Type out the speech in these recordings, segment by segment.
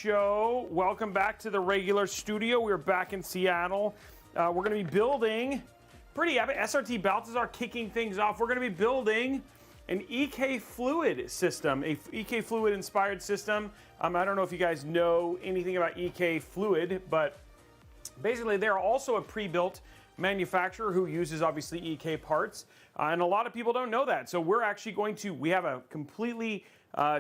show. Welcome back to the regular studio. We're back in Seattle. We're going to be building, pretty epic, SRT Balthazar kicking things off. We're going to be building an EK Fluid system, a EK Fluid inspired system. I don't know if you guys know anything about EK Fluid, but basically they're also a pre-built manufacturer who uses obviously EK parts, and a lot of people don't know that. So we're actually we have a completely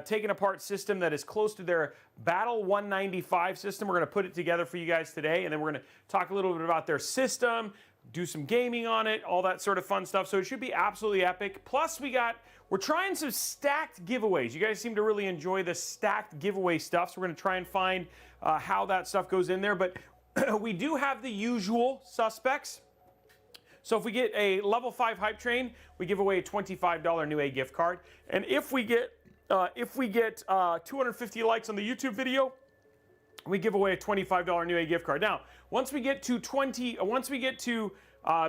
taken apart system that is close to their Battle 195 system. We're going to put it together for you guys today, and then we're going to talk a little bit about their system, do some gaming on it, all that sort of fun stuff. So it should be absolutely epic. Plus we're trying some stacked giveaways. You guys seem to really enjoy the stacked giveaway stuff, so we're going to try and find how that stuff goes in there. But we do have the usual suspects. So if we get a level 5 hype train, we give away a $25 Newegg gift card. And if we get 250 likes on the YouTube video, we give away a $25 Newegg gift card. Now, once we get to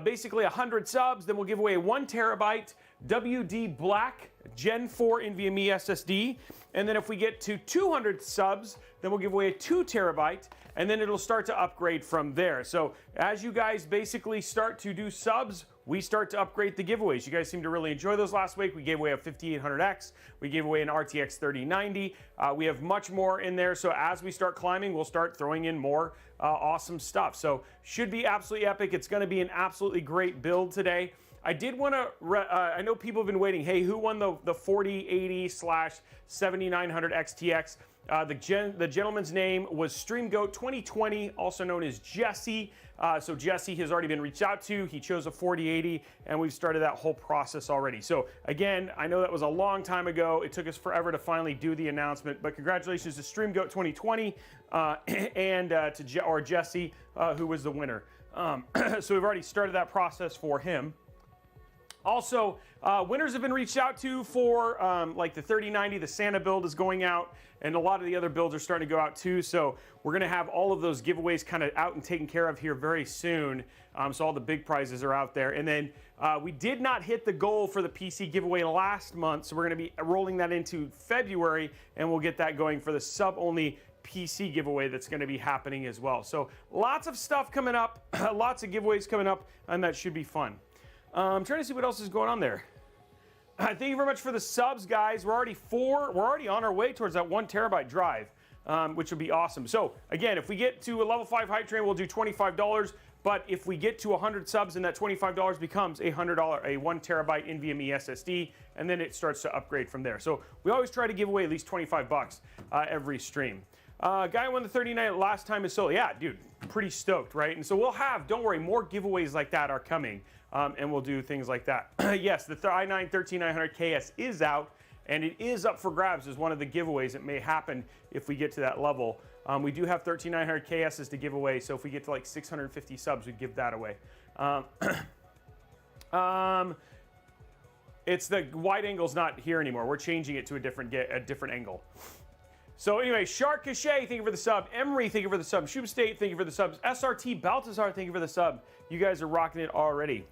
basically 100 subs, then we'll give away a 1 terabyte WD Black Gen 4 NVMe SSD. And then if we get to 200 subs, then we'll give away a 2 terabyte, and then it'll start to upgrade from there. So as you guys basically start to do subs, we start to upgrade the giveaways. You guys seem to really enjoy those last week. We gave away a 5800X. We gave away an RTX 3090. We have much more in there. So as we start climbing, we'll start throwing in more awesome stuff. So should be absolutely epic. It's going to be an absolutely great build today. I did want to, I know people have been waiting. Hey, who won the 4080/7900 XTX? The gentleman's name was StreamGoat 2020, also known as Jesse. So Jesse has already been reached out to. He chose a 4080, and we've started that whole process already. So again, I know that was a long time ago. It took us forever to finally do the announcement, but congratulations to StreamGoat 2020 and to Jesse, who was the winner. So we've already started that process for him. Also, winners have been reached out to for like the 3090, the Santa build is going out, and a lot of the other builds are starting to go out too. So we're going to have all of those giveaways kind of out and taken care of here very soon. So all the big prizes are out there. And then we did not hit the goal for the PC giveaway last month, so we're going to be rolling that into February, and we'll get that going for the sub-only PC giveaway that's going to be happening as well. So lots of stuff coming up, lots of giveaways coming up, and that should be fun. I'm trying to see what else is going on there. Thank you very much for the subs, guys. We're already on our way towards that 1 terabyte drive, which would be awesome. So again, if we get to a level 5 hype train, we'll do $25. But if we get to 100 subs, then that $25 becomes a $100, a 1 terabyte NVMe SSD, and then it starts to upgrade from there. So we always try to give away at least 25 bucks every stream. Guy won the 39 last time is sold. Yeah, dude, pretty stoked, right? And so we'll have, don't worry, more giveaways like that are coming. And we'll do things like that. Yes, the i9 13900KS is out, and it is up for grabs as one of the giveaways that may happen if we get to that level. We do have 13900KSs to give away, so if we get to like 650 subs, we'd give that away. It's the wide angle's not here anymore. We're changing it to a different angle. So anyway, Shark Cachet, thank you for the sub. Emery, thank you for the sub. Shub State, thank you for the subs. SRT Balthazar, thank you for the sub. You guys are rocking it already.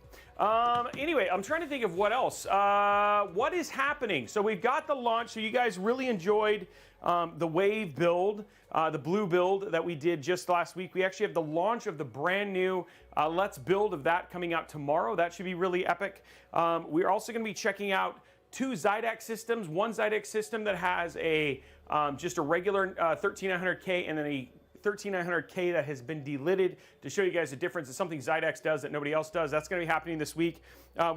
Anyway, I'm trying to think of what else. What is happening? So we've got the launch. So you guys really enjoyed the Wave build, the blue build that we did just last week. We actually have the launch of the brand new Let's Build of that coming out tomorrow. That should be really epic. We're also going to be checking out 2 Zydex systems. One Zydex system that has a just a regular 13900K, and then a 13900K that has been delidded to show you guys the difference. It's something Zydex does that nobody else does. That's going to be happening this week.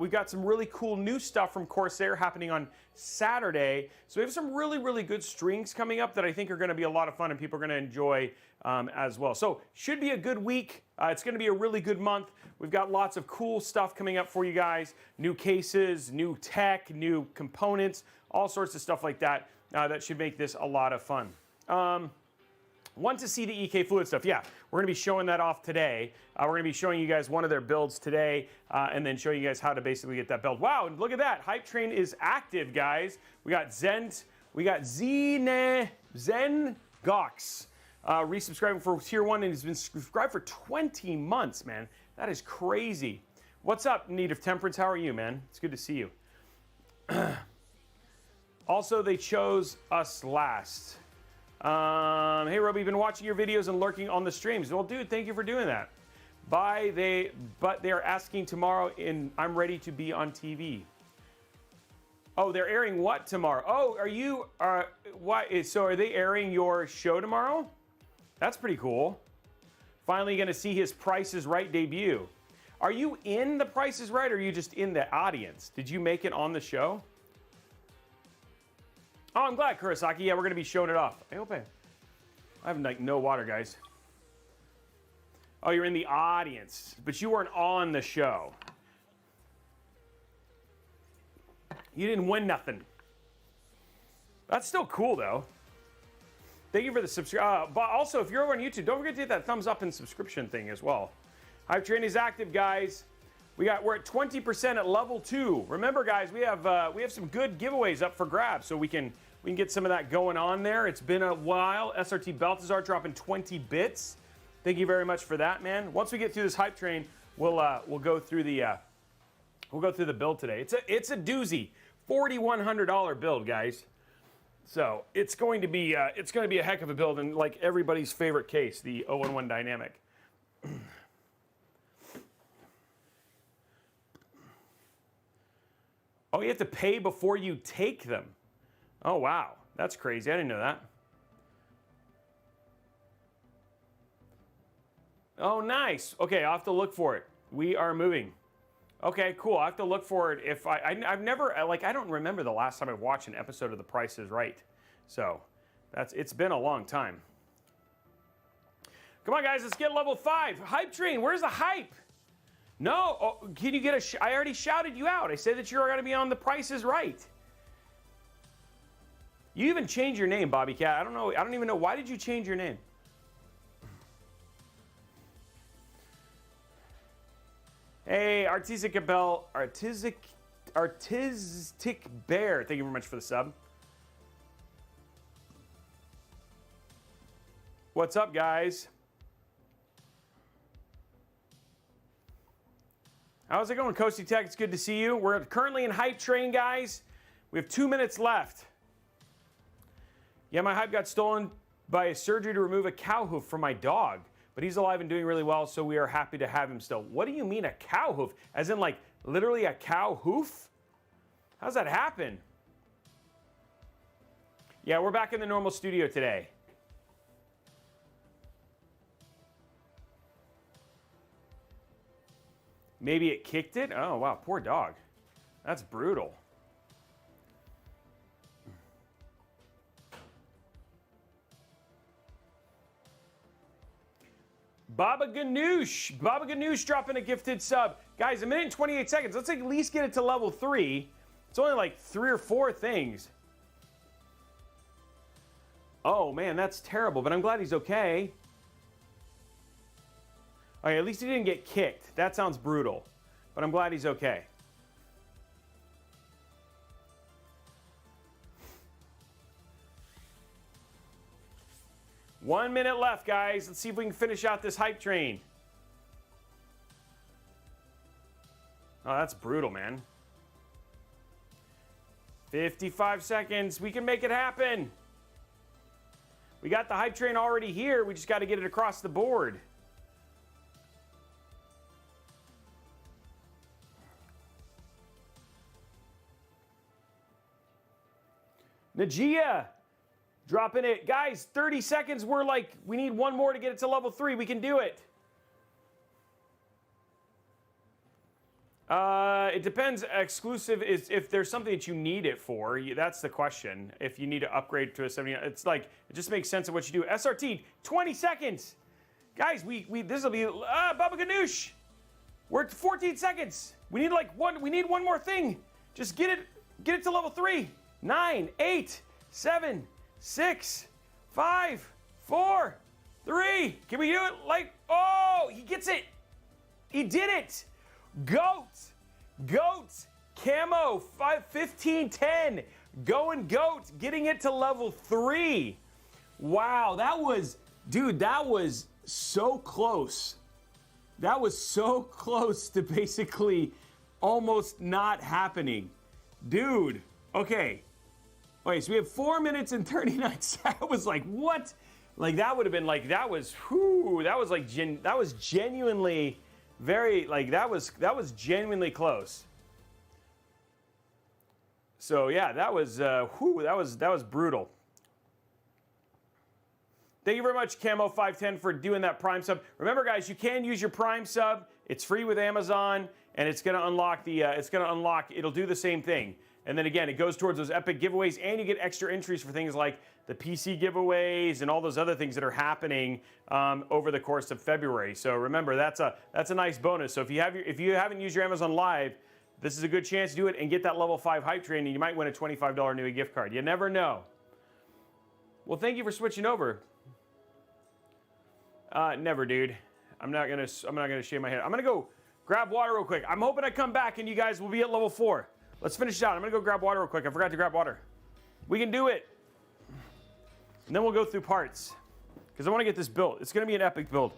We've got some really cool new stuff from Corsair happening on Saturday. So we have some really, really good streams coming up that I think are going to be a lot of fun and people are going to enjoy as well. So should be a good week. It's going to be a really good month. We've got lots of cool stuff coming up for you guys. New cases, new tech, new components, all sorts of stuff like that. That should make this a lot of fun. Want to see the EK Fluid stuff? Yeah, we're going to be showing that off today. We're going to be showing you guys one of their builds today, and then showing you guys how to basically get that build. Wow, look at that. Hype Train is active, guys. We got Zent, we got Zen Gox resubscribing for tier 1, and he's been subscribed for 20 months, man. That is crazy. What's up, Need of Temperance? How are you, man? It's good to see you. Also, they chose us last. Hey, Robey, been watching your videos and lurking on the streams. Well, dude, thank you for doing that. But they are asking tomorrow I'm ready to be on TV. Oh, they're airing what tomorrow? Oh, are you, so are they airing your show tomorrow? That's pretty cool. Finally gonna see his Price is Right debut. Are you in the Price is Right or are you just in the audience? Did you make it on the show? Oh, I'm glad, Kurosaki. Yeah, we're gonna be showing it off. I hope I have like no water, guys. Oh, you're in the audience, but you weren't on the show. You didn't win nothing. That's still cool, though. Thank you for the subscribe. But also, if you're over on YouTube, don't forget to hit that thumbs up and subscription thing as well. Hype Train is active, guys. We're at 20% at level 2. Remember, guys, we have some good giveaways up for grabs, so we can get some of that going on there. It's been a while. SRT Balthazar dropping 20 bits. Thank you very much for that, man. Once we get through this hype train, we'll go through the build today. It's a doozy, $4,100 build, guys. So it's going to be a heck of a build, and like everybody's favorite case, the 011 Dynamic. Oh, you have to pay before you take them. Oh wow, that's crazy. I didn't know that. Oh, nice. Okay, I'll have to look for it. We are moving. Okay, cool. I have to look for it. If I've never, like, I don't remember the last time I watched an episode of The Price is Right. So it's been a long time. Come on, guys, let's get level 5. Hype train, where's the hype? No, oh, can you get I already shouted you out. I said that you're gonna be on The Price is Right. You even changed your name, Bobby Cat. I don't know. I don't even know. Why did you change your name? Hey, Artistic Bear. Thank you very much for the sub. What's up, guys? How's it going, Coasty Tech? It's good to see you. We're currently in hype train, guys. We have 2 minutes left. Yeah, my hype got stolen by a surgery to remove a cow hoof from my dog. But he's alive and doing really well, so we are happy to have him still. What do you mean a cow hoof? As in, like, literally a cow hoof? How's that happen? Yeah, we're back in the normal studio today. Maybe it kicked it? Oh, wow, poor dog. That's brutal. Baba Ganoush dropping a gifted sub. Guys, 1 minute and 28 seconds. Let's at least get it to level 3. It's only like 3 or 4 things. Oh, man, that's terrible, but I'm glad he's okay. Okay, at least he didn't get kicked. That sounds brutal, but I'm glad he's okay. One minute left, guys. Let's see if we can finish out this hype train. Oh, that's brutal, man. 55 seconds. We can make it happen. We got the hype train already here. We just got to get it across the board. Najia. Dropping it. Guys, 30 seconds. We need 1 more to get it to level 3. We can do it. It depends. Exclusive is if there's something that you need it for. That's the question. If you need to upgrade to a 70, it's like, it just makes sense of what you do. SRT, 20 seconds. Guys, this will be, Baba Ganoush. We're at 14 seconds. We need we need 1 more thing. Just get it to level 3. 9, 8, 7, 6, 5, 4, 3. Can we do it? Oh, he gets it. He did it. Goat. Camo, 15, 10. Going Goat, getting it to level 3. Wow, that was so close. That was so close to basically almost not happening. Dude, okay. Okay, so we have 4 minutes and 39 seconds. I was like, what? Like that would have been like, that was, whoo, that was like, that was genuinely very, like that was genuinely close. So yeah, that was, whoo, that was brutal. Thank you very much, Camo510, for doing that Prime sub. Remember, guys, you can use your Prime sub. It's free with Amazon, and it's going to unlock the. It'll do the same thing. And then again, it goes towards those epic giveaways, and you get extra entries for things like the PC giveaways and all those other things that are happening over the course of February. So remember, that's a nice bonus. So if you haven't used your Amazon Live, this is a good chance to do it and get that level 5 hype train, and you might win a $25 Newegg gift card. You never know. Well, thank you for switching over. Never, dude. I'm not gonna shave my head. I'm gonna go grab water real quick. I'm hoping I come back and you guys will be at level 4. Let's finish it out. I'm gonna go grab water real quick. I forgot to grab water. We can do it. And then we'll go through parts, because I want to get this built. It's gonna be an epic build.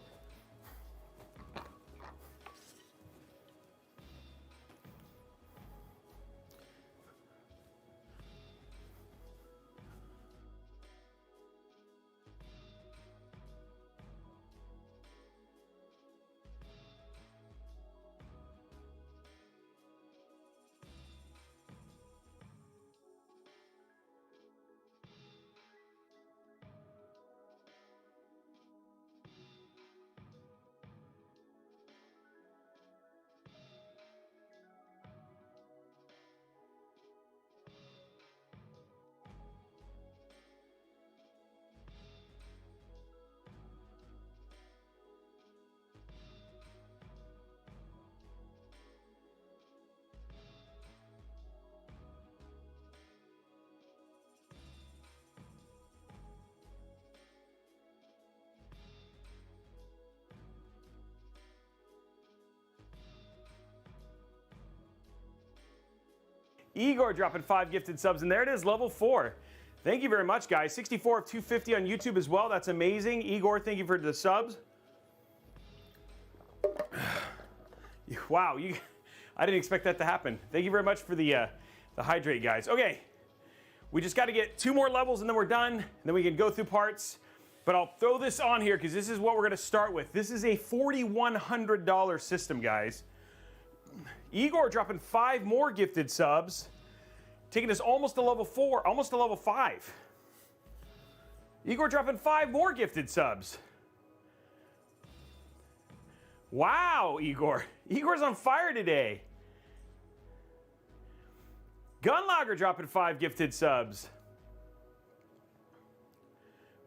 Igor dropping 5 gifted subs, and there it is, level 4. Thank you very much, guys. 64 of 250 on YouTube as well. That's amazing. Igor, thank you for the subs. Wow, I didn't expect that to happen. Thank you very much for the hydrate, guys. Okay, we just got to get 2 more levels, and then we're done. And then we can go through parts. But I'll throw this on here because this is what we're going to start with. This is a $4,100 system, guys. Igor dropping 5 more gifted subs, taking us almost to level 4, almost to level 5. Igor dropping 5 more gifted subs. Wow, Igor. Igor's on fire today. Gunlogger dropping 5 gifted subs.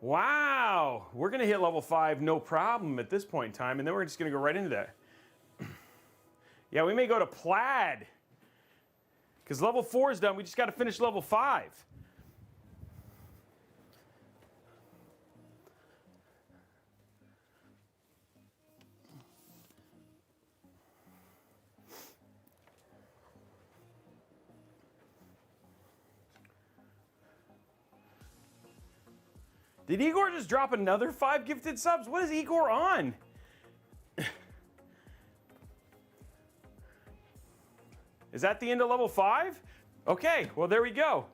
Wow. We're going to hit level 5 no problem at this point in time, and then we're just going to go right into that. Yeah, we may go to Plaid, because level 4 is done. We just got to finish level 5. Did Igor just drop another 5 gifted subs? What is Igor on? Is that the end of level 5? Okay, well there we go.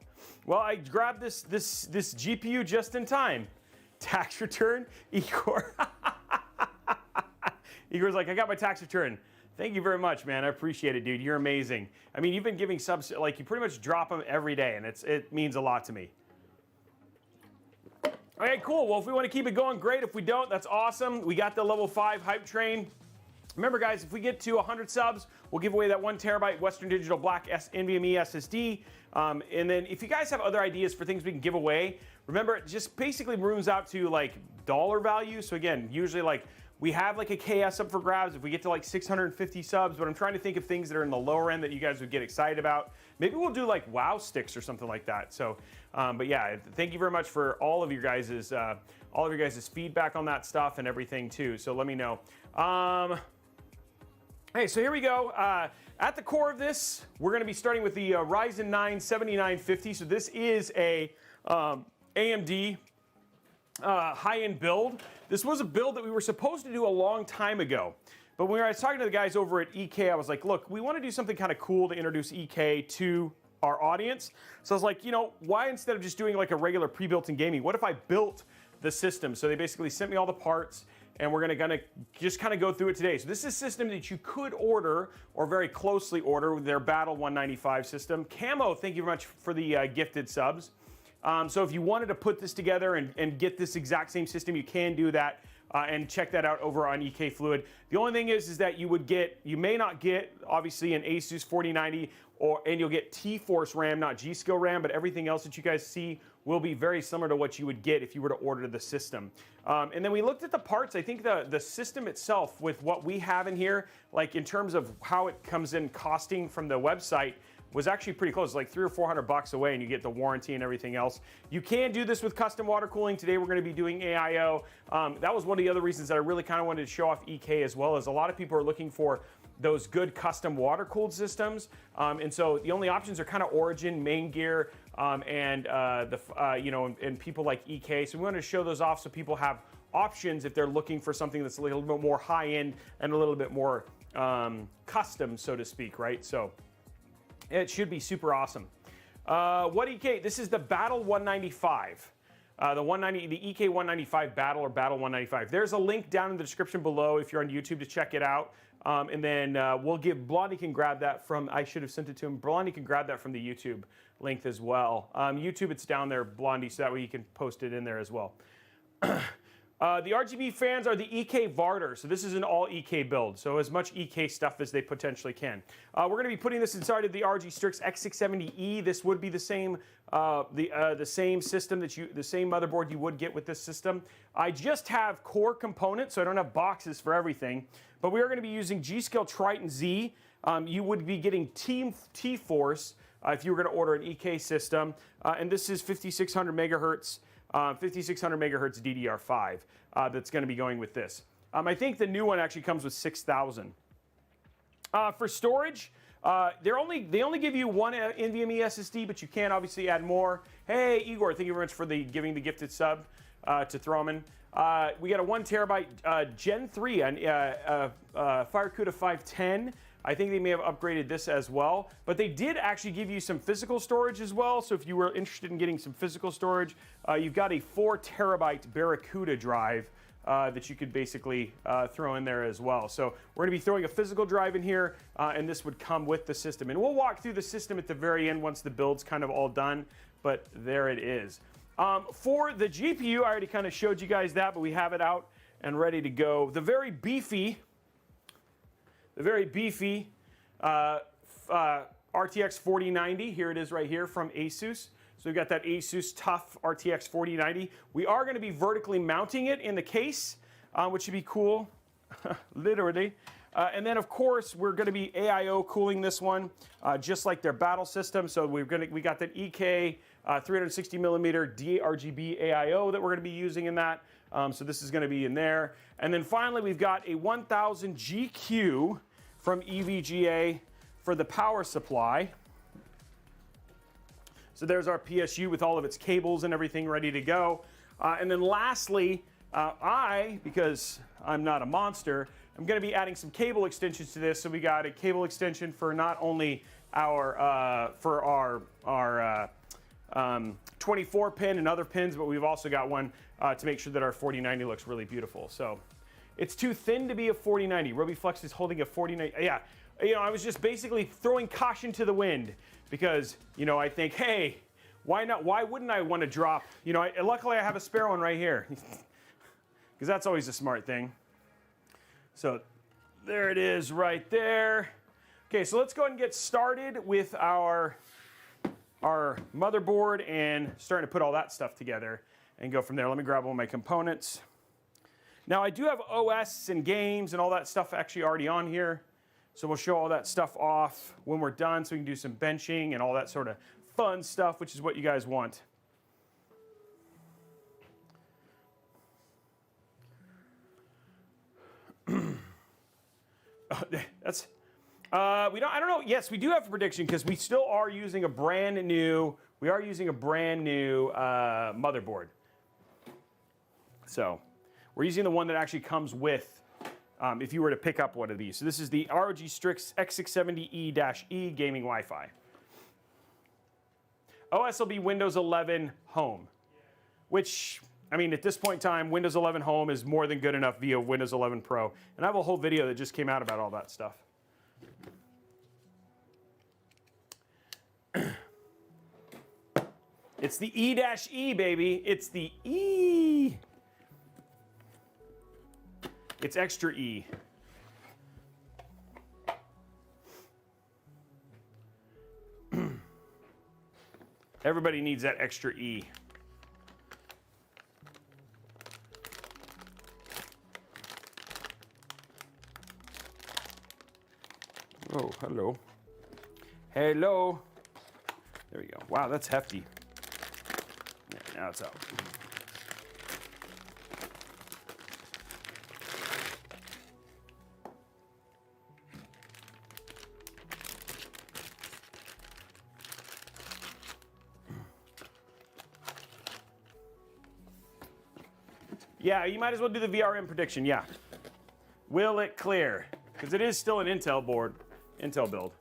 Well, I grabbed this GPU just in time. Tax return, Igor. Igor's like, I got my tax return. Thank you very much, man. I appreciate it, dude. You're amazing. I mean, you've been giving subs, like you pretty much drop them every day, and it means a lot to me. Okay, cool. Well, if we want to keep it going, great. If we don't, that's awesome. We got the level 5 hype train. Remember, guys, if we get to 100 subs, we'll give away that 1 terabyte Western Digital Black NVMe SSD. And then if you guys have other ideas for things we can give away, remember, it just basically rooms out to like dollar value. So again, usually like we have like a KS up for grabs if we get to like 650 subs, but I'm trying to think of things that are in the lower end that you guys would get excited about. Maybe we'll do like WoW sticks or something like that. So, but yeah, thank you very much for all of your guys' feedback on that stuff and everything too. So let me know. Hey, so here we go. At the core of this, we're going to be starting with the Ryzen 9 7950. So this is a AMD high-end build. This was a build that we were supposed to do a long time ago. But when I was talking to the guys over at EK, I was like, look, we want to do something kind of cool to introduce EK to our audience. So I was like, you know, why instead of just doing like a regular pre-built in gaming, what if I built the system? So they basically sent me all the parts, and we're gonna just kind of go through it today. So this is a system that you could order or very closely order with their Battle 195 system. Camo, thank you very much for the gifted subs. So if you wanted to put this together and get this exact same system, you can do that. And check that out over on EK Fluid. The only thing is that you may not get, obviously, an ASUS 4090, and you'll get T-Force RAM, not G-Skill RAM, but everything else that you guys see will be very similar to what you would get if you were to order the system. And then we looked at the parts. I think the system itself, with what we have in here, like in terms of how it comes in costing from the website, was actually pretty close, like $300 or $400 away, and you get the warranty and everything else. You can do this with custom water cooling. Today we're going to be doing AIO. That was one of the other reasons that I really kind of wanted to show off EK as well, as a lot of people are looking for those good custom water cooled systems. And so the only options are kind of Origin, Main Gear, and people like EK. So we wanted to show those off so people have options if they're looking for something that's a little bit more high end and a little bit more custom, so to speak, right? So it should be super awesome. What EK? This is the Battle 195. The EK 195 Battle or Battle 195. There's a link down in the description below if you're on YouTube to check it out. And then we'll give, Blondie can grab that from, I should have sent it to him. Blondie can grab that from the YouTube link as well. YouTube, it's down there, Blondie, so that way you can post it in there as well. The RGB fans are the EK Varder, so this is an all EK build, so as much EK stuff as they potentially can. We're going to be putting this inside of the RG Strix X670E. This would be the same system the same motherboard you would get with this system. I just have core components, so I don't have boxes for everything, but we are going to be using G-Skill Triton Z. You would be getting T-Force if you were going to order an EK system, and this is 5600 megahertz. 5600 megahertz DDR5 that's going to be going with this. I think the new one actually comes with 6000. For storage, they only give you one NVMe SSD, but you can obviously add more. Hey, Igor, thank you very much for giving the gifted sub to Throman. We got a 1 terabyte Gen 3 FireCuda 510. I think they may have upgraded this as well, but they did actually give you some physical storage as well. So if you were interested in getting some physical storage, you've got a 4 terabyte Barracuda drive that you could basically throw in there as well. So we're gonna be throwing a physical drive in here, and this would come with the system. And we'll walk through the system at the very end once the build's kind of all done, but there it is. For the GPU, I already kind of showed you guys that, but we have it out and ready to go. The very beefy RTX 4090. Here it is right here from ASUS. So we've got that ASUS TUF RTX 4090. We are going to be vertically mounting it in the case, which should be cool, literally. And then, of course, we're going to be AIO cooling this one, just like their battle system. So we got that EK 360 millimeter DRGB AIO that we're going to be using in that. So this is going to be in there. And then finally, we've got a 1000 GQ from EVGA for the power supply. So there's our PSU with all of its cables and everything ready to go. And then lastly, because I'm not a monster, I'm going to be adding some cable extensions to this. So we got a cable extension for not only our 24 pin and other pins, but we've also got one to make sure that our 4090 looks really beautiful. So it's too thin to be a 4090. Robey Flex is holding a 4090. Yeah, I was just basically throwing caution to the wind because, I think, hey, why not? Why wouldn't I want to drop? Luckily I have a spare one right here because that's always a smart thing. So there it is right there. Okay, so let's go ahead and get started with our motherboard and starting to put all that stuff together and go from there. Let me grab all my components. Now I do have OS and games and all that stuff actually already on here. So we'll show all that stuff off when we're done so we can do some benching and all that sort of fun stuff, which is what you guys want. I don't know. Yes, we do have a prediction because we still are using a brand new motherboard. So we're using the one that actually comes with, if you were to pick up one of these. So this is the ROG Strix X670E-E gaming Wi-Fi. OS will be Windows 11 Home, which, I mean, at this point in time, Windows 11 Home is more than good enough via Windows 11 Pro. And I have a whole video that just came out about all that stuff. It's the E-E, baby. It's the E. It's extra E. Everybody needs that extra E. Oh, hello. Hello. There we go. Wow, that's hefty. Yeah, now it's out. Yeah, you might as well do the VRM prediction, yeah. Will it clear? Because it is still an Intel board, Intel build.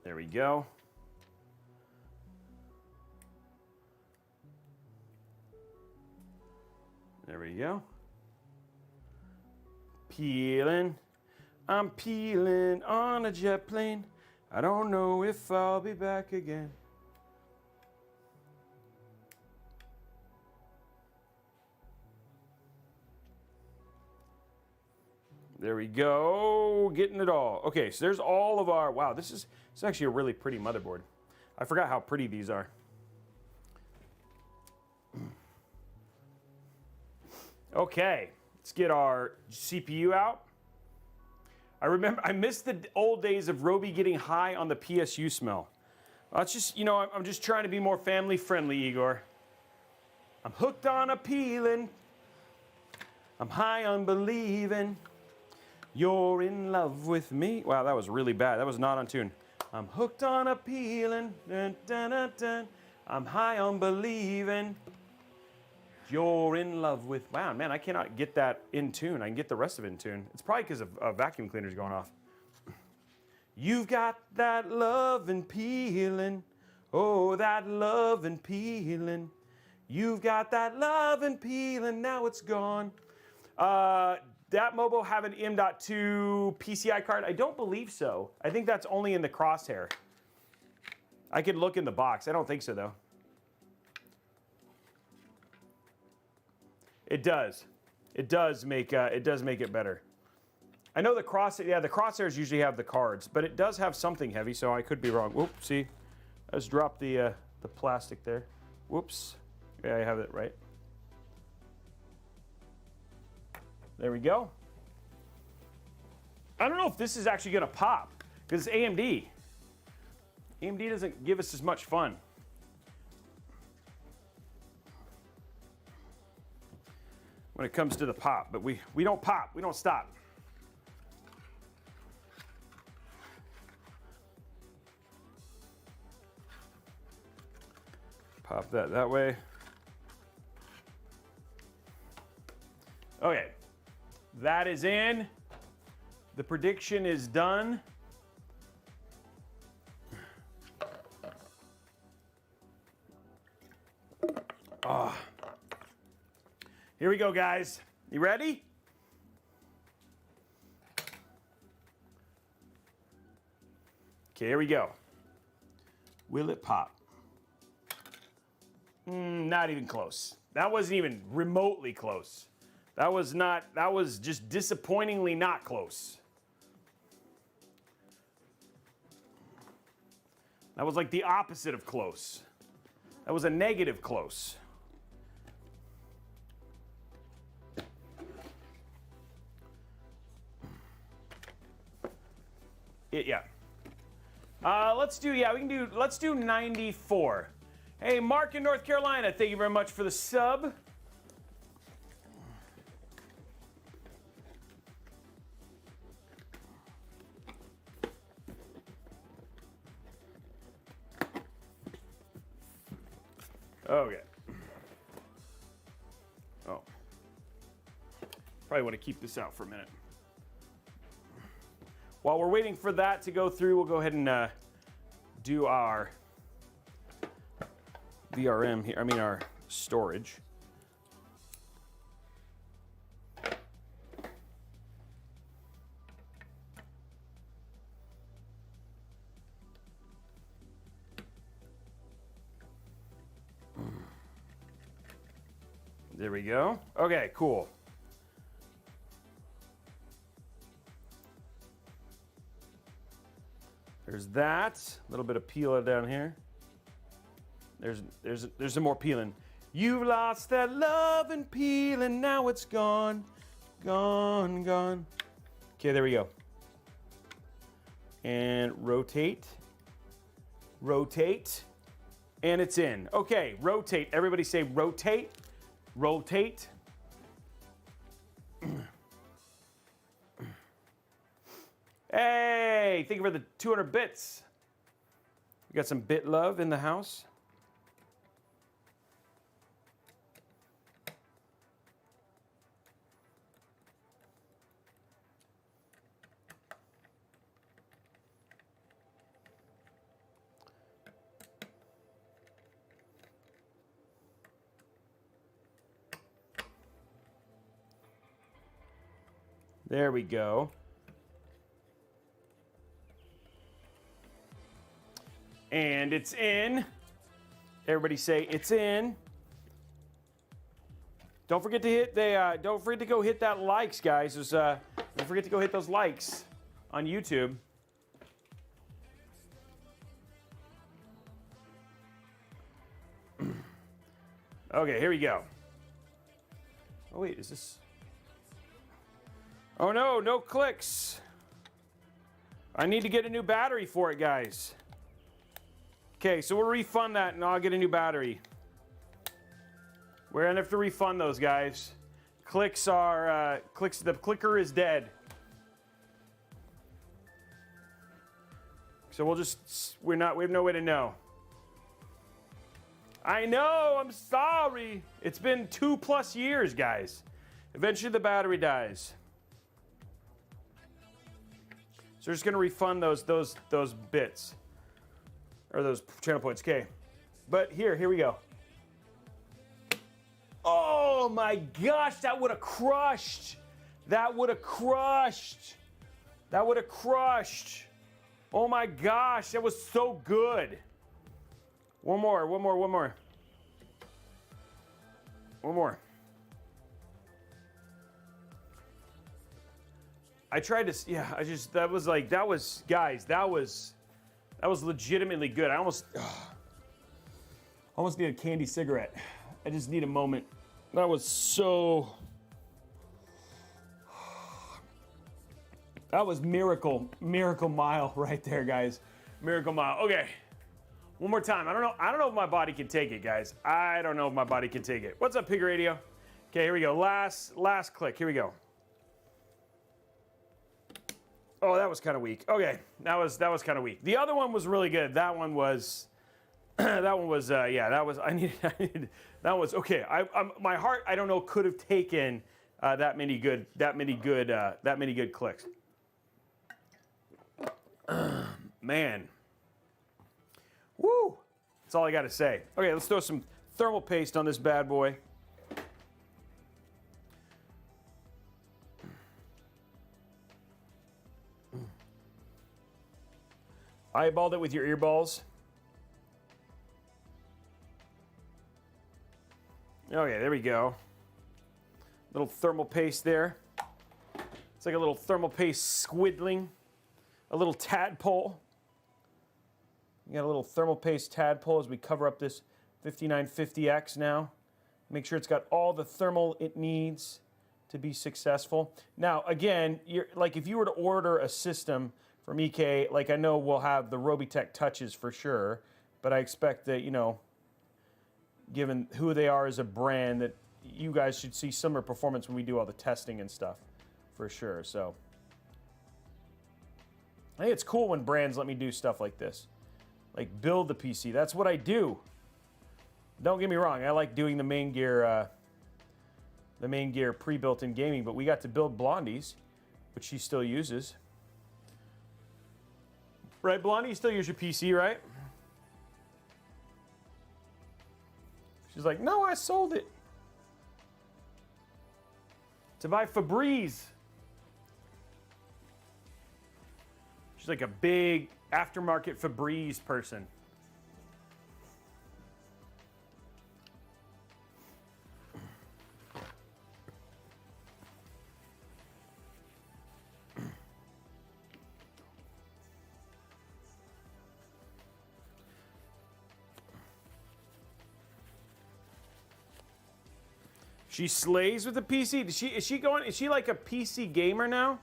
There we go. There we go. Peeling, I'm peeling on a jet plane. I don't know if I'll be back again. There we go, getting it all. Okay, so there's all of our, wow, this is actually a really pretty motherboard. I forgot how pretty these are. Okay, let's get our CPU out. I miss the old days of Robey getting high on the PSU smell. It's just, you know, I'm just trying to be more family friendly, Igor. I'm hooked on a peeling. I'm high on believing. You're in love with me. Wow, that was really bad. That was not on tune. I'm hooked on a peeling. Dun, dun, dun, dun. I'm high on believing. You're in love with... Wow, man, I cannot get that in tune. I can get the rest of it in tune. It's probably because of vacuum cleaners going off. You've got that love and peeling. Oh, that love and peeling. You've got that love and peeling. Now it's gone. That Mobo have an M.2 PCI card? I don't believe so. I think that's only in the crosshair. I could look in the box. I don't think so, though. It does. It does make it better. I know the crosshairs usually have the cards, but it does have something heavy, so I could be wrong. Whoops, see, I just dropped the plastic there. Whoops. Yeah, I have it right. There we go. I don't know if this is actually going to pop because it's AMD. AMD doesn't give us as much fun. When it comes to the pop, but we don't pop, we don't stop. Pop that way. Okay, that is in. The prediction is done. Oh. Here we go, guys. You ready? Okay, here we go. Will it pop? Not even close. That wasn't even remotely close. That was just disappointingly not close. That was like the opposite of close. That was a negative close. Yeah. Let's do 94. Hey, Mark in North Carolina, thank you very much for the sub. Okay. Probably want to keep this out for a minute. While we're waiting for that to go through, we'll go ahead and do our VRM here, our storage. There we go. Okay, cool. There's that. A little bit of peel down here. There's some more peeling. You've lost that love and peeling, now it's gone, gone, gone. Okay, there we go. And rotate, rotate, and it's in. Okay, rotate. Everybody say rotate, rotate. Hey, thank you for the 200 bits. We got some bit love in the house. There we go. And it's in. Everybody say it's in. Don't forget to hit the. Don't forget to go hit that likes, guys. Don't forget to go hit those likes on YouTube. Okay, here we go. Oh wait, is this? Oh no, no clicks. I need to get a new battery for it, guys. Okay, so we'll refund that and I'll get a new battery. We're gonna have to refund those, guys. Clicks are, the clicker is dead. So we'll just, we have no way to know. I know, I'm sorry. It's been 2+ years, guys. Eventually the battery dies. So we're just gonna refund those bits. Or those channel points, okay. But here we go. Oh my gosh, that would have crushed. That would have crushed. That would have crushed. Oh my gosh, that was so good. One more. One more. I tried to, yeah, that was legitimately good. I almost need a candy cigarette. I just need a moment. That was so, that was miracle mile right there, guys. Miracle mile. Okay, one more time. I don't know if my body can take it, guys. I don't know if my body can take it. What's up, Pig Radio? Okay, here we go. Last click. Here we go. Oh, that was kind of weak. Okay, that was kind of weak. The other one was really good. That one was, yeah, that was. I needed. That was okay. My heart, I don't know, could have taken that many good clicks. Man, woo! That's all I got to say. Okay, let's throw some thermal paste on this bad boy. Eyeballed it with your earballs. Okay, there we go. Little thermal paste there. It's like a little thermal paste squiddling. A little tadpole. You got a little thermal paste tadpole as we cover up this 5950X now. Make sure it's got all the thermal it needs to be successful. Now, again, like if you were to order a system from EK, like I know we'll have the Robeytech touches for sure, but I expect that, you know, given who they are as a brand, that you guys should see similar performance when we do all the testing and stuff, for sure. So I think it's cool when brands let me do stuff like this, like build the PC. That's what I do. Don't get me wrong, I like doing the main gear the main gear pre-built in gaming, but we got to build Blondie's, which she still uses. Right, Blondie, you still use your PC, right? She's like, no, I sold it to buy Febreze. She's like a big aftermarket Febreze person. She slays with the PC. Is she like a PC gamer now?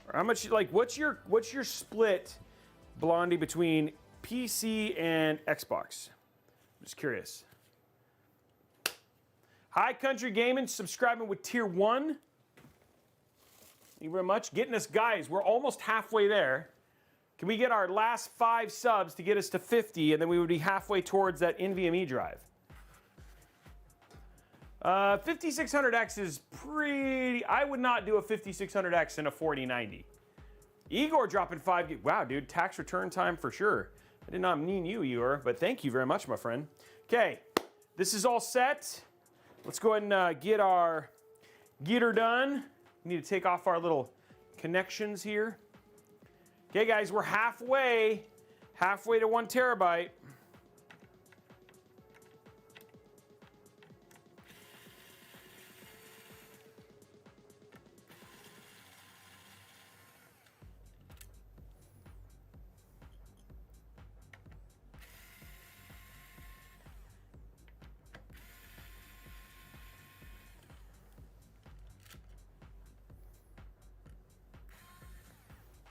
Or how much, like, what's your split, Blondie, between PC and Xbox? I'm just curious. Hi, Country Gaming, subscribing with tier 1. Thank you very much. Getting us, guys, we're almost halfway there. Can we get our last 5 subs to get us to 50, and then we would be halfway towards that NVMe drive? 5600X is pretty... I would not do a 5600X in a 4090. Igor dropping 5 gig. Wow, dude, tax return time for sure. I did not mean you, Igor, but thank you very much, my friend. Okay, this is all set. Let's go ahead and get her done. We need to take off our little connections here. Okay, guys, we're halfway to 1 terabyte.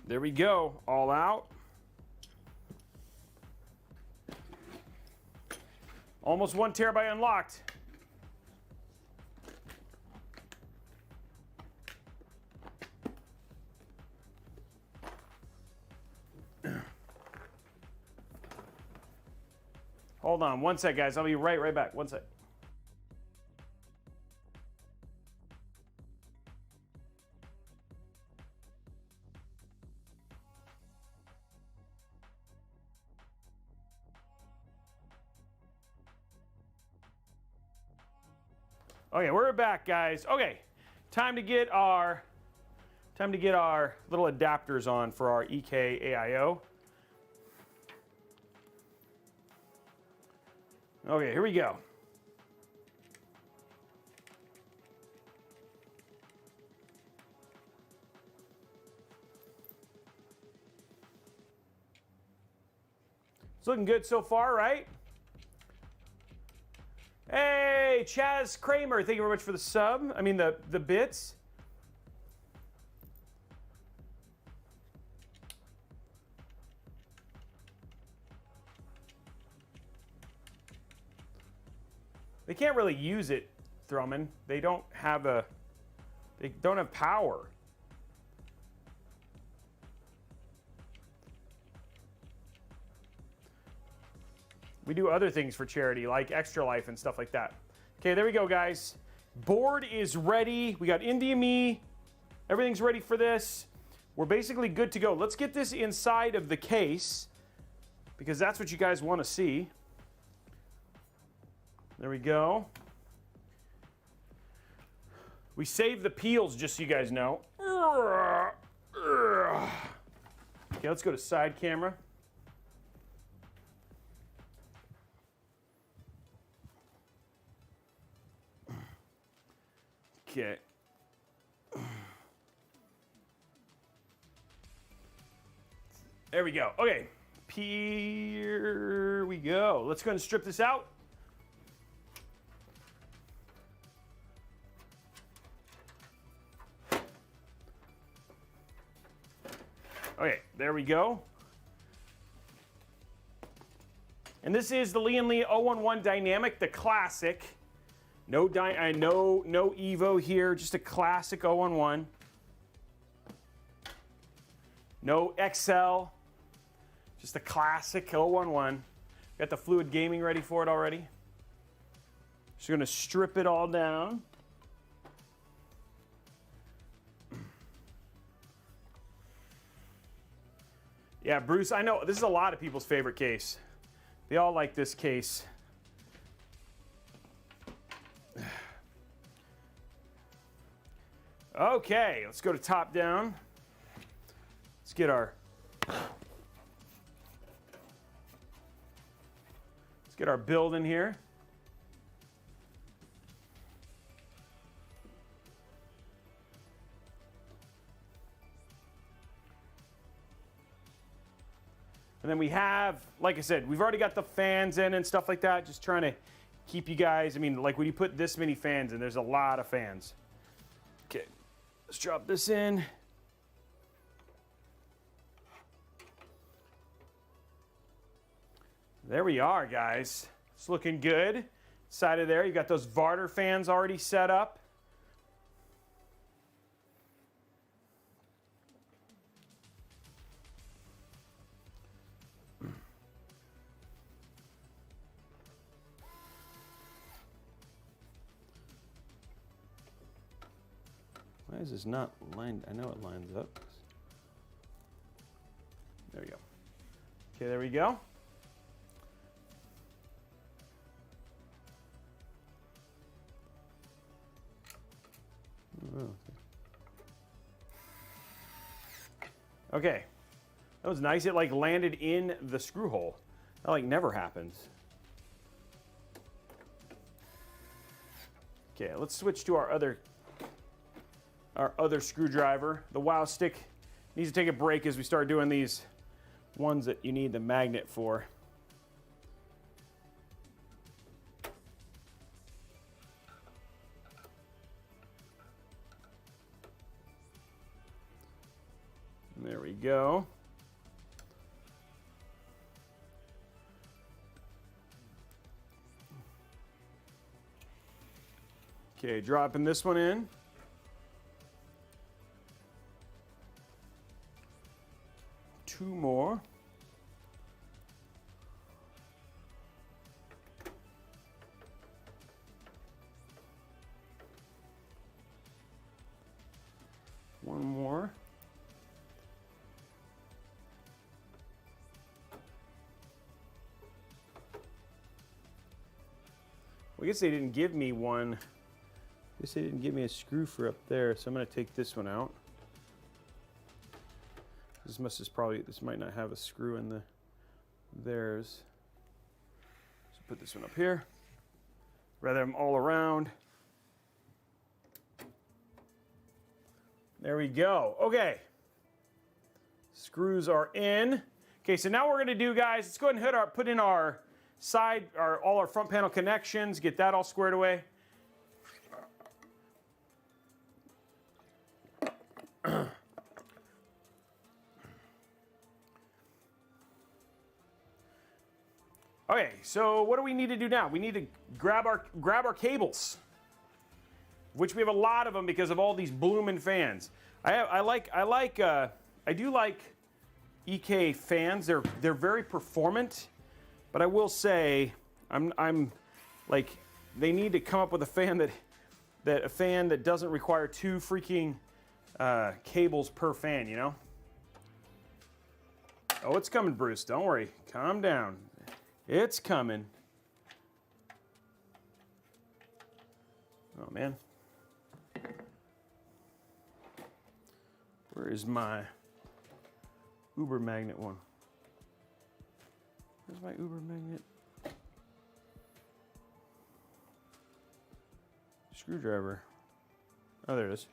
There we go, all out. Almost 1 terabyte unlocked. Hold on, 1 sec, guys. I'll be right back. 1 sec. Okay, we're back, guys. Okay, time to get our little adapters on for our EK AIO. Okay, here we go. It's looking good so far, right? Hey, Chaz Kramer, thank you very much for the sub. I mean, the bits. They can't really use it, Thrummond. They don't have power. We do other things for charity, like Extra Life and stuff like that. Okay, there we go, guys. Board is ready. We got NVMe. Everything's ready for this. We're basically good to go. Let's get this inside of the case because that's what you guys want to see. There we go. We saved the peels, just so you guys know. Okay, let's go to side camera. Okay. There we go. Okay. Here we go. Let's go ahead and strip this out. Okay, there we go. And this is the Lee & Lee 011 Dynamic, the classic. No Evo here, just a classic 011. No XL, just a classic 011. Got the Fluid Gaming ready for it already. Just gonna strip it all down. Yeah, Bruce, I know this is a lot of people's favorite case. They all like this case. Okay, let's go to top down. Let's get our build in here. And then we have, like I said, we've already got the fans in and stuff like that. Just trying to keep you guys, I mean, like when you put this many fans in, there's a lot of fans. Okay, let's drop this in. There we are, guys. It's looking good. Side of there, you got those Varder fans already set up. Why is this not lined? I know it lines up. There we go. Okay, there we go. Okay, that was nice. It like landed in the screw hole. That like never happens. Okay, let's switch to our other screwdriver. The Wow Stick needs to take a break as we start doing these ones that you need the magnet for. There we go. Okay, dropping this one in. Two more. One more. Well, I guess they didn't give me one. I guess they didn't give me a screw for up there, so I'm going to take this one out. This might not have a screw in theirs. So put this one up here. Rather them all around. There we go. Okay. Screws are in. Okay, so now what we're going to do, guys, let's go ahead and put in our side, all our front panel connections, get that all squared away. Okay, so what do we need to do now? We need to grab our cables, which we have a lot of them because of all these blooming fans. I do like EK fans. They're very performant, but I will say I'm like they need to come up with a fan that doesn't require two freaking cables per fan, you know? Oh, it's coming, Bruce. Don't worry. Calm down. It's coming. Oh, man. Where is my Uber magnet one? Where's my Uber magnet? Screwdriver. Oh, there it is.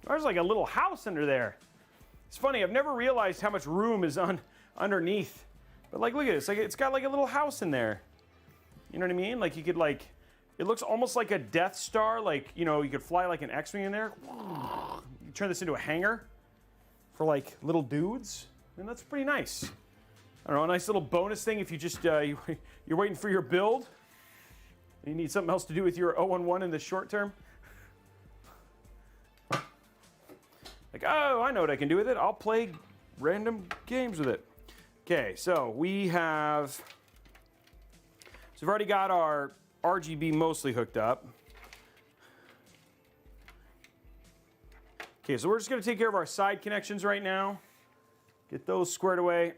There's like a little house under there. It's funny, I've never realized how much room is underneath. But like, look at this, like it's got like a little house in there. You know what I mean? Like you could like, it looks almost like a Death Star, like, you know, you could fly like an X-Wing in there. You turn this into a hangar for like little dudes. And that's pretty nice. I don't know, a nice little bonus thing if you just, you're waiting for your build. You need something else to do with your 0-on-1 in the short term? Like, oh, I know what I can do with it. I'll play random games with it. Okay, so we've already got our RGB mostly hooked up. Okay, so we're just gonna take care of our side connections right now. Get those squared away.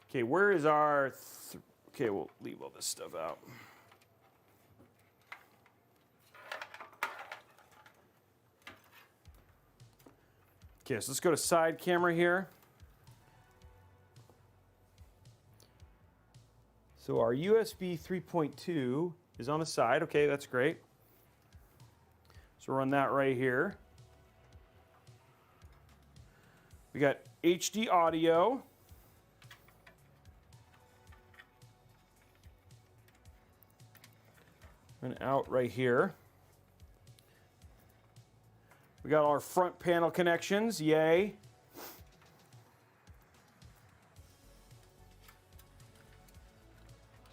Okay, where is our, okay, we'll leave all this stuff out. Okay, so let's go to side camera here. So our USB 3.2 is on the side. Okay, that's great. So run that right here. We got HD audio. And out right here. We got our front panel connections, yay.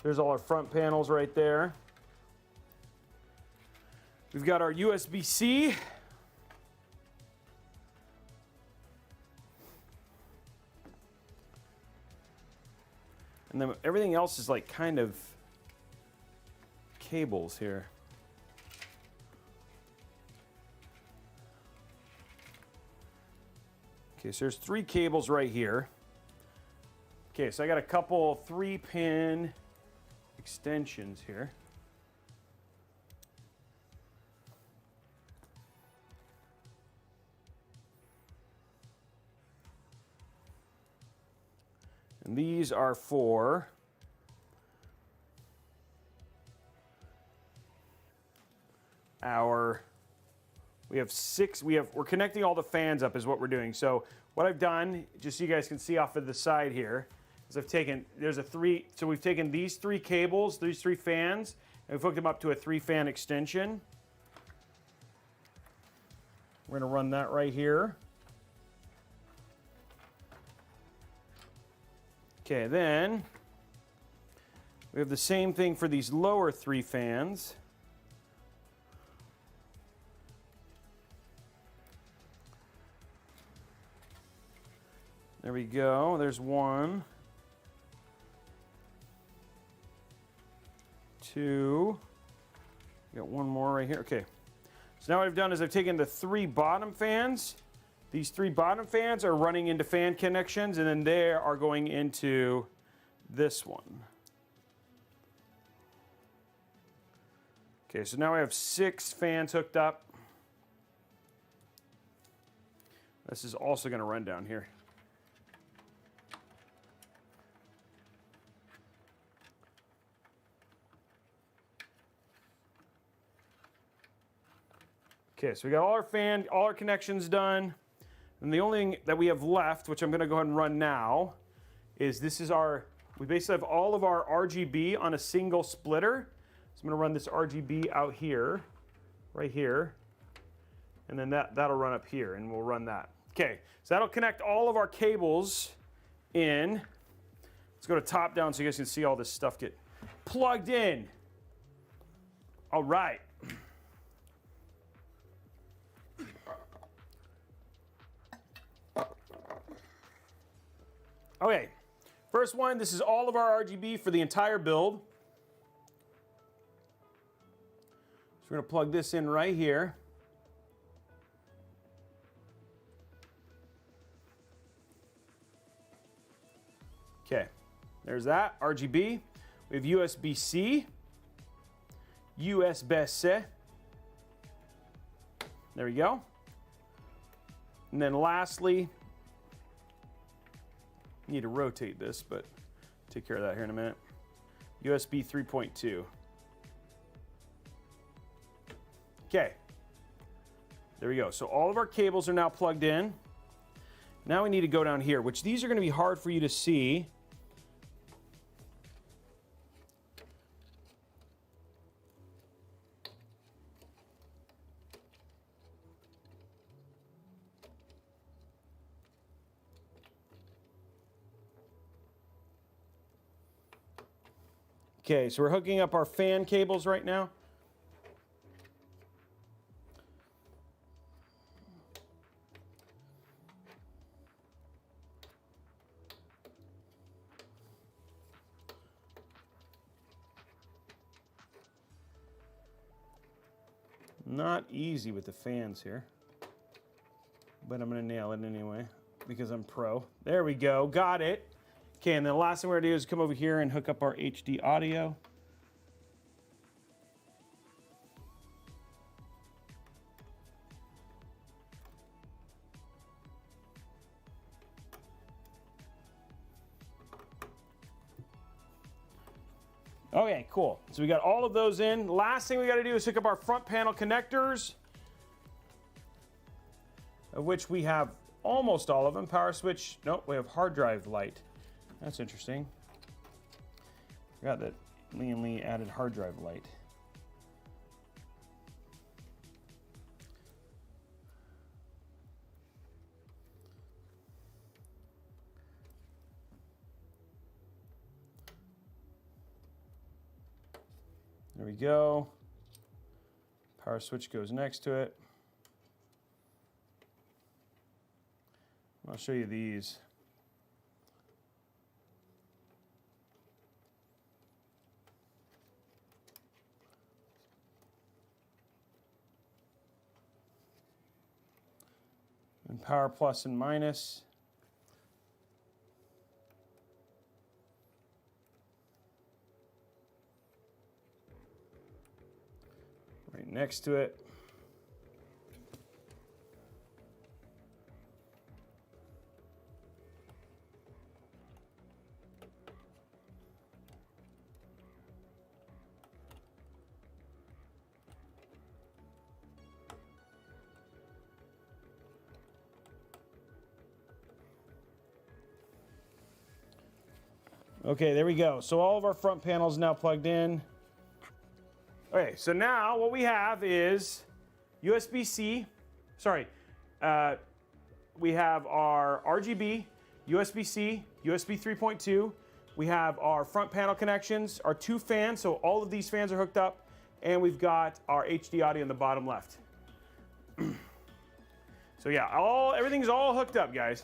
There's all our front panels right there. We've got our USB-C. And then everything else is like kind of cables here. Okay, so there's 3 cables right here. Okay, so I got a couple 3-pin extensions here. And these are for our, we're connecting all the fans up is what we're doing. So what I've done, just so you guys can see off of the side here, is I've taken, so we've taken these 3 cables, these 3 fans, and we've hooked them up to a 3-fan extension. We're gonna run that right here. Okay, then we have the same thing for these lower 3 fans. There we go. There's 1, 2. Got 1 more right here. Okay. So now what I've done is I've taken the 3 bottom fans. These 3 bottom fans are running into fan connections, and then they are going into this one. Okay, so now I have 6 fans hooked up. This is also going to run down here. Okay, so we got all our connections done. And the only thing that we have left, which I'm gonna go ahead and run now, is we basically have all of our RGB on a single splitter. So I'm gonna run this RGB out here, right here, and then that'll run up here, and we'll run that. Okay, so that'll connect all of our cables in. Let's go to top down so you guys can see all this stuff get plugged in. All right. Okay, first one, this is all of our RGB for the entire build. So we're gonna plug this in right here. Okay, there's that, RGB. We have USB-C, USB-C. There we go. And then lastly, need to rotate this, but take care of that here in a minute. USB 3.2. Okay, there we go. So all of our cables are now plugged in. Now we need to go down here, which these are going to be hard for you to see. Okay, so we're hooking up our fan cables right now. Not easy with the fans here, but I'm gonna nail it anyway because I'm pro. There we go, got it. Okay, and then the last thing we're gonna do is come over here and hook up our HD audio. Okay, cool. So we got all of those in. Last thing we got to do is hook up our front panel connectors, of which we have almost all of them. Power switch, nope, we have hard drive light. That's interesting. Forgot that Liam Lee added hard drive light. There we go. Power switch goes next to it. I'll show you these. And power plus and minus. Right next to it. Okay, there we go. So all of our front panels now plugged in. Okay, so now what we have is USB-C, we have our RGB, USB-C, USB 3.2. We have our front panel connections, our 2 fans, so all of these fans are hooked up, and we've got our HD audio in the bottom left. So yeah, everything's all hooked up, guys.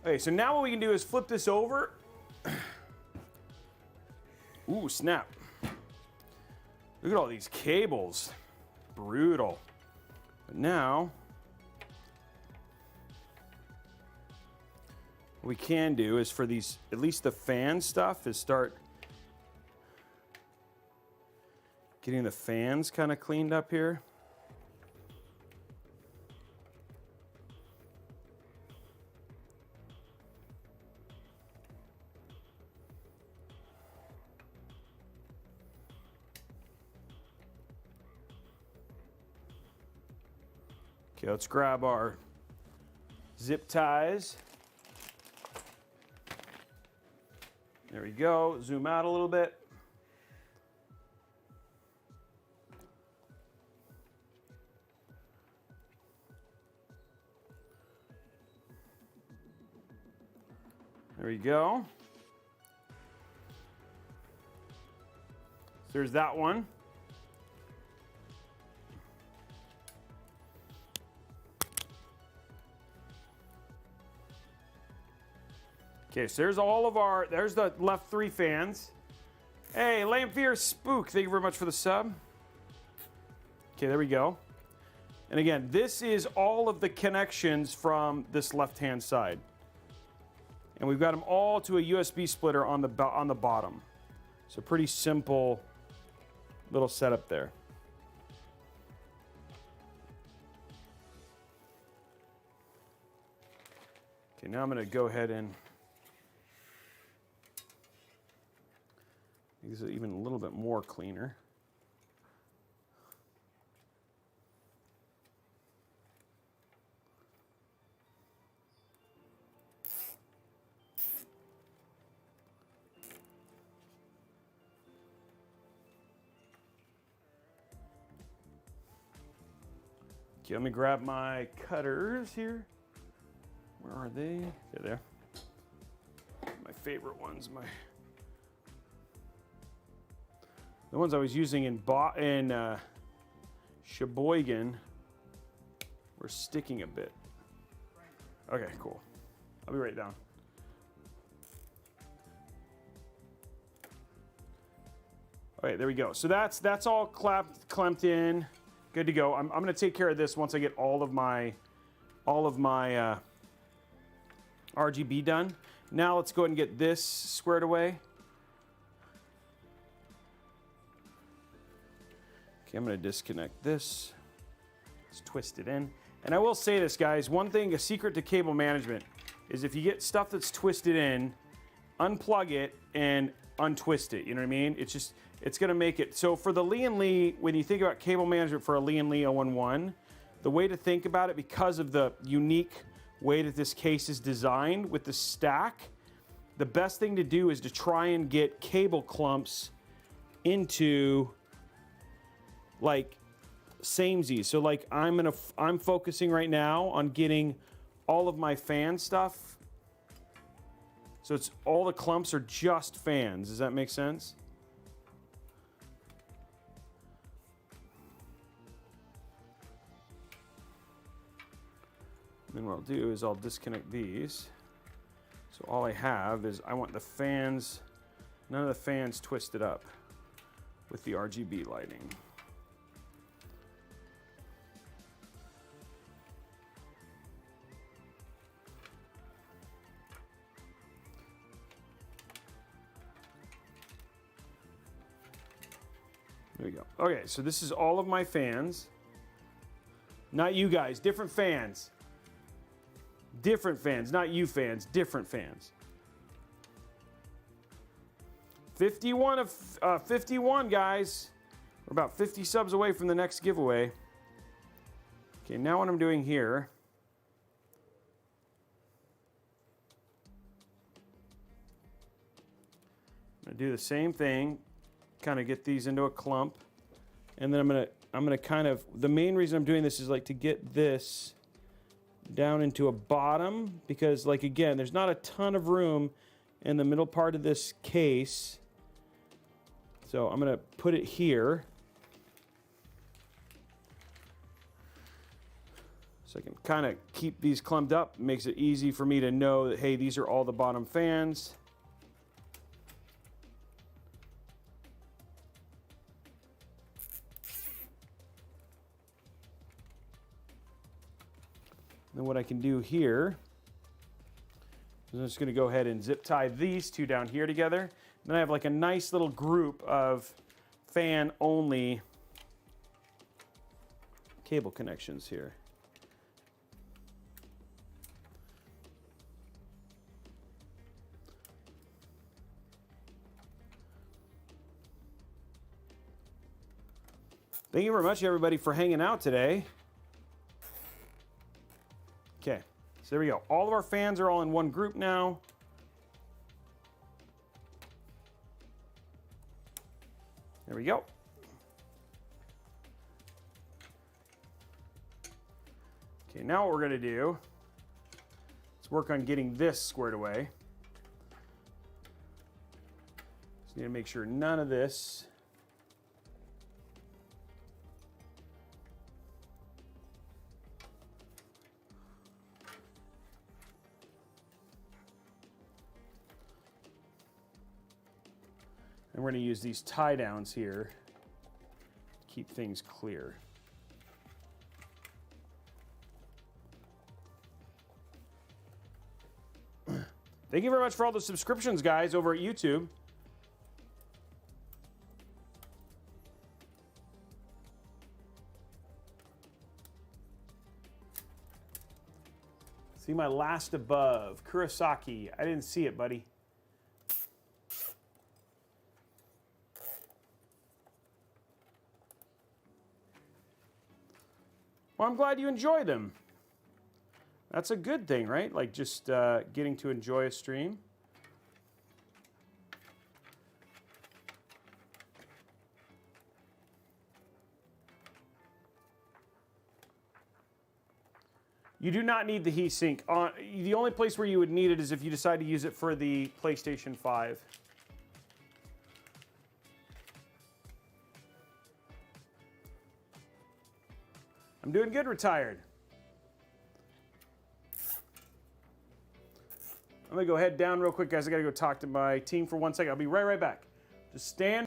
Okay, so now what we can do is flip this over. Ooh, snap. Look at all these cables. Brutal. But now, what we can do is for these, at least the fan stuff, is start getting the fans kind of cleaned up here. Okay, let's grab our zip ties. There we go. Zoom out a little bit. There we go. So there's that one. Okay, so there's all of our, there's the left 3 fans. Hey, Lamphere Spook, thank you very much for the sub. Okay, there we go. And again, this is all of the connections from this left-hand side. And we've got them all to a USB splitter on the bottom. So pretty simple little setup there. Okay, now I'm going to go ahead and make this even a little bit more cleaner. Okay, let me grab my cutters here. Where are they? They're there. favorite ones. The ones I was using in Sheboygan were sticking a bit. Okay, cool. I'll be right down. All right, there we go. So that's all clamped in, good to go. I'm going to take care of this once I get all of my RGB done. Now let's go ahead and get this squared away. Okay, I'm going to disconnect this. Let's twist it in. And I will say this, guys, one thing, a secret to cable management is if you get stuff that's twisted in, unplug it and untwist it. You know what I mean? It's going to make it. So for the Lee & Lee, when you think about cable management for a Lee & Lee 011, the way to think about it, because of the unique way that this case is designed with the stack, the best thing to do is to try and get cable clumps into like samesies. So like I'm focusing right now on getting all of my fan stuff. So it's all the clumps are just fans. Does that make sense? Then what I'll do is I'll disconnect these. So all I have is I want the fans, none of the fans twisted up with the RGB lighting. There we go. Okay, so this is all of my fans. Not you guys, different fans. Different fans, not you fans, different fans. 51 of 51, guys. We're about 50 subs away from the next giveaway. Okay, now what I'm doing here, I'm gonna do the same thing, kind of get these into a clump, and then I'm gonna kind of, the main reason I'm doing this is like to get this down into a bottom, because like again, there's not a ton of room in the middle part of this case. So I'm gonna put it here. So I can kind of keep these clumped up. It makes it easy for me to know that, hey, these are all the bottom fans. Then what I can do here is I'm just going to go ahead and zip tie these two down here together. Then I have like a nice little group of fan only cable connections here. Thank you very much, everybody, for hanging out today. Okay, so there we go. All of our fans are all in one group now. There we go. Okay, now what we're gonna do is work on getting this squared away. Just need to make sure none of this and we're going to use these tie downs here to keep things clear. Thank you very much for all the subscriptions, guys, over at YouTube. See my last above, Kurosaki. I didn't see it, buddy. Well, I'm glad you enjoy them. That's a good thing, right? Like just getting to enjoy a stream. You do not need the heatsink. The only place where you would need it is if you decide to use it for the PlayStation 5. I'm doing good, retired. I'm gonna go head down real quick, guys. I gotta go talk to my team for 1 second. I'll be right back. Just stand.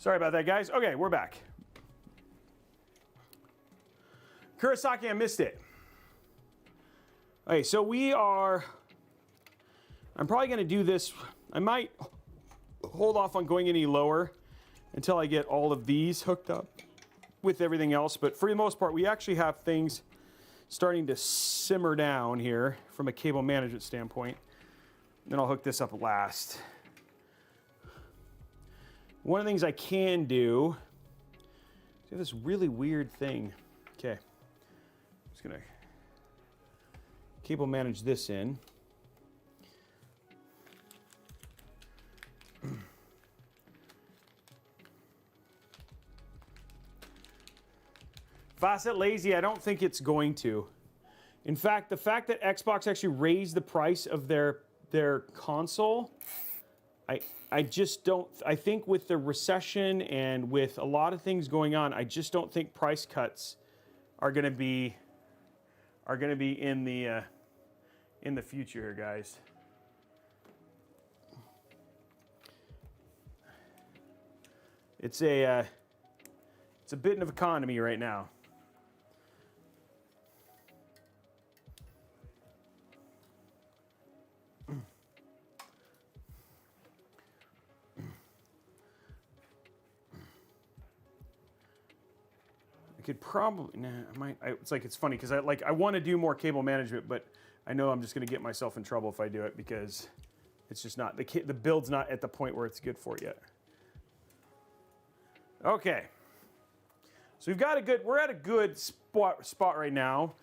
Sorry about that, guys. Okay, we're back. Kurosaki, I missed it. Okay, so I'm probably gonna do this. I might hold off on going any lower until I get all of these hooked up with everything else, but for the most part, we actually have things starting to simmer down here from a cable management standpoint. Then I'll hook this up last. One of the things I can do, I have this really weird thing. Okay, I'm just gonna cable manage this in. Facet lazy, I don't think it's going to. In fact, the fact that Xbox actually raised the price of their console, I just don't, I think with the recession and with a lot of things going on, I just don't think price cuts are going to be in the future here, guys. It's a bit of economy right now. Could probably, nah, I might, it's like, it's funny because I want to do more cable management, but I know I'm just going to get myself in trouble if I do it because it's just not, the build's not at the point where it's good for it yet. Okay. So we're at a good spot right now.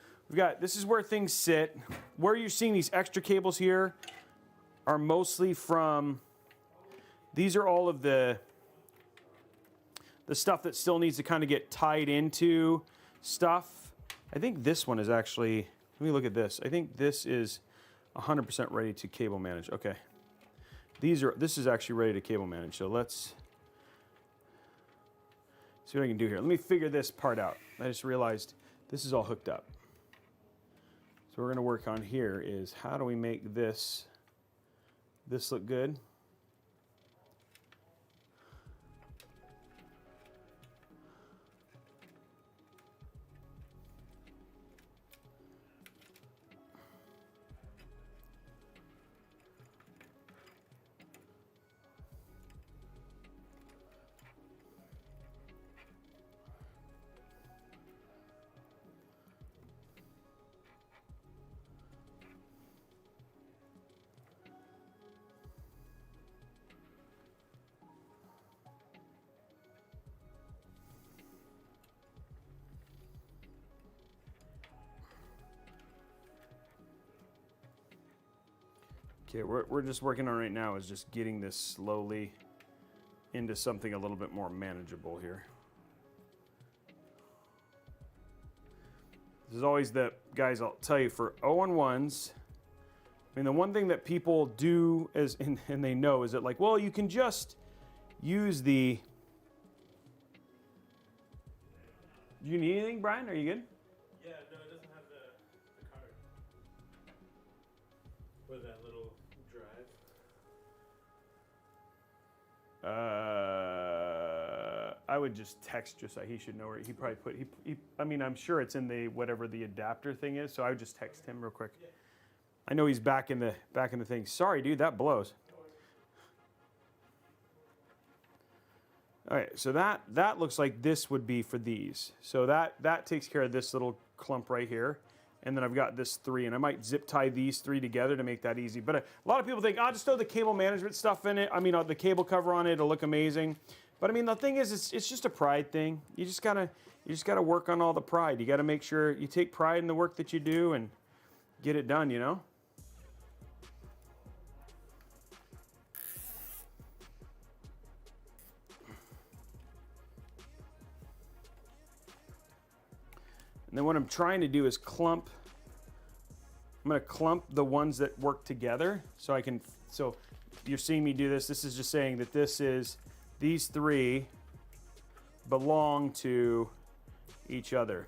This is where things sit. Where you're seeing these extra cables here are mostly from, these are all of the stuff that still needs to kind of get tied into stuff. I think this one is actually, let me look at this. I think this is 100% ready to cable manage. Okay. This is actually ready to cable manage. So let's see what I can do here. Let me figure this part out. I just realized this is all hooked up. So what we're going to work on here is how do we make this look good? Okay, we're just working on right now is just getting this slowly into something a little bit more manageable here. This is always the, guys, I'll tell you, for 0-1s, I mean, the one thing that people do is, and they know, is that like, well, you can just use the, do you need anything, Brian? Are you good? Yeah, no, it doesn't have the card. Or that little drive. I would just text Josiah. He should know where he probably put. I mean, I'm sure it's in the whatever the adapter thing is. So I would just text him real quick. Yeah. I know he's back in the thing. Sorry, dude, that blows. All right, so that looks like this would be for these. So that takes care of this little clump right here. And then I've got this 3, and I might zip tie these 3 together to make that easy. But a lot of people think, I'll just throw the cable management stuff in it. I mean, the cable cover on it, it'll look amazing. But I mean, the thing is, it's just a pride thing. You just gotta work on all the pride. You gotta make sure you take pride in the work that you do and get it done, you know? And then what I'm trying to do is clump. I'm going to clump the ones that work together so I can, so you're seeing me do this. This is just saying that these 3 belong to each other.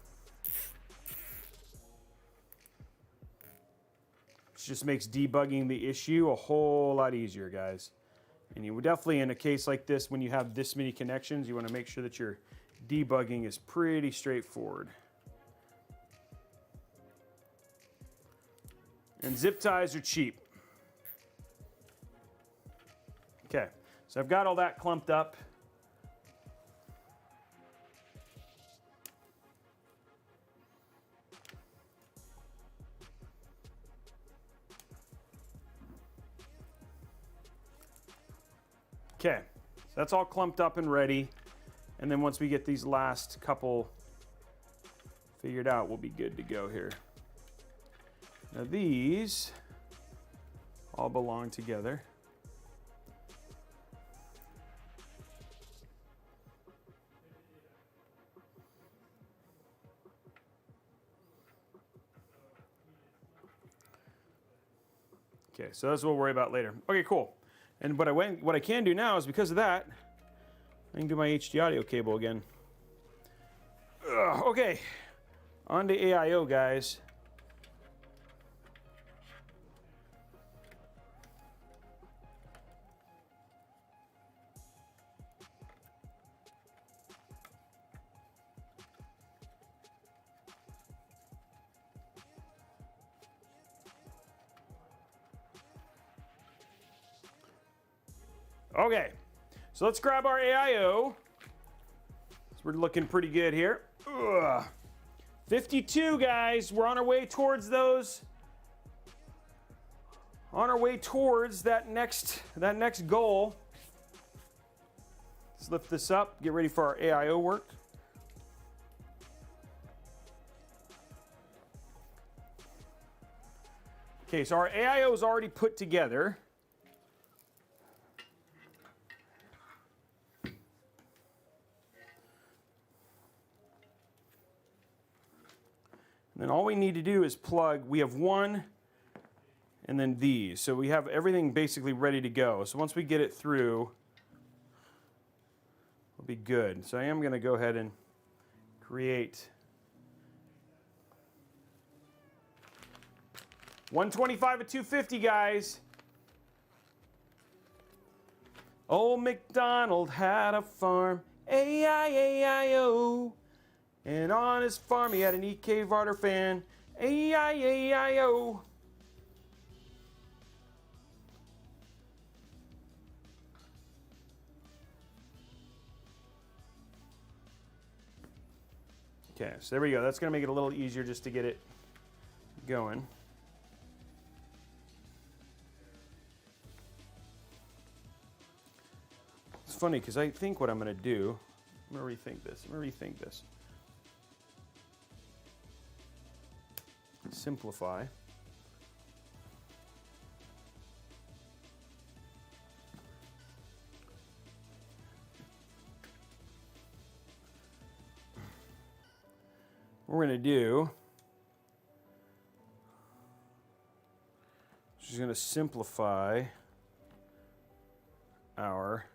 It just makes debugging the issue a whole lot easier, guys. And you definitely, in a case like this, when you have this many connections, you want to make sure that your debugging is pretty straightforward. And zip ties are cheap. Okay, so I've got all that clumped up. Okay, so that's all clumped up and ready. And then once we get these last couple figured out, we'll be good to go here. Now these all belong together. Okay, so that's what we'll worry about later. Okay, cool. And what I can do now is because of that, I can do my HD audio cable again. Okay, on to AIO, guys. Okay, so let's grab our AIO. So we're looking pretty good here. 52, guys. We're on our way towards those. On our way towards that next goal. Let's lift this up. Get ready for our AIO work. Okay, so our AIO is already put together. And then all we need to do is plug, we have one and then these. So we have everything basically ready to go. So once we get it through, we'll be good. So I am going to go ahead and create 125 at 250, guys. Old MacDonald had a farm, A-I-A-I-O. And on his farm he had an EK Varder fan, A-I-A-I-O. Okay, so there we go. That's going to make it a little easier just to get it going. It's funny because I think what I'm going to do, I'm going to rethink this. Simplify. What we're going to do, just going to simplify our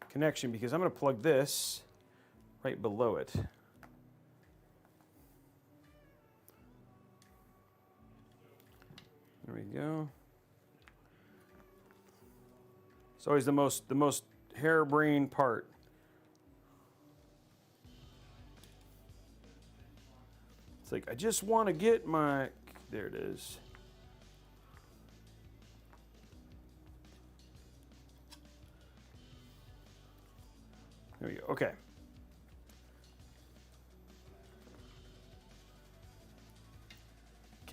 connection because I'm going to plug this right below it. There we go. It's always the most harebrained part. It's like I just want to get my, there it is. There we go. Okay.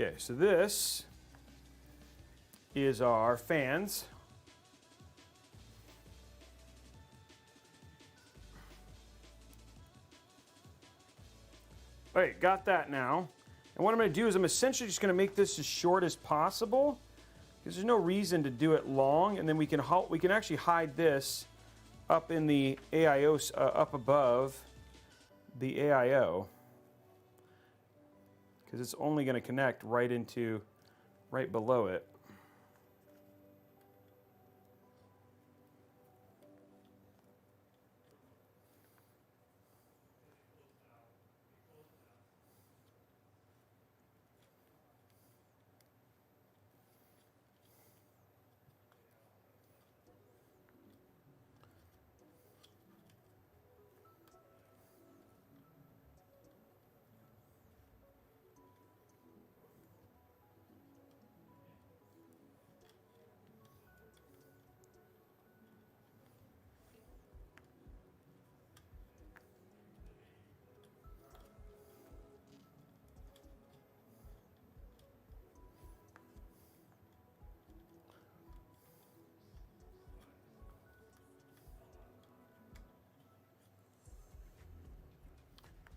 Okay, so this is our fans. All right, got that now. And what I'm going to do is I'm essentially just going to make this as short as possible because there's no reason to do it long, and then we can actually hide this up in the AIO, up above the AIO. Because it's only going to connect right below it.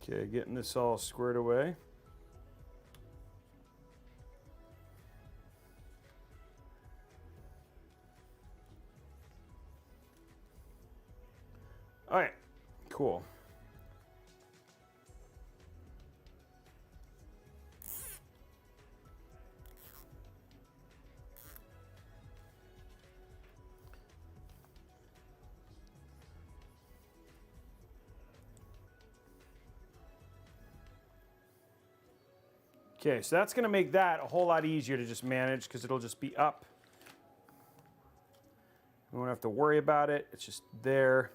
Okay, getting this all squared away. All right, cool. Okay, so that's going to make that a whole lot easier to just manage because it'll just be up. We won't have to worry about it. It's just there.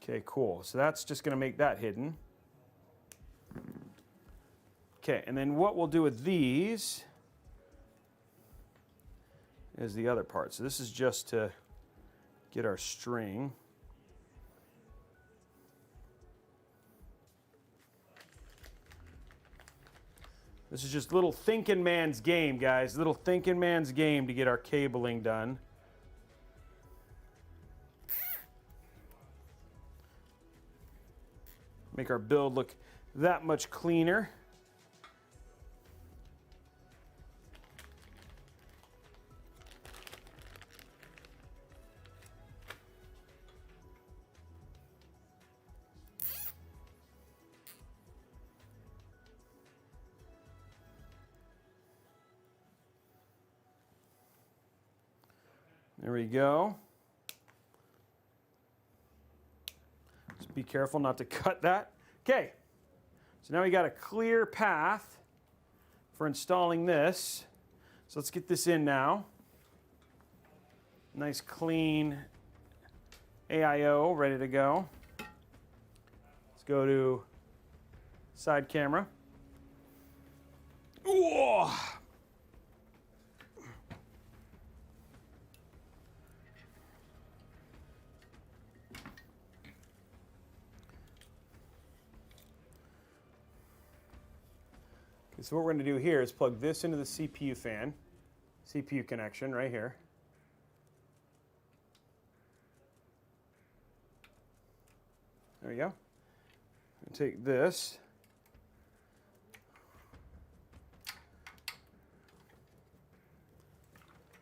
Okay, cool. So that's just going to make that hidden. Okay, and then what we'll do with these is the other part. So this is just to get our string. This is just little thinking man's game, guys. Little thinking man's game to get our cabling done. Make our build look that much cleaner. There we go. Just be careful not to cut that. Okay, so now we got a clear path for installing this. So let's get this in now. Nice clean AIO ready to go. Let's go to side camera. Whoa. So what we're going to do here is plug this into the CPU fan, CPU connection right here. There we go. And take this.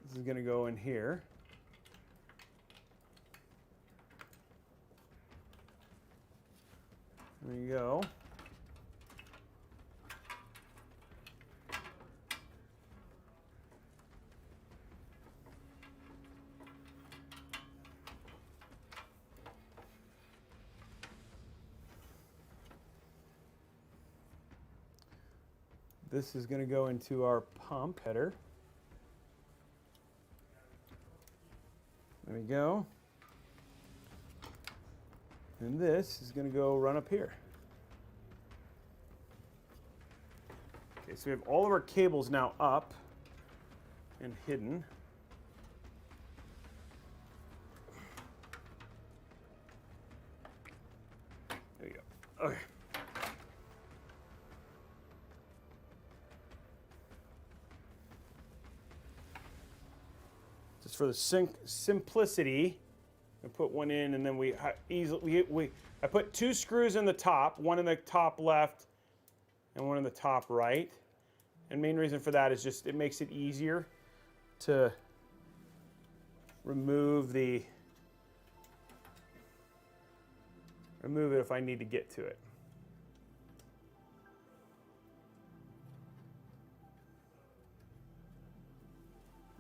This is going to go in here. There you go. This is going to go into our pump header. There we go. And this is going to go run up here. Okay, so we have all of our cables now up and hidden. There you go. Okay. Just for the simplicity, I put one in, and then I put two screws in the top, one in the top left and one in the top right. And main reason for that is just it makes it easier to remove it if I need to get to it.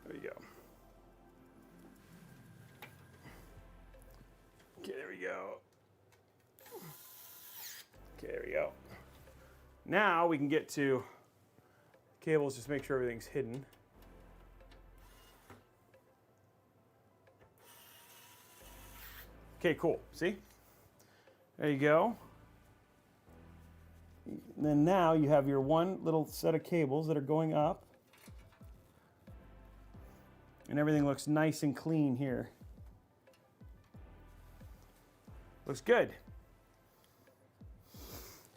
There you go. Okay, there we go. Okay, there we go. Now we can get to cables, just make sure everything's hidden. Okay, cool. See? There you go. And then now you have your one little set of cables that are going up. And everything looks nice and clean here. Looks good.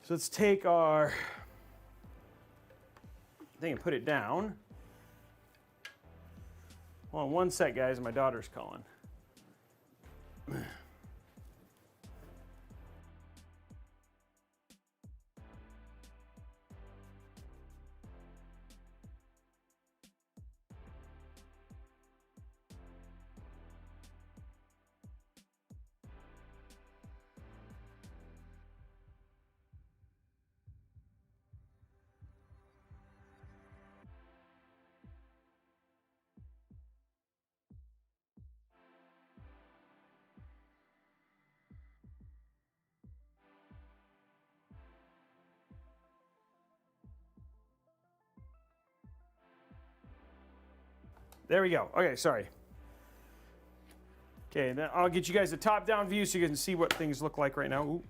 So let's take our thing and put it down. Hold on one sec, guys. My daughter's calling. There we go. Okay, sorry. Okay, then I'll get you guys a top-down view so you can see what things look like right now. Ooh.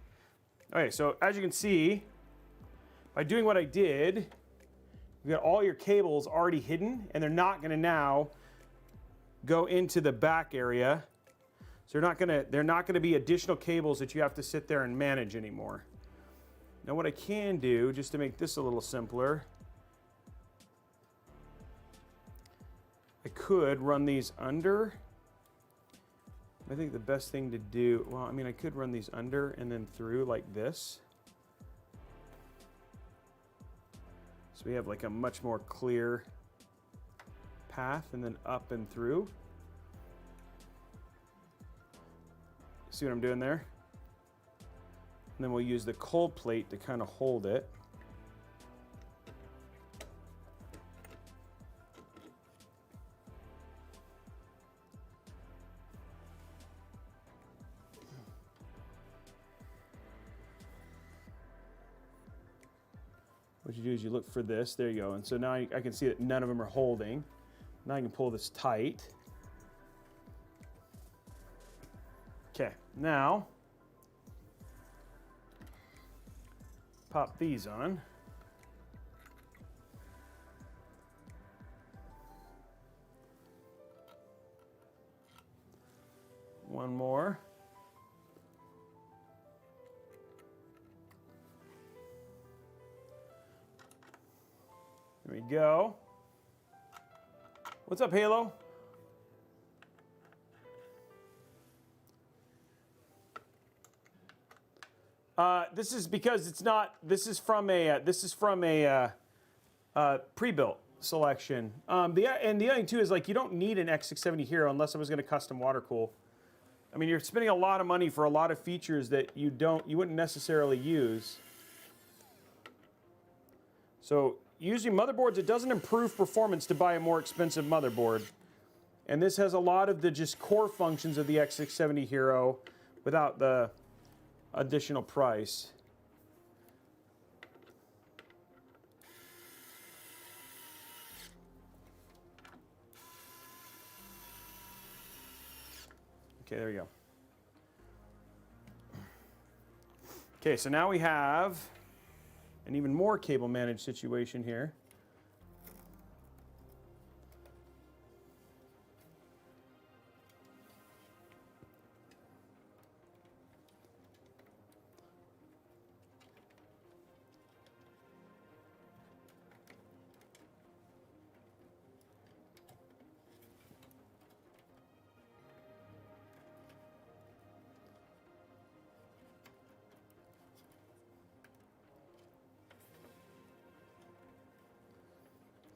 Okay, so as you can see, by doing what I did, you got all your cables already hidden, and they're not going to now go into the back area. So they're not going to be additional cables that you have to sit there and manage anymore. Now what I can do, just to make this a little simpler, I could run these under. I think the best thing to do, well, I mean, I could run these under and then through like this. So we have like a much more clear path, and then up and through. See what I'm doing there? And then we'll use the cold plate to kind of hold it. What you do is you look for this, there you go. And so now I can see that none of them are holding. Now I can pull this tight. Okay, now pop these on. One more. There we go. What's up, Halo? This is because it's not. This is from a pre-built selection. And the other thing too is like you don't need an X670 Hero unless I was going to custom water cool. I mean, you're spending a lot of money for a lot of features that you wouldn't necessarily use. So using motherboards, it doesn't improve performance to buy a more expensive motherboard. And this has a lot of the just core functions of the X670 Hero without the additional price. Okay, there we go. Okay, so now we have an even more cable managed situation here.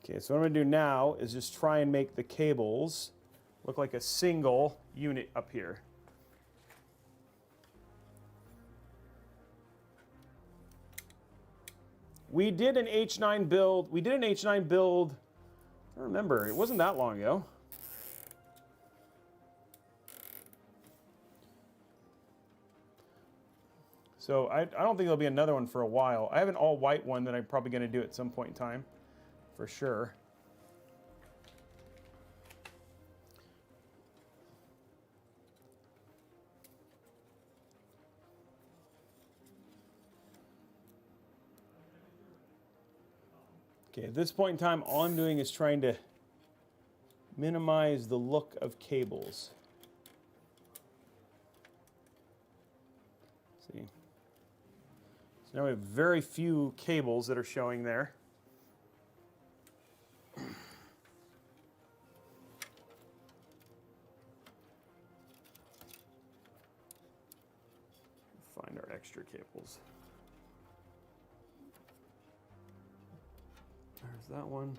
Okay, so what I'm going to do now is just try and make the cables look like a single unit up here. We did an H9 build. I don't remember. It wasn't that long ago. So I don't think there'll be another one for a while. I have an all-white one that I'm probably going to do at some point in time. For sure. Okay, at this point in time, all I'm doing is trying to minimize the look of cables. See? So now we have very few cables that are showing there. Find our extra cables. There's that one.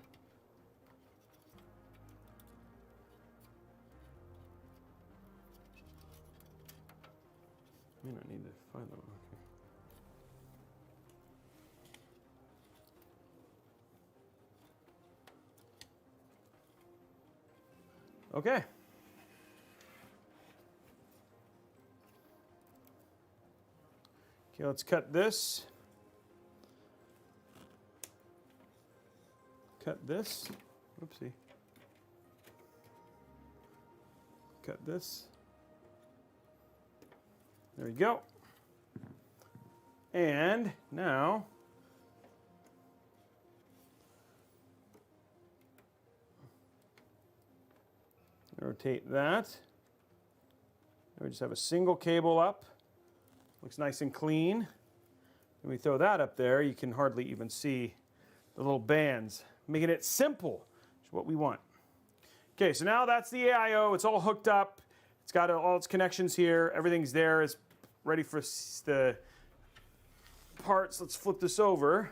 May not need to find them. Okay. Okay. Okay, let's cut this. Cut this. Oopsie. cut this. There we go. And now rotate that. We just have a single cable up. Looks nice and clean. When we throw that up there, you can hardly even see the little bands, making it simple, which is what we want. Okay, so now that's the AIO. It's all hooked up. It's got all its connections here. Everything's there. It's ready for the parts. Let's flip this over.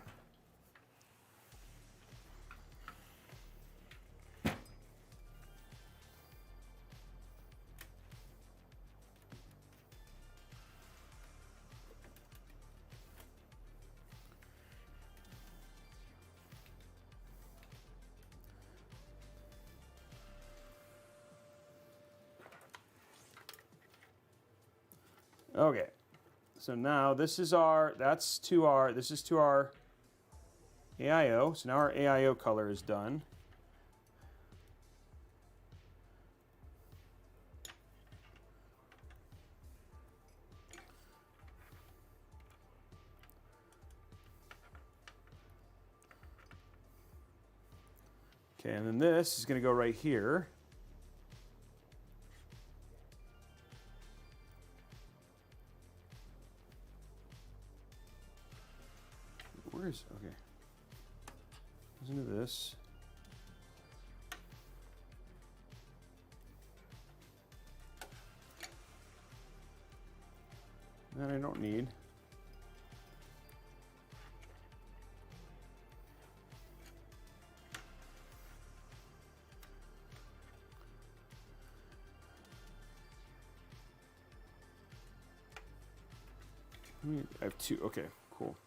Okay, so now this is this is to our AIO. So now our AIO color is done. Okay, and then this is going to go right here. Okay. Goes into this. That I don't need. I have two. Okay, cool.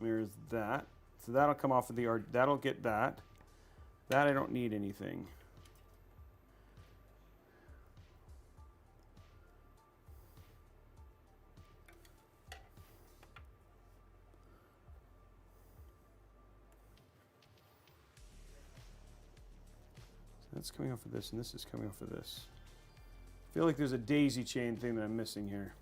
There's that. So that'll come off of the, that'll get that. That I don't need anything. So that's coming off of this, and this is coming off of this. I feel like there's a daisy chain thing that I'm missing here.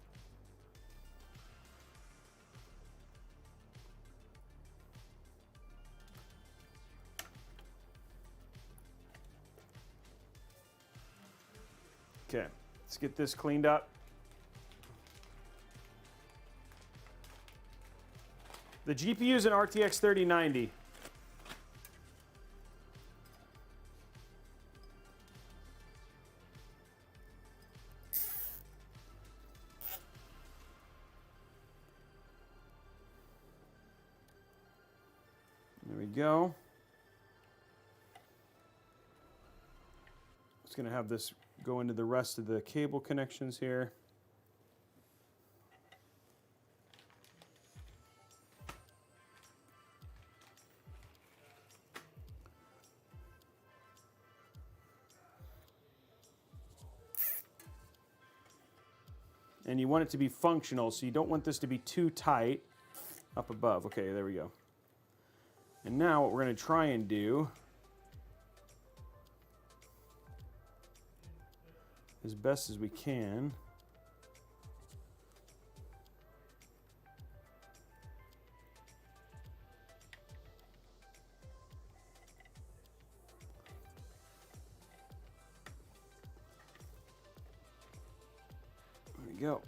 Okay, let's get this cleaned up. The GPU is an RTX 3090. There we go. It's going to have this go into the rest of the cable connections here. And you want it to be functional, so you don't want this to be too tight up above. Okay, there we go. And now what we're going to try and do, as best as we can, there we go.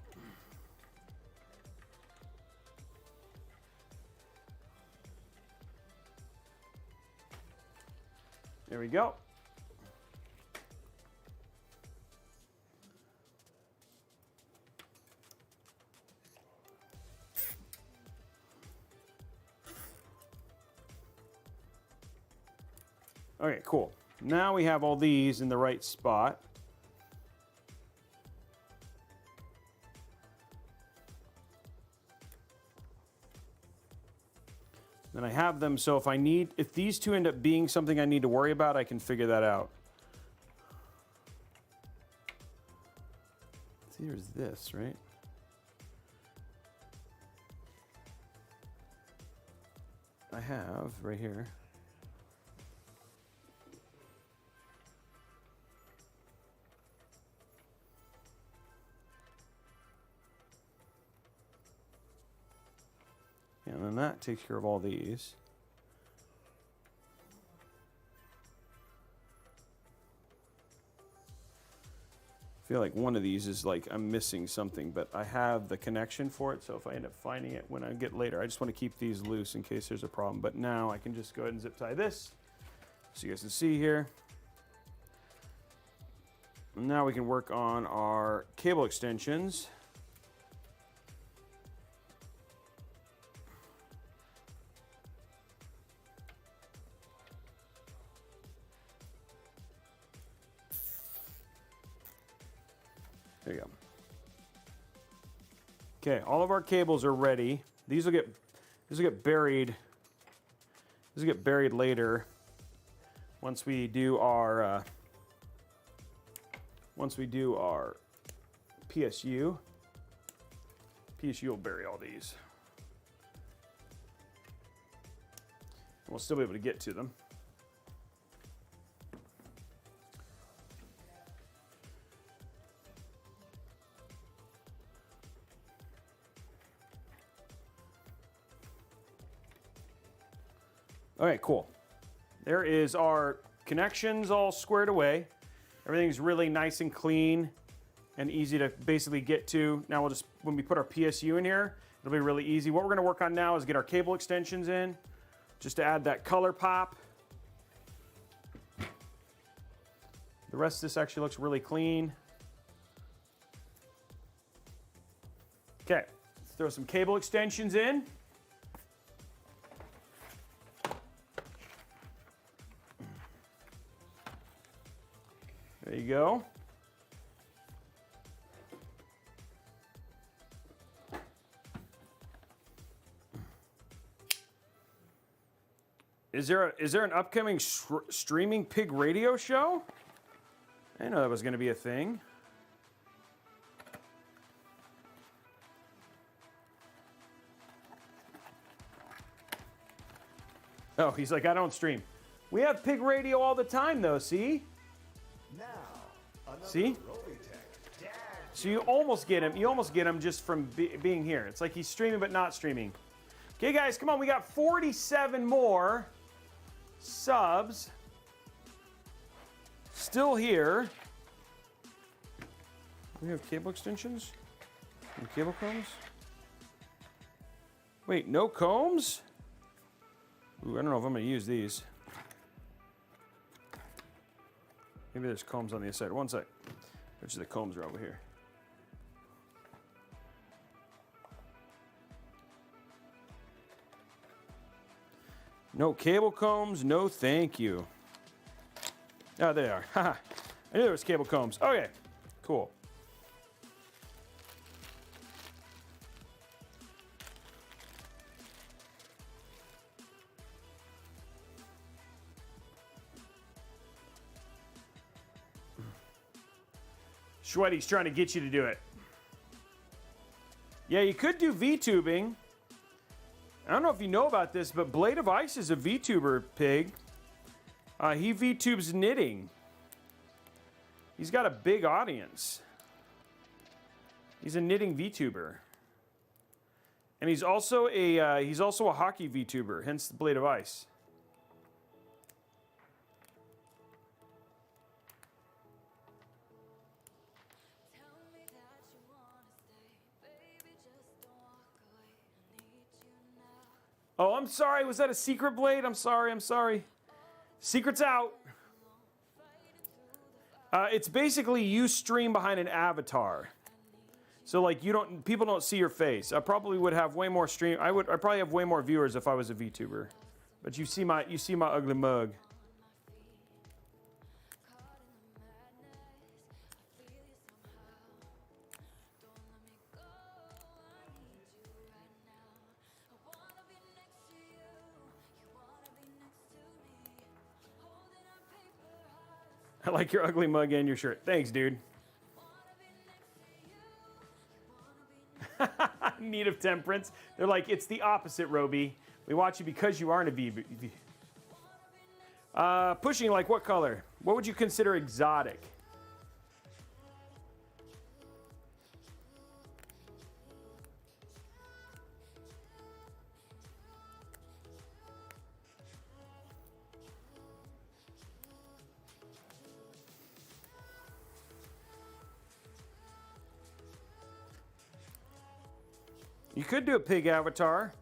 There we go. Okay, cool. Now we have all these in the right spot. Then I have them, so if these two end up being something I need to worry about, I can figure that out. See, there's this, right? I have right here. And then that takes care of all these. I feel like one of these is like I'm missing something, but I have the connection for it, so if I end up finding it when I get later, I just want to keep these loose in case there's a problem. But now I can just go ahead and zip tie this so you guys can see here. And now we can work on our cable extensions. There you go. Okay, all of our cables are ready. These will get buried. These will get buried later once we do our PSU. PSU will bury all these. We'll still be able to get to them. All right, cool. There is our connections all squared away. Everything's really nice and clean and easy to basically get to. Now we'll just, when we put our PSU in here, it'll be really easy. What we're gonna work on now is get our cable extensions in, just to add that color pop. The rest of this actually looks really clean. Okay, let's throw some cable extensions in. There you go. Is there an upcoming streaming pig radio show? I didn't know that was going to be a thing. Oh, he's like, I don't stream. We have pig radio all the time, though. See? Now, see? Robeytech. So you almost get him. You almost get him just from being here. It's like he's streaming but not streaming. Okay, guys, come on. We got 47 more subs still here. Do we have cable extensions and cable combs? Wait, no combs? Ooh, I don't know if I'm going to use these. Maybe there's combs on the other side. One sec. Which the combs are over here. No cable combs, no thank you. Oh, there they are. Haha. I knew there was cable combs. Okay, cool. Sweaty's trying to get you to do it. Yeah, you could do VTubing. I don't know if you know about this, but Blade of Ice is a VTuber pig. He VTubes knitting. He's got a big audience. He's a knitting VTuber. And he's also a hockey VTuber, hence the Blade of Ice. Oh, I'm sorry. Was that a secret, Blade? I'm sorry. I'm sorry. Secret's out. It's basically you stream behind an avatar. So like people don't see your face. I probably would have way more I probably have way more viewers if I was a VTuber. But you see my ugly mug. I like your ugly mug and your shirt. Thanks, dude. Need of temperance. They're like, it's the opposite, Robey. We watch you because you aren't a VB. Pushing like what color? What would you consider exotic? You could do a pig avatar.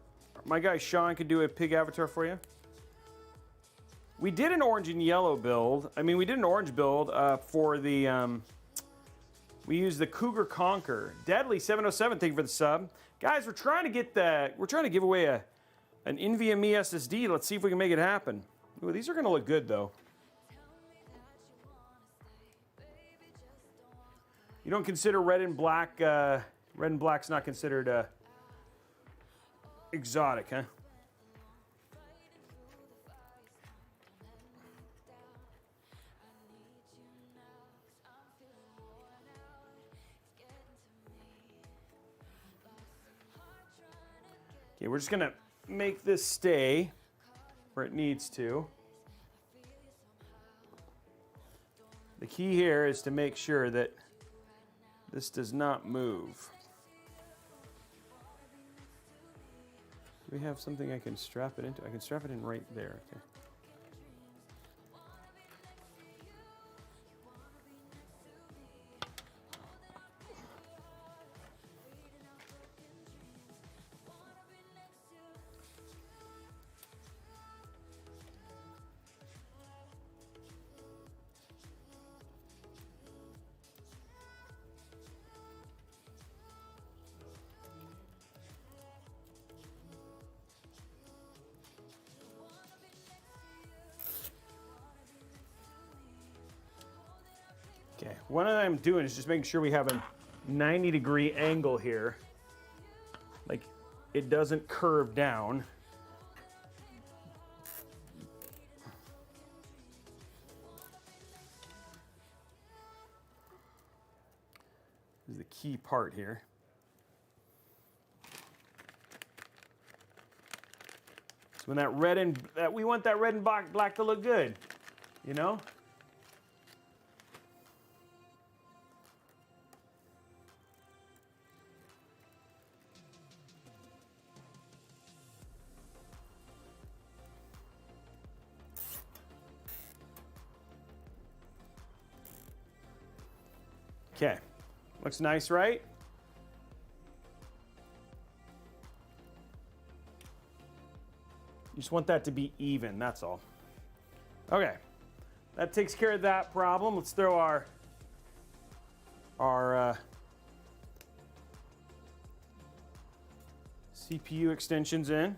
My guy Sean could do a pig avatar for you. We did an orange and yellow build. I mean, we did an orange build for the. We used the Cougar Conquer. Deadly 707. Thank you for the sub, guys. We're trying to get the. We're trying to give away an NVMe SSD. Let's see if we can make it happen. Ooh, these are gonna look good though. You don't consider red and black. Red and black's not considered exotic, huh? Okay, we're just gonna make this stay where it needs to. The key here is to make sure that this does not move. Do we have something I can strap it into? I can strap it in right there. Okay. Okay, what I'm doing is just making sure we have a 90-degree angle here. Like, it doesn't curve down. This is the key part here. So when that red and, we want that red and black to look good, you know? Okay, looks nice, right? You just want that to be even, that's all. Okay, that takes care of that problem. Let's throw our CPU extensions in.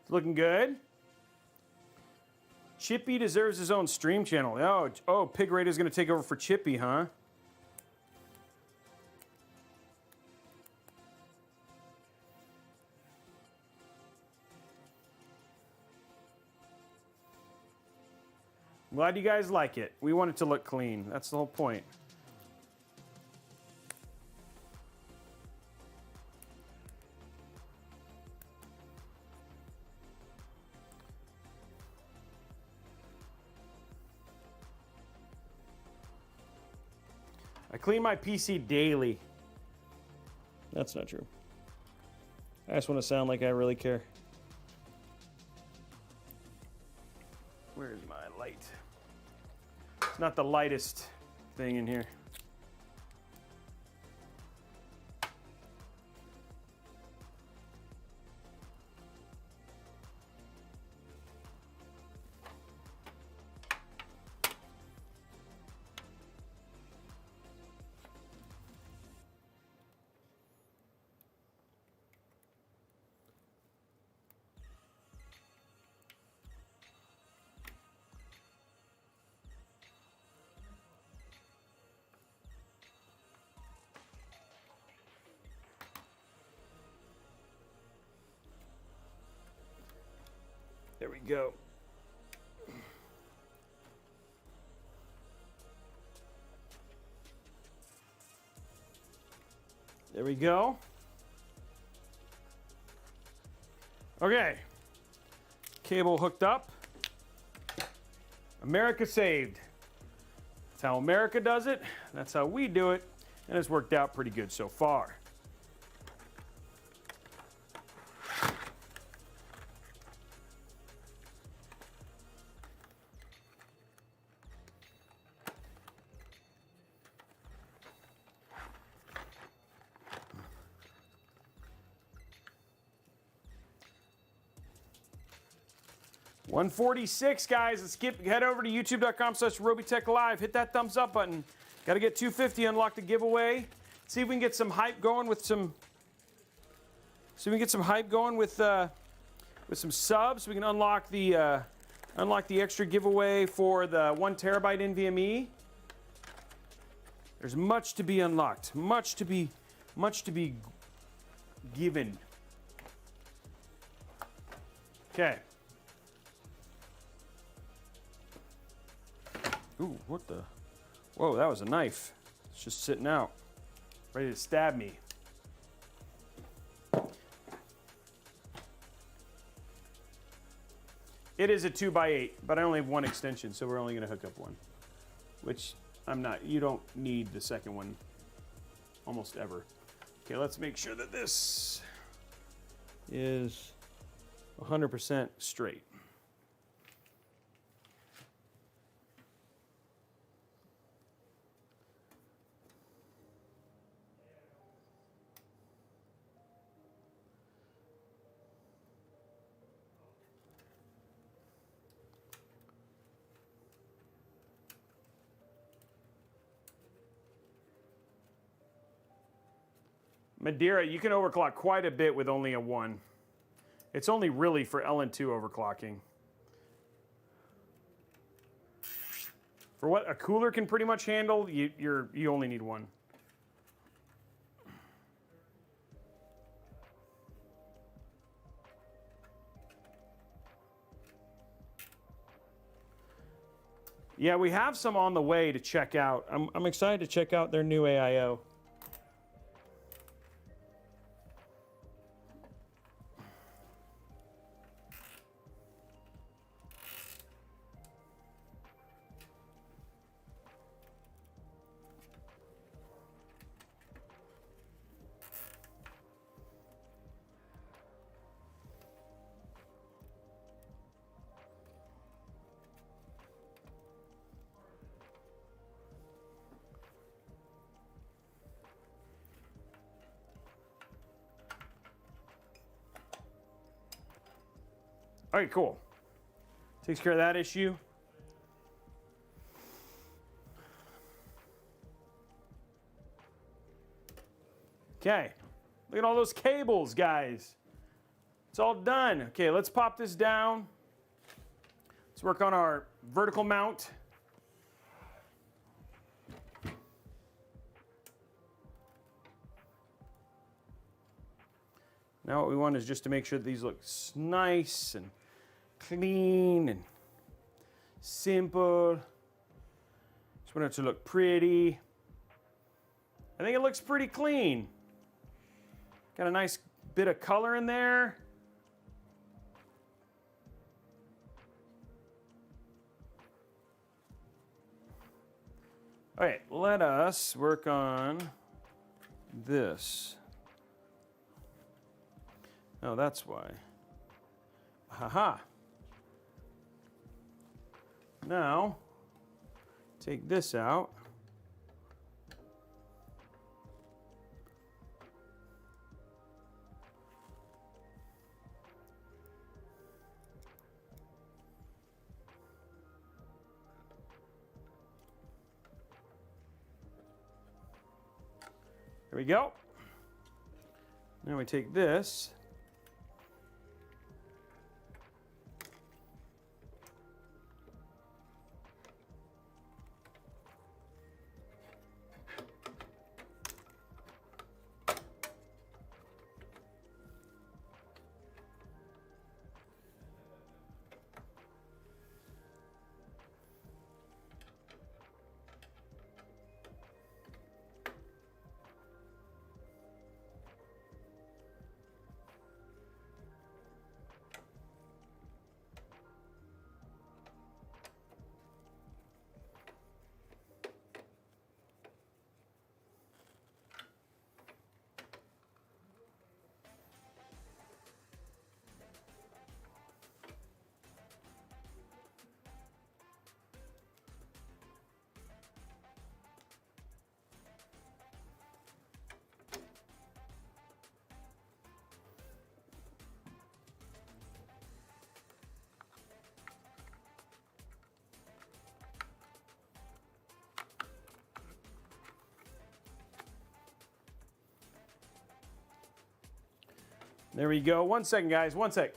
It's looking good. Chippy deserves his own stream channel. Oh, Pig Raider's gonna take over for Chippy, huh? I'm glad you guys like it. We want it to look clean. That's the whole point. I clean my PC daily. That's not true. I just want to sound like I really care. Where's my light? It's not the lightest thing in here. go. There we go. Okay. Cable hooked up. America saved. That's how America does it. That's how we do it. And it's worked out pretty good so far. $146, guys. Let's head over to youtube.com/Robeytech Live. Hit that thumbs up button. Got to get 250, unlock the giveaway. See if we can get some hype going with some. See if we can get some hype going with some subs. We can unlock the extra giveaway for the 1 terabyte NVMe. There's much to be unlocked. Much to be given. Okay. Ooh, what the? Whoa, that was a knife. It's just sitting out, ready to stab me. It is a 2x8, but I only have one extension, so we're only going to hook up one. Which I'm not. You don't need the second one almost ever. Okay, let's make sure that this is 100% straight. Madeira, you can overclock quite a bit with only a 1. It's only really for LN2 overclocking. For what a cooler can pretty much handle, you only need 1. Yeah, we have some on the way to check out. I'm excited to check out their new AIO. All right, cool. Takes care of that issue. Okay, look at all those cables, guys. It's all done. Okay, let's pop this down. Let's work on our vertical mount. Now what we want is just to make sure that these look nice and clean and simple. Just want it to look pretty. I think it looks pretty clean. Got a nice bit of color in there. All right, let us work on this. Oh, that's why. Haha. Now, take this out. There we go. Now we take this. There we go. 1 second, guys. 1 sec.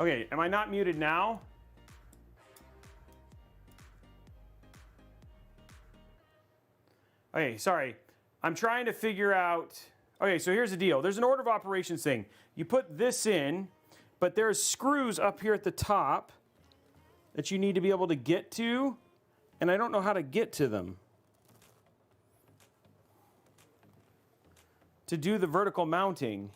Okay, am I not muted now? Okay, sorry. I'm trying to figure out. Okay, so here's the deal. There's an order of operations thing. You put this in, but there's screws up here at the top that you need to be able to get to, and I don't know how to get to them. To do the vertical mounting.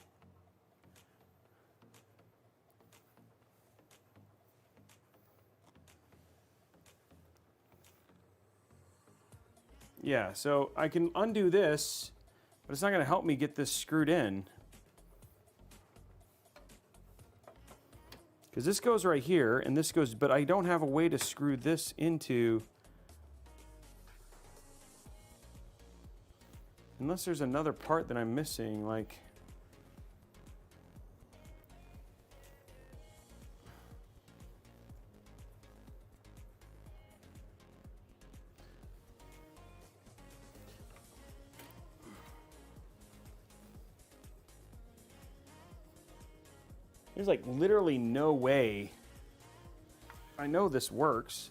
Yeah, so I can undo this, but it's not going to help me get this screwed in. Because this goes right here, and this goes, but I don't have a way to screw this into. Unless there's another part that I'm missing, like. There's like literally no way. I know this works.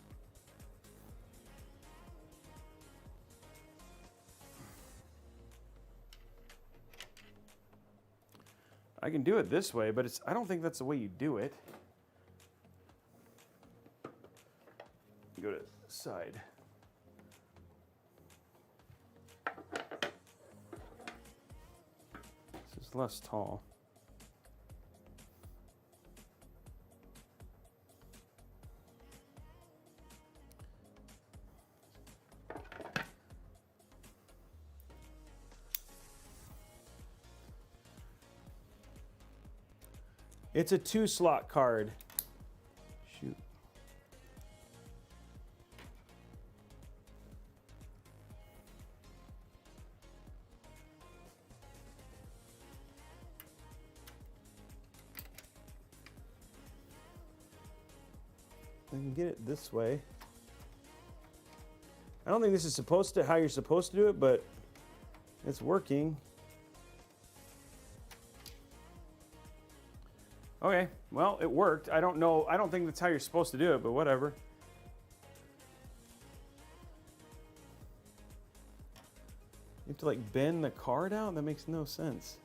I can do it this way, but I don't think that's the way you do it. Go to the side. This is less tall. It's a 2-slot card. Shoot. I can get it this way. I don't think this is supposed to how you're supposed to do it, but it's working. Okay, well, it worked. I don't know. I don't think that's how you're supposed to do it, but whatever. You have to like bend the card out? That makes no sense.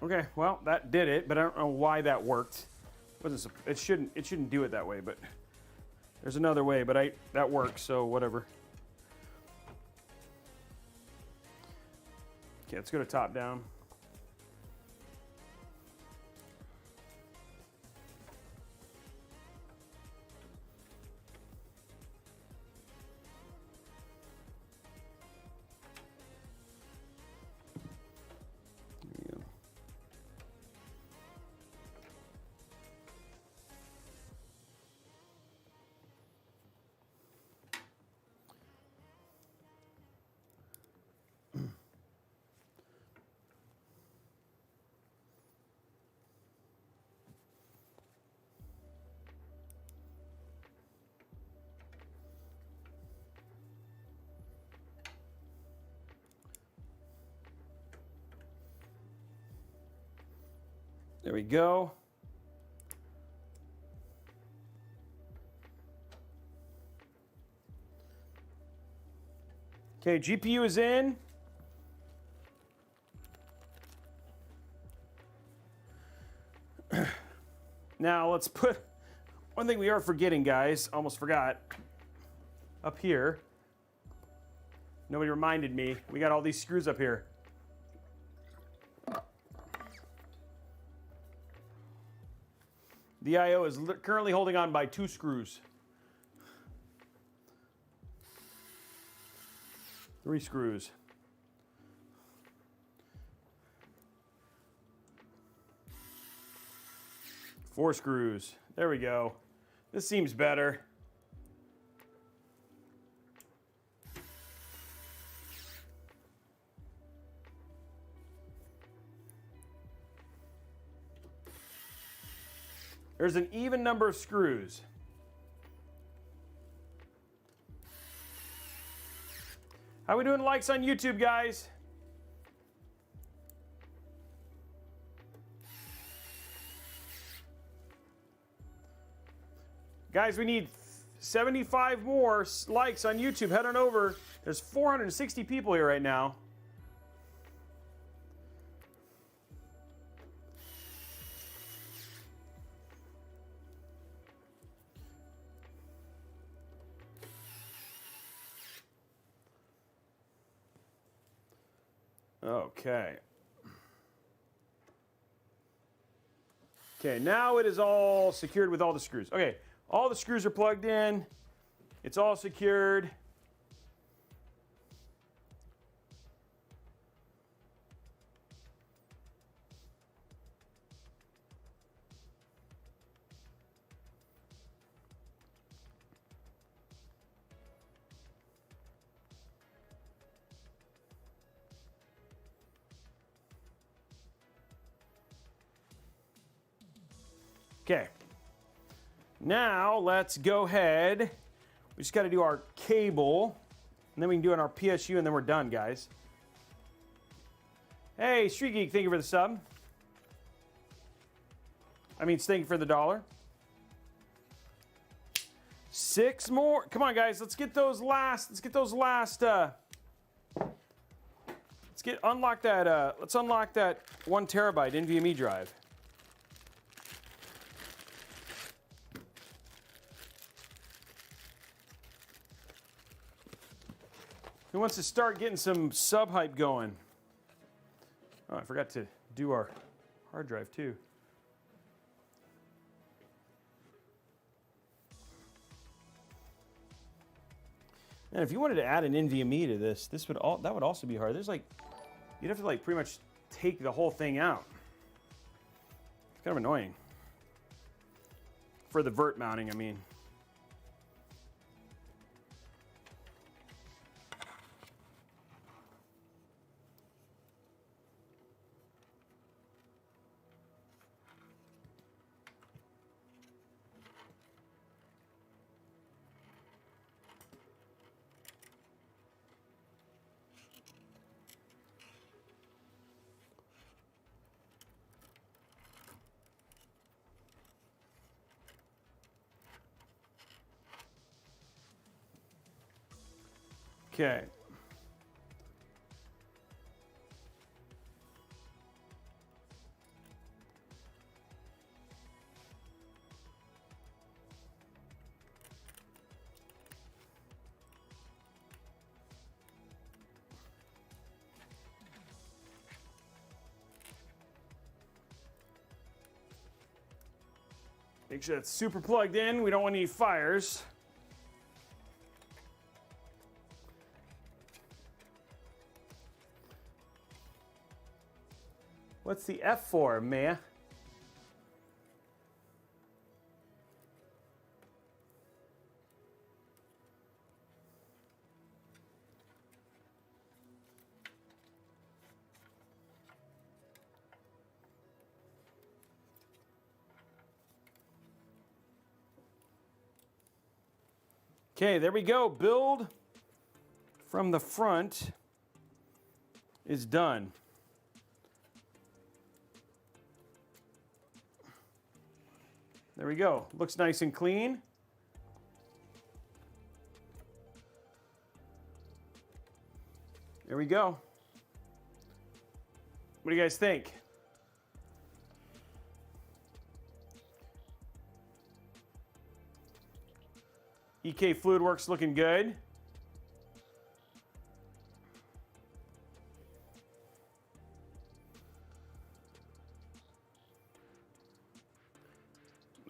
Okay, well, that did it, but I don't know why that worked. It shouldn't do it that way, but there's another way, but that works, so whatever. Okay, let's go to top down. There we go. Okay, GPU is in. Now let's put one thing we are forgetting, guys. Almost forgot. Up here. Nobody reminded me. We got all these screws up here. The AIO is currently holding on by 2 screws. 3 screws. 4 screws. There we go. This seems better. There's an even number of screws. How we doing likes on YouTube, guys? Guys, we need 75 more likes on YouTube. Head on over. There's 460 people here right now. Okay. Okay, now it is all secured with all the screws. Okay, all the screws are plugged in. It's all secured. Okay, now let's go ahead. We just got to do our cable, and then we can do it on our PSU, and then we're done, guys. Hey, Street Geek, thank you for the sub. Thank you for the $1. 6 more. Come on, guys, let's get those last. Unlock that. Let's unlock that 1 terabyte NVMe drive. Who wants to start getting some sub hype going? Oh, I forgot to do our hard drive too. And if you wanted to add an NVMe to this, that would also be hard. There's you'd have to pretty much take the whole thing out. It's kind of annoying. For the vert mounting, I mean. Okay. Make sure it's super plugged in. We don't want any fires. What's the F for, Maya? Okay, there we go. Build from the front is done. There we go. Looks nice and clean. There we go. What do you guys think? EK Fluid Works looking good.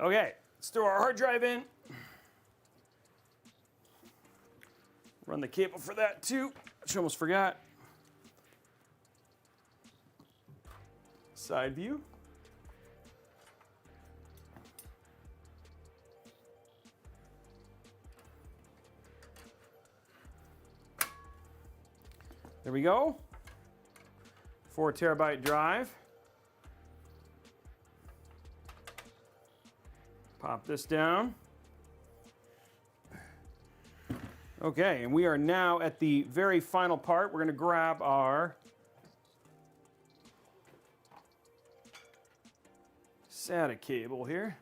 Okay, let's throw our hard drive in. Run the cable for that too, which I almost forgot. Side view. There we go. 4 terabyte drive. Pop this down. Okay, and we are now at the very final part. We're going to grab our SATA cable here.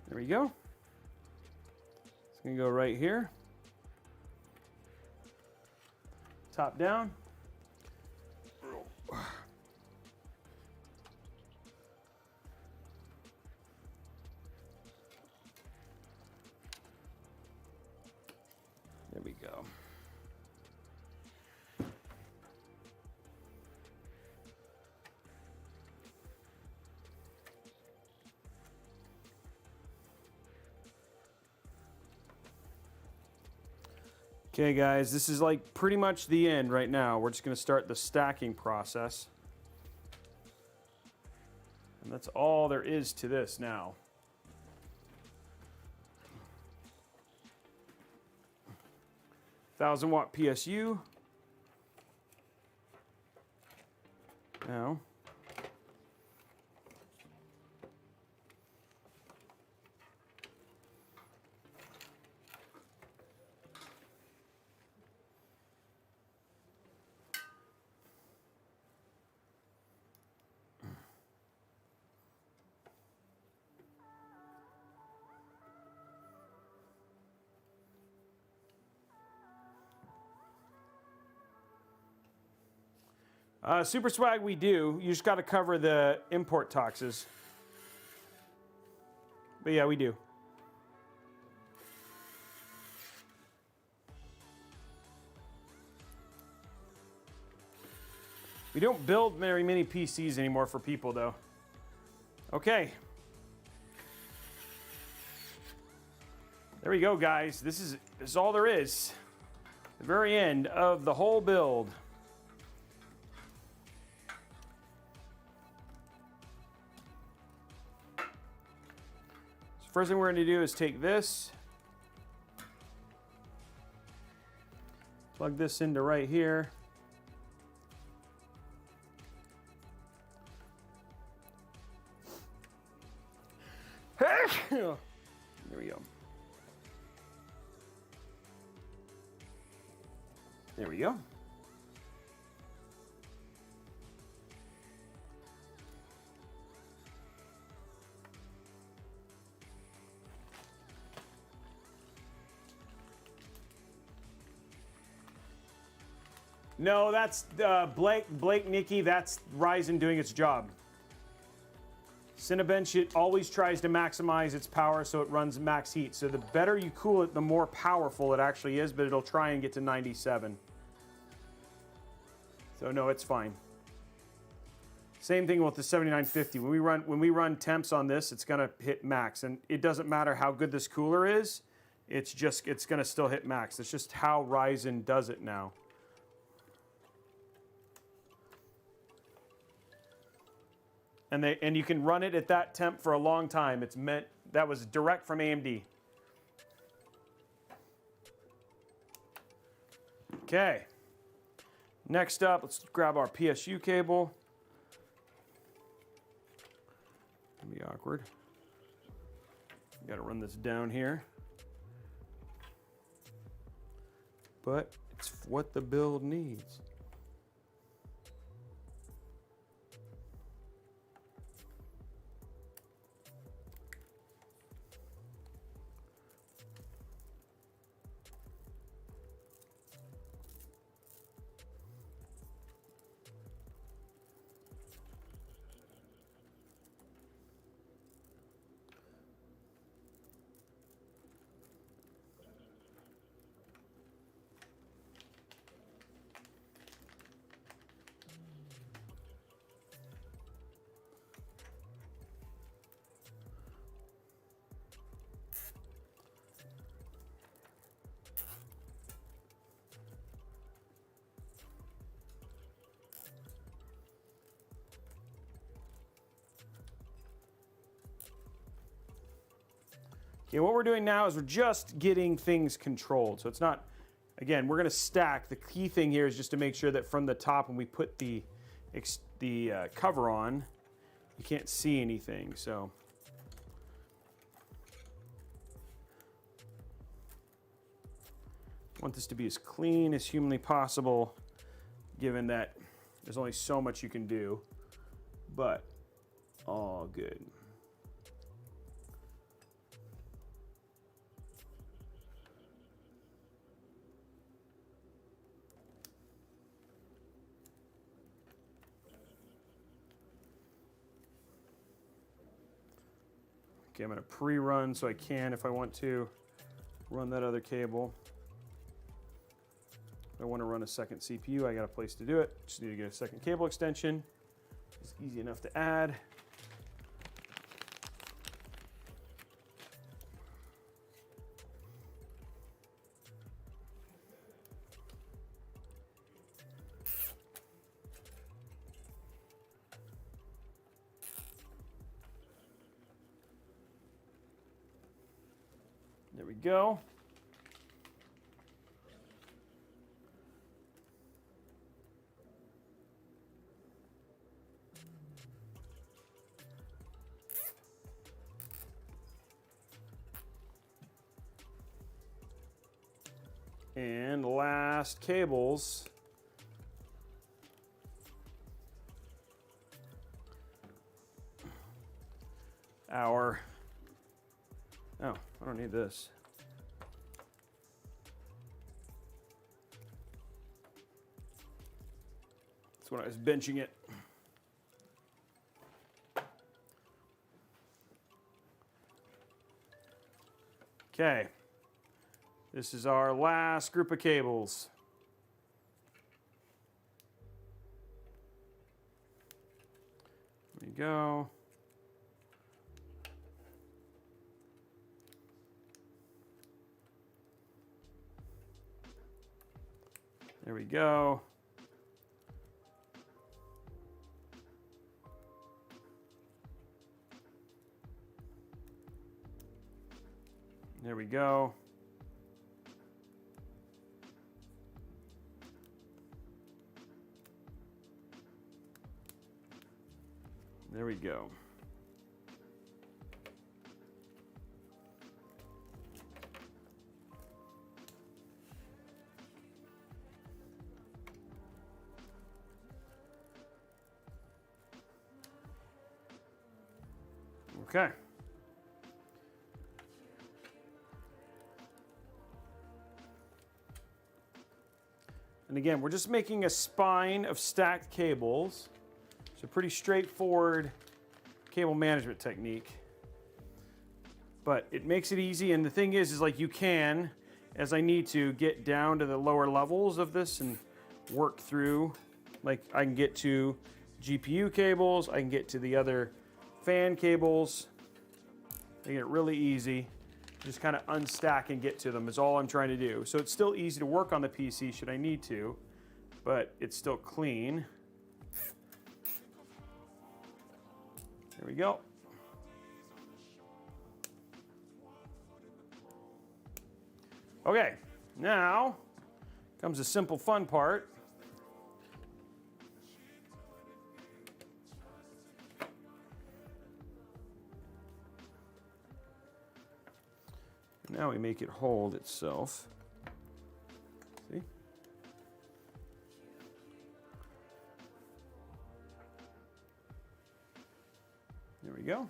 There we go. It's going to go right here. Top down. There we go. Okay guys, this is like pretty much the end right now. We're just going to start the stacking process. And that's all there is to this now. $1,000-watt PSU. Now, Super Swag we do. You just got to cover the import taxes. But yeah, we do. We don't build very many PCs anymore for people though. Okay. There we go, guys. This is all there is. The very end of the whole build. First thing we're going to do is take this, plug this into right here. There we go. There we go. No, that's Blake, Nikki, that's Ryzen doing its job. Cinebench, it always tries to maximize its power so it runs max heat. So the better you cool it, the more powerful it actually is, but it'll try and get to 97. So no, it's fine. Same thing with the 7950. When we run temps on this, it's gonna hit max. And it doesn't matter how good this cooler is, it's gonna still hit max. It's just how Ryzen does it now. And you can run it at that temp for a long time. That was direct from AMD. Okay. Next up, let's grab our PSU cable. It'll be awkward. Got to run this down here. But it's what the build needs. Okay, what we're doing now is we're just getting things controlled. So it's not, Again, we're gonna stack. The key thing here is just to make sure that from the top, when we put the cover on, you can't see anything, so. I want this to be as clean as humanly possible, given that there's only so much you can do, but all good. Okay, I'm gonna pre-run so I can, if I want to, run that other cable. If I want to run a second CPU, I got a place to do it. Just need to get a second cable extension. It's easy enough to add. There we go. And last cables. Oh, I don't need this. That's when I was benching it. Okay. This is our last group of cables. There we go. There we go. There we go. There we go. Okay. And again, we're just making a spine of stacked cables. It's a pretty straightforward cable management technique, but it makes it easy. And the thing is like you can, as I need to, get down to the lower levels of this and work through. Like I can get to GPU cables, I can get to the other fan cables. Make it really easy. Just kind of unstack and get to them is all I'm trying to do. So it's still easy to work on the PC should I need to, but it's still clean. There we go. Okay, now comes the simple fun part. Now we make it hold itself. See? There we go.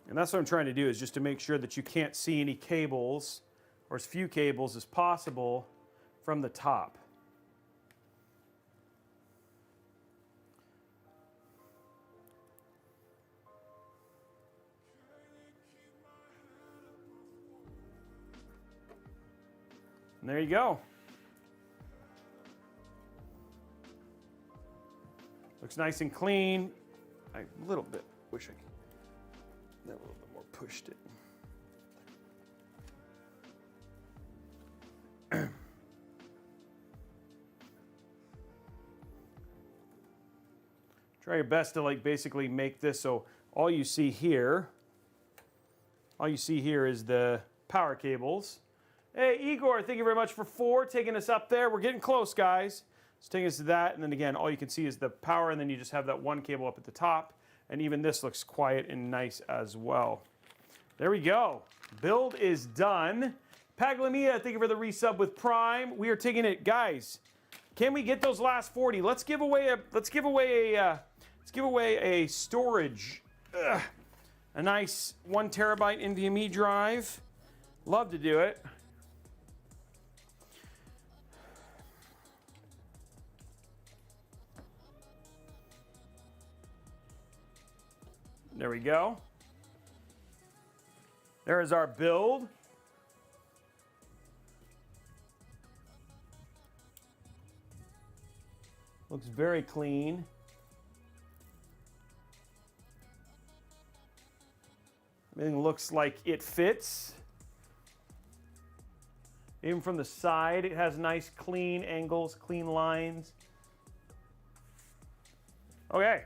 And that's what I'm trying to do, is just to make sure that you can't see any cables, or as few cables as possible, from the top. And there you go. Looks nice and clean. I a little bit wish I could that a little bit more pushed it. Try your best to like basically make this so all you see here is the power cables. Hey, Igor, thank you very much for 4, taking us up there. We're getting close, guys. It's taking us to that, and then again, all you can see is the power, and then you just have that one cable up at the top, and even this looks quiet and nice as well. There we go. Build is done. Paglamia, thank you for the resub with Prime. We are taking it, guys. Can we get those last 40? Let's give away a storage, a nice 1 terabyte NVMe drive. Love to do it. There we go. There is our build. Looks very clean. Everything looks like it fits. Even from the side, it has nice clean angles, clean lines. Okay.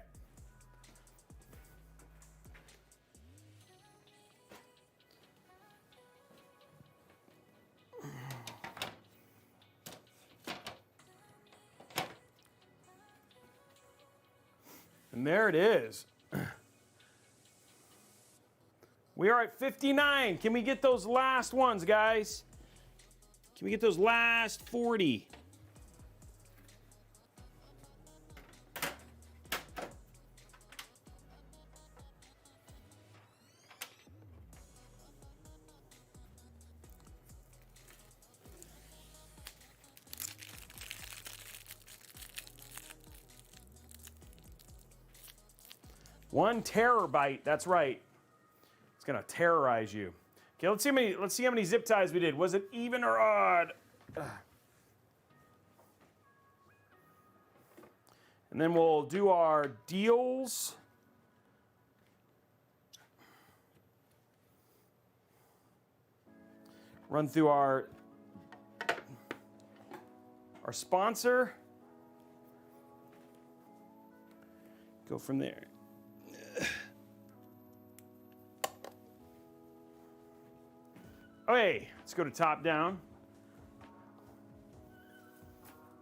And there it is. We are at 59. Can we get those last ones, guys? Can we get those last 40? One terabyte, that's right. It's gonna terrorize you. Okay, let's see how many zip ties we did. Was it even or odd? And then we'll do our deals. Run through our sponsor. Go from there. Okay, let's go to top down.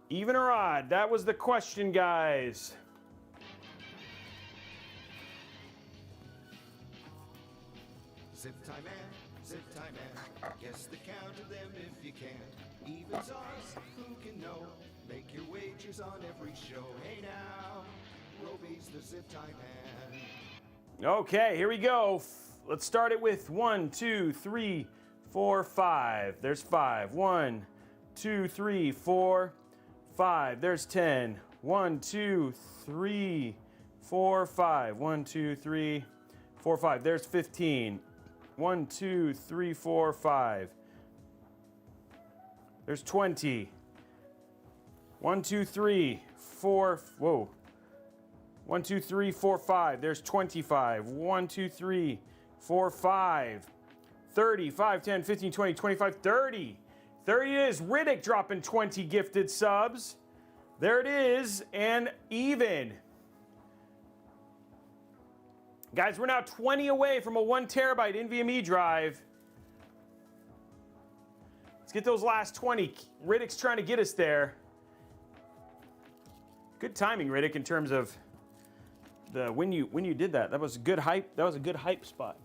Even or odd? That was the question, guys. Zip time and zip time and guess the count of them if you can. Evens odds, who can know? Make your wagers on every show. Hey now, Robey's the zip time man. Okay, here we go. Let's start it with 1, 2, 3, 4, 5. There's 5. 1, 2, 3, 4, 5. There's 10. 1, 2, 3, 4, 5. 1, 2, 3, 4, 5. There's 15. 1, 2, 3, 4, 5. There's 20. 1, 2, 3, 4. Whoa. 1, 2, 3, 4, 5. There's 25. 1, 2, 3, 4, 5. 30, 5, 10, 15, 20, 25, 30. 30 it is. Riddick dropping 20 gifted subs. There it is, and even. Guys, we're now 20 away from a 1 terabyte NVMe drive. Let's get those last 20. Riddick's trying to get us there. Good timing, Riddick, in terms of the when you did that. That was a good hype. That was a good hype spot.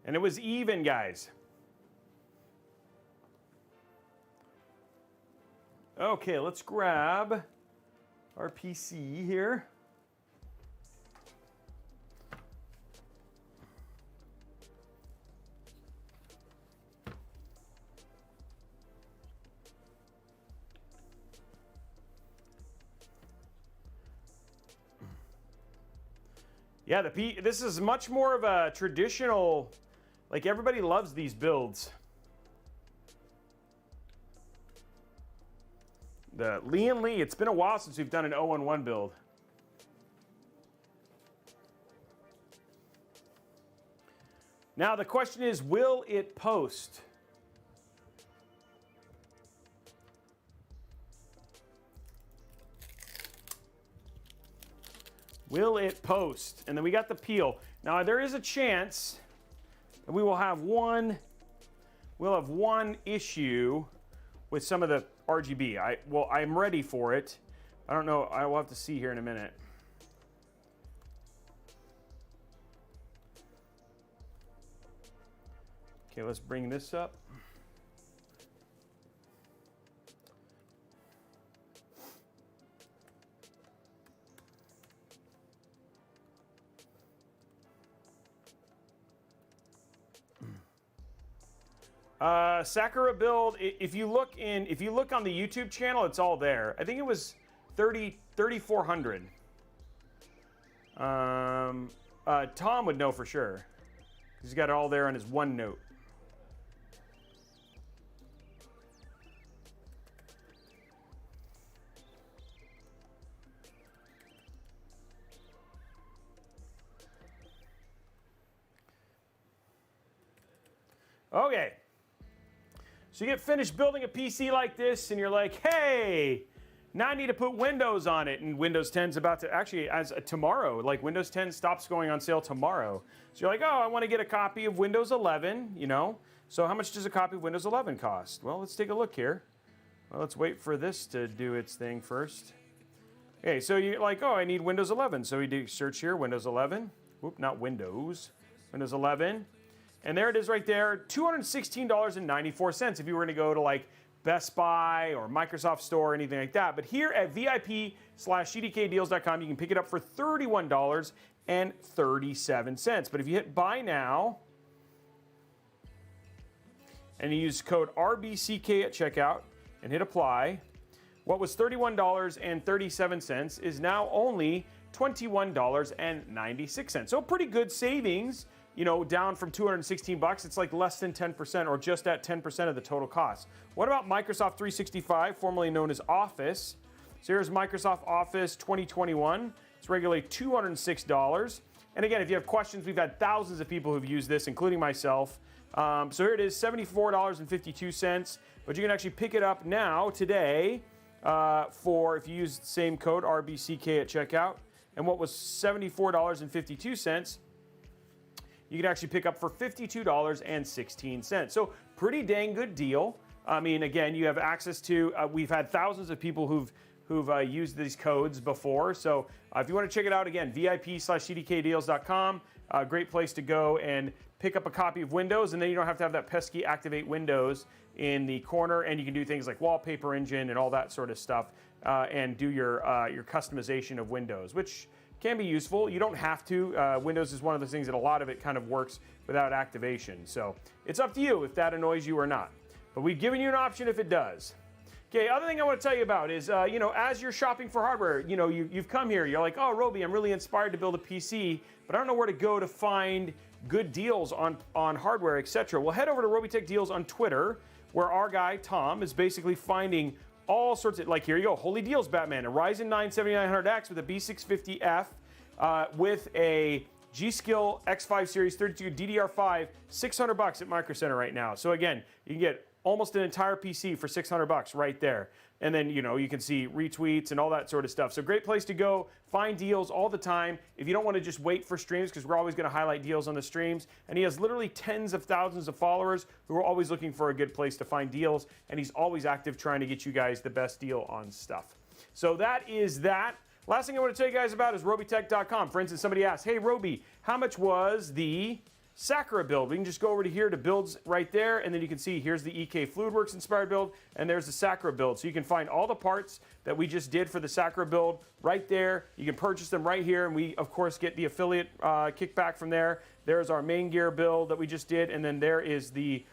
And it was even, guys. Okay, let's grab our PC here. Yeah, this is much more of a traditional, like everybody loves these builds. The Lee and Lee, it's been a while since we've done an 0-1 build. Now the question is, will it post? Will it post? And then we got the peel. Now there is a chance that we will have one issue with some of the RGB. I'm ready for it. I don't know. I will have to see here in a minute. Okay, let's bring this up. Sakura build, if you look on the YouTube channel, it's all there. I think it was 3,400. Tom would know for sure. He's got it all there on his OneNote. Okay. So you get finished building a PC like this, and you're like, hey, now I need to put Windows on it. And Windows 10's about to, actually, tomorrow, like Windows 10 stops going on sale tomorrow. So you're like, oh, I want to get a copy of Windows 11, you know. So how much does a copy of Windows 11 cost? Well, let's take a look here. Well, let's wait for this to do its thing first. Okay, so you're like, oh, I need Windows 11. So we do search here, Windows 11. Whoop, not Windows. Windows 11. And there it is right there, $216.94 if you were going to go to like Best Buy or Microsoft Store or anything like that. But here at VIP/CDKdeals.com, you can pick it up for $31.37. But if you hit buy now and you use code RBCK at checkout and hit apply, what was $31.37 is now only $21.96. So pretty good savings. You know, down from $216, it's like less than 10% or just at 10% of the total cost. What about Microsoft 365, formerly known as Office? So here's Microsoft Office 2021. It's regularly $206. And again, if you have questions, we've had thousands of people who've used this, including myself. So here it is, $74.52. But you can actually pick it up now, today, for, if you use the same code, RBCK at checkout. And what was $74.52, you can actually pick up for $52.16. So pretty dang good deal. I mean, again, you have access to, we've had thousands of people who've used these codes before. So if you want to check it out, again, VIP/CDKdeals.com, great place to go and pick up a copy of Windows, and then you don't have to have that pesky activate Windows in the corner, and you can do things like wallpaper engine and all that sort of stuff, and do your customization of Windows, which can be useful. You don't have to. Windows is one of those things that a lot of it kind of works without activation. So it's up to you if that annoys you or not. But we've given you an option if it does. Okay, other thing I want to tell you about is, as you're shopping for hardware, you've come here, you're like, oh, Robey, I'm really inspired to build a PC, but I don't know where to go to find good deals on hardware, etc. Well, head over to Robeytech Deals on Twitter, where our guy, Tom, is basically finding all sorts of, like, here you go, holy deals, Batman, a Ryzen 9 7900X with a B650F with a G-Skill X5 Series 32 DDR5, $600 at Micro Center right now. So again, you can get almost an entire PC for $600 right there. And then, you can see retweets and all that sort of stuff. So great place to go, find deals all the time. If you don't want to just wait for streams, because we're always going to highlight deals on the streams. And he has literally tens of thousands of followers who are always looking for a good place to find deals. And he's always active trying to get you guys the best deal on stuff. So that is that. Last thing I want to tell you guys about is Robeytech.com. For instance, somebody asked, hey, Robey, how much was the Sakura build? We can just go over to here to builds right there, and then you can see here's the EK Fluidworks inspired build, and there's the Sakura build. So you can find all the parts that we just did for the Sakura build right there. You can purchase them right here, and we, of course, get the affiliate kickback from there. There's our main gear build that we just did, and then there is the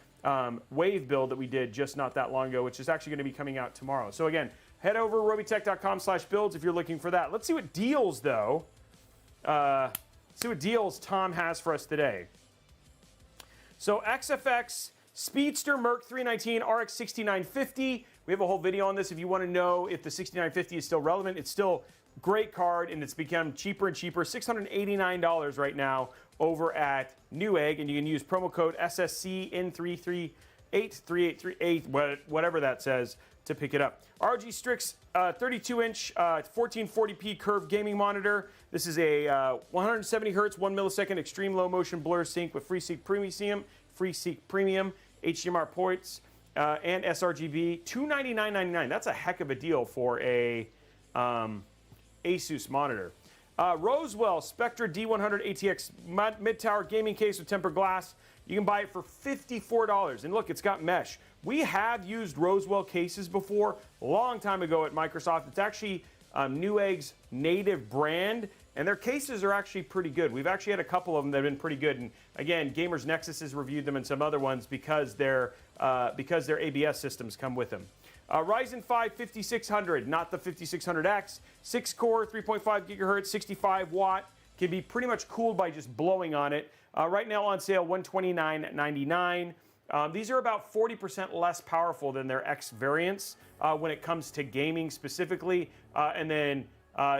Wave build that we did just not that long ago, which is actually going to be coming out tomorrow. So again, head over to Robeytech.com/builds if you're looking for that. Let's see what deals, though. See what deals Tom has for us today. So XFX Speedster Merc 319 RX 6950. We have a whole video on this if you want to know if the 6950 is still relevant. It's still a great card, and it's become cheaper and cheaper. $689 right now over at Newegg, and you can use promo code SSCN338 3838, whatever that says, to pick it up. ROG Strix 32-inch 1440p curved gaming monitor. This is a 170 hertz, 1 millisecond extreme low motion blur sync with FreeSync Premium, HDMI ports, and sRGB. $299.99. That's a heck of a deal for a ASUS monitor. Rosewell Spectra D100 ATX mid-tower gaming case with tempered glass. You can buy it for $54. And look, it's got mesh. We have used Rosewell cases before, a long time ago at Microsoft. It's actually Newegg's native brand, and their cases are actually pretty good. We've actually had a couple of them that have been pretty good. And again, Gamers Nexus has reviewed them and some other ones because their ABS systems come with them. Ryzen 5 5600, not the 5600X, 6-core, 3.5 gigahertz, 65 watt, can be pretty much cooled by just blowing on it. Right now on sale, $129.99. These are about 40% less powerful than their X variants when it comes to gaming specifically, and then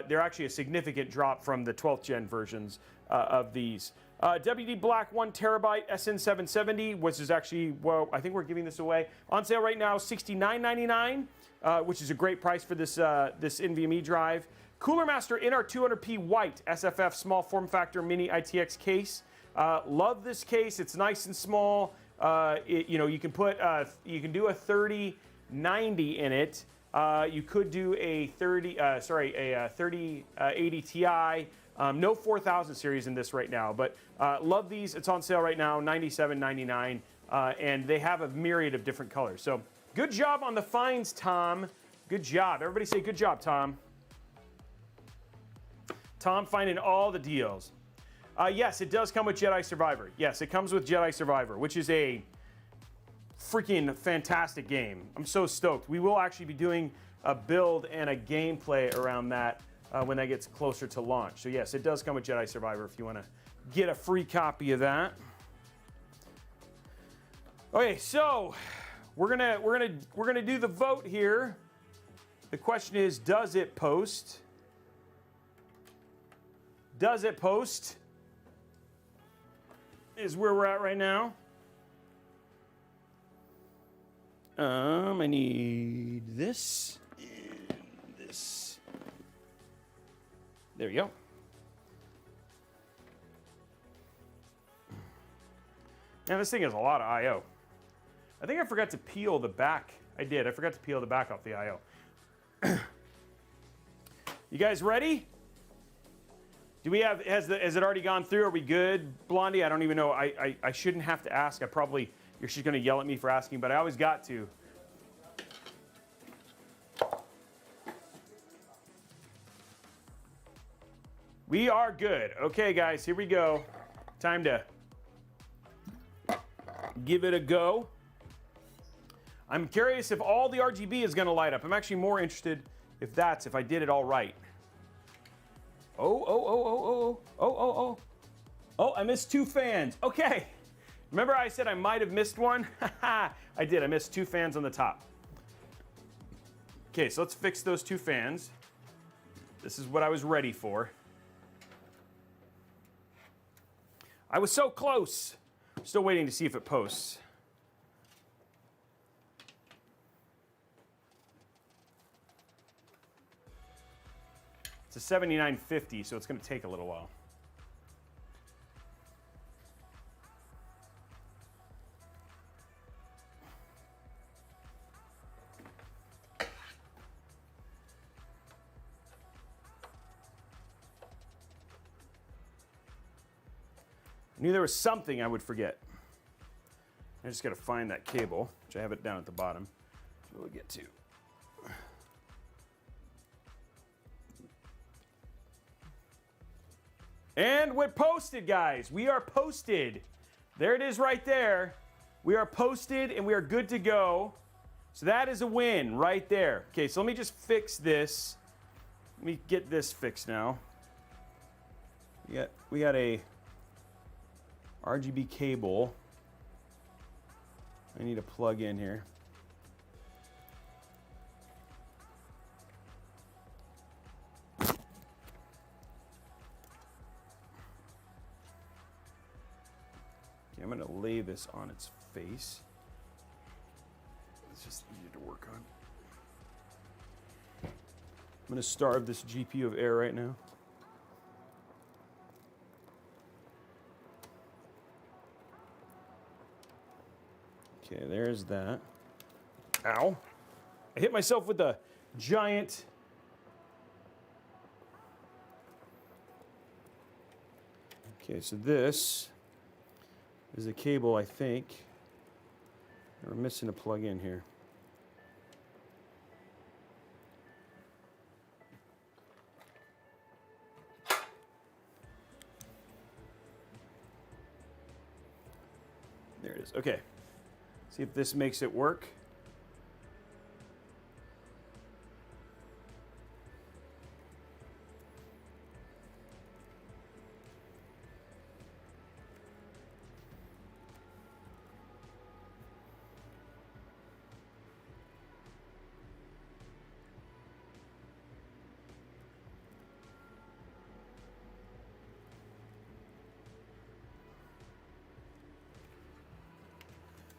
they're actually a significant drop from the 12th gen versions of these. WD Black 1 terabyte SN770, which is actually, well, I think we're giving this away. On sale right now, $69.99, which is a great price for this, this NVMe drive. Cooler Master NR200P white SFF small form factor mini ITX case. Love this case. It's nice and small. You know, you can put, you can do a 3090 in it. You could do a 3080 Ti. No 4000 series in this right now, but love these. It's on sale right now, $97.99, and they have a myriad of different colors. So good job on the finds, Tom. Good job. Everybody say good job, Tom. Tom finding all the deals. Yes, it does come with Jedi Survivor. Yes, it comes with Jedi Survivor, which is a freaking fantastic game. I'm so stoked. We will actually be doing a build and a gameplay around that when that gets closer to launch. So yes, it does come with Jedi Survivor if you want to get a free copy of that. Okay, so we're gonna do the vote here. The question is, does it post? Does it post? Is where we're at right now. I need this and this. There we go. Now this thing has a lot of I/O. I think I forgot to peel the back. I did. I forgot to peel the back off the I/O. You guys ready? Do we have, has it already gone through? Are we good, Blondie? I don't even know. I shouldn't have to ask. She's going to yell at me for asking, but I always got to. We are good. Okay, guys, here we go. Time to give it a go. I'm curious if all the RGB is going to light up. I'm actually more interested if I did it all right. Oh, I missed 2 fans. Okay. Remember I said I might have missed one? I did. I missed 2 fans on the top. Okay, so let's fix those 2 fans. This is what I was ready for. I was so close. Still waiting to see if it posts. It's a 7950, so it's going to take a little while. I knew there was something I would forget. I just got to find that cable, which I have it down at the bottom. So we'll get to. And we're posted, guys. We are posted. There it is right there. We are posted and we are good to go. So that is a win right there. Okay, so let me just fix this. Let me get this fixed now. We got a RGB cable I need to plug in here. I'm going to lay this on its face. It's just easier to work on. I'm going to starve this GPU of air right now. Okay, there's that. Ow. I hit myself with a giant... Okay, so this is a cable, I think. We're missing a plug-in here. There it is. Okay. See if this makes it work.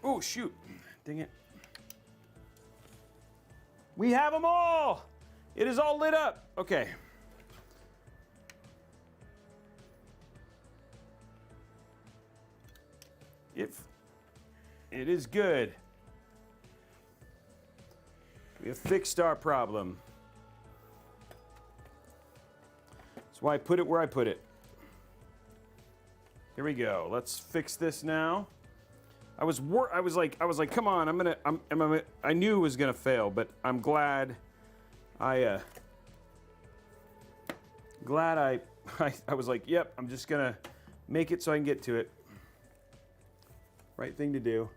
Oh, shoot. Dang it. We have them all. It is all lit up. Okay. If it is good. We have fixed our problem. That's why I put it where I put it. Here we go. Let's fix this now. I was like, come on, I knew it was gonna fail, but I'm glad I was like, yep, I'm just gonna make it so I can get to it. Right thing to do.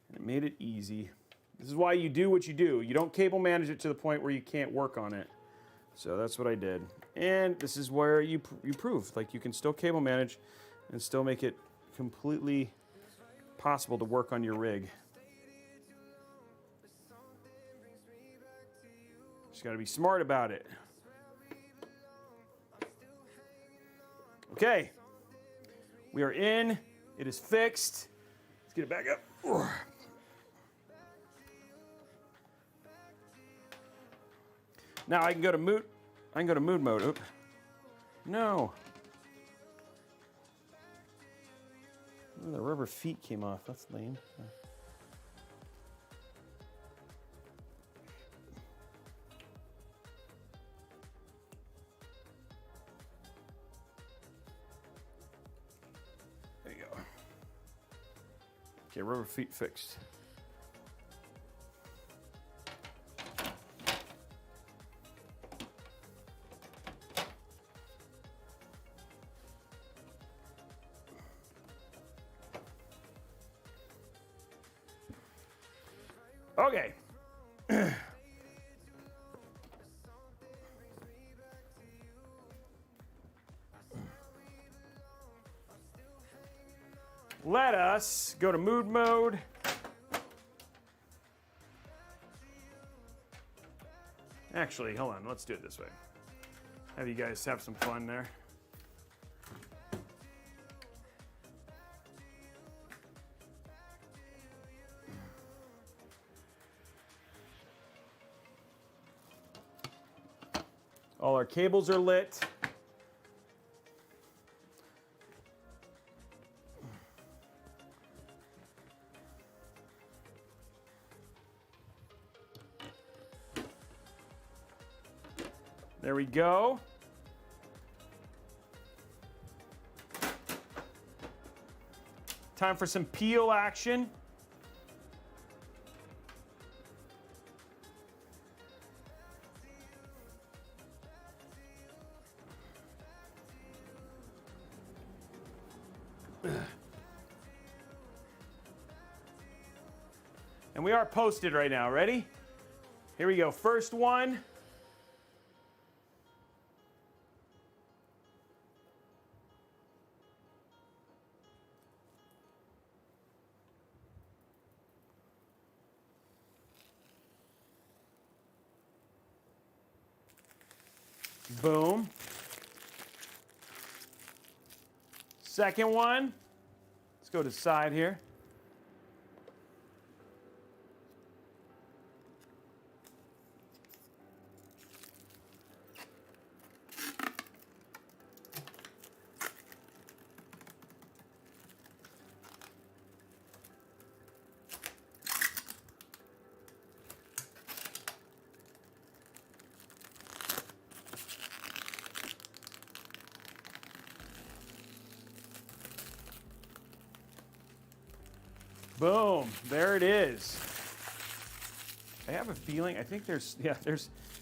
And it made it easy. This is why you do what you do. You don't cable manage it to the point where you can't work on it. So that's what I did. And this is where you prove, like, you can still cable manage and still make it completely possible to work on your rig. Just gotta be smart about it. Okay, we are in. It is fixed. Let's get it back up. Now I can go to mood. I can go to mood mode. Oop. No. Oh, the rubber feet came off. That's lame. There you go. Okay, rubber feet fixed. Okay. Let us go to mood mode. Actually, hold on. Let's do it this way. Have you guys have some fun there. All our cables are lit. There we go. Time for some peel action. And we are posted right now. Ready? Here we go. First one. Boom. Second one. Let's go to the side here. Boom, there it is. I have a feeling, I think there's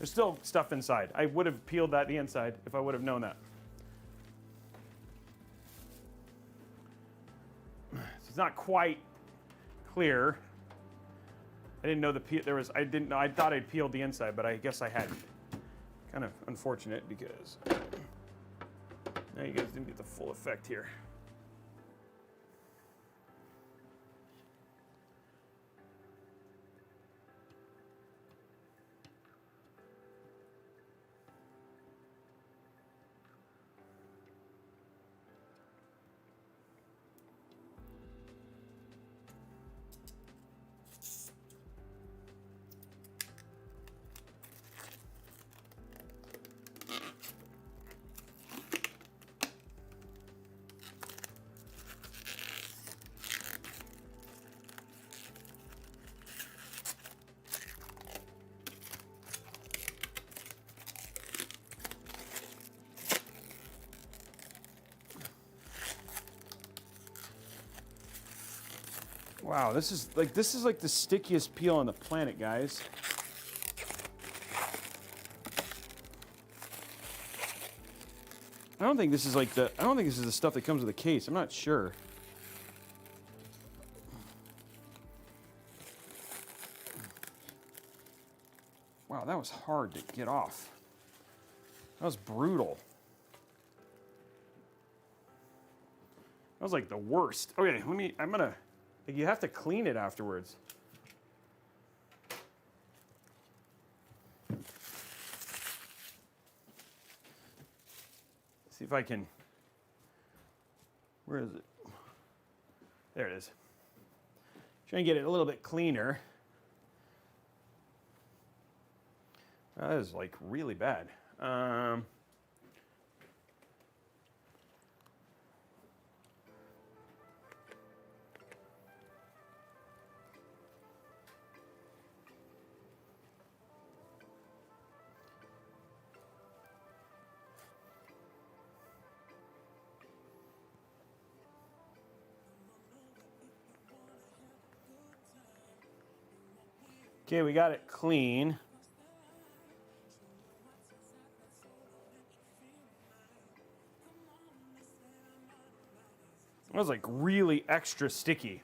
still stuff inside. I would have peeled that the inside if I would have known that. So it's not quite clear. I didn't know I thought I'd peeled the inside, but I guess I hadn't. Kind of unfortunate because now you guys didn't get the full effect here. Wow, this is like the stickiest peel on the planet, guys. I don't think this is the stuff that comes with the case. I'm not sure. Wow, that was hard to get off. That was brutal. That was like the worst. Okay, you have to clean it afterwards. See if I can, where is it? There it is. Try and get it a little bit cleaner. That is like really bad. Okay, we got it clean. That was like really extra sticky.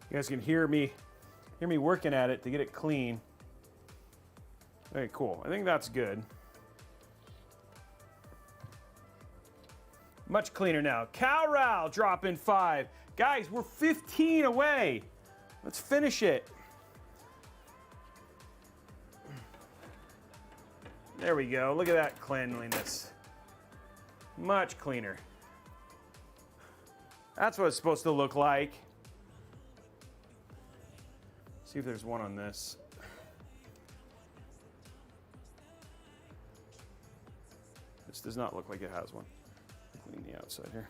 You guys can hear me working at it to get it clean. Very cool. I think that's good. Much cleaner now. Calral dropping 5. Guys, we're 15 away. Let's finish it. There we go. Look at that cleanliness. Much cleaner. That's what it's supposed to look like. See if there's one on this. This does not look like it has one. Clean the outside here.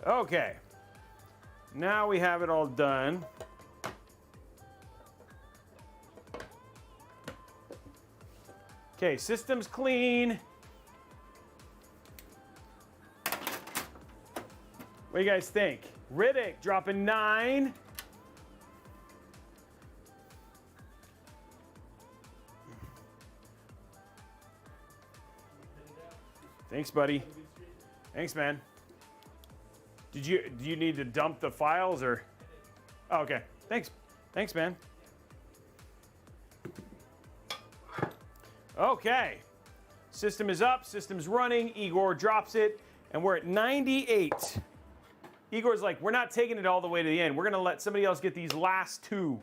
Okay, now we have it all done. Okay, system's clean. What do you guys think? Riddick dropping 9. Thanks, buddy. Thanks, man. Do you need to dump the files or? Oh, okay. Thanks. Thanks, man. Okay. System is up, system's running, Igor drops it, and we're at 98. Igor's like, we're not taking it all the way to the end. We're gonna let somebody else get these last two.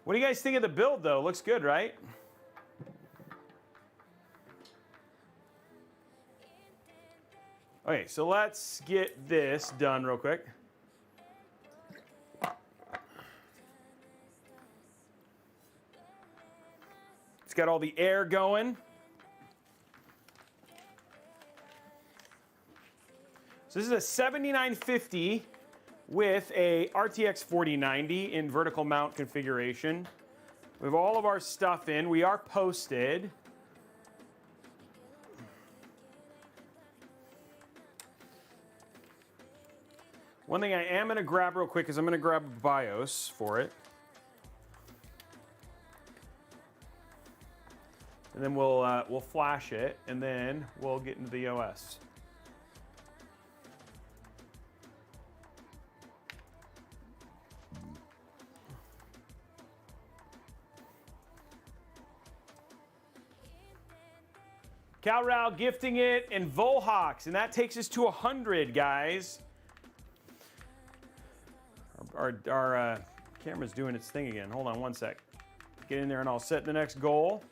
What do you guys think of the build though? Looks good, right? Okay, so let's get this done real quick. It's got all the air going. So this is a 7950 with a RTX 4090 in vertical mount configuration. We have all of our stuff in. We are posted. One thing I am going to grab real quick is I'm going to grab a BIOS for it. And then we'll flash it, and then we'll get into the OS. CalRal gifting it, and Volhawks, and that takes us to 100, guys. Our camera's doing its thing again. Hold on one sec. Get in there and I'll set the next goal.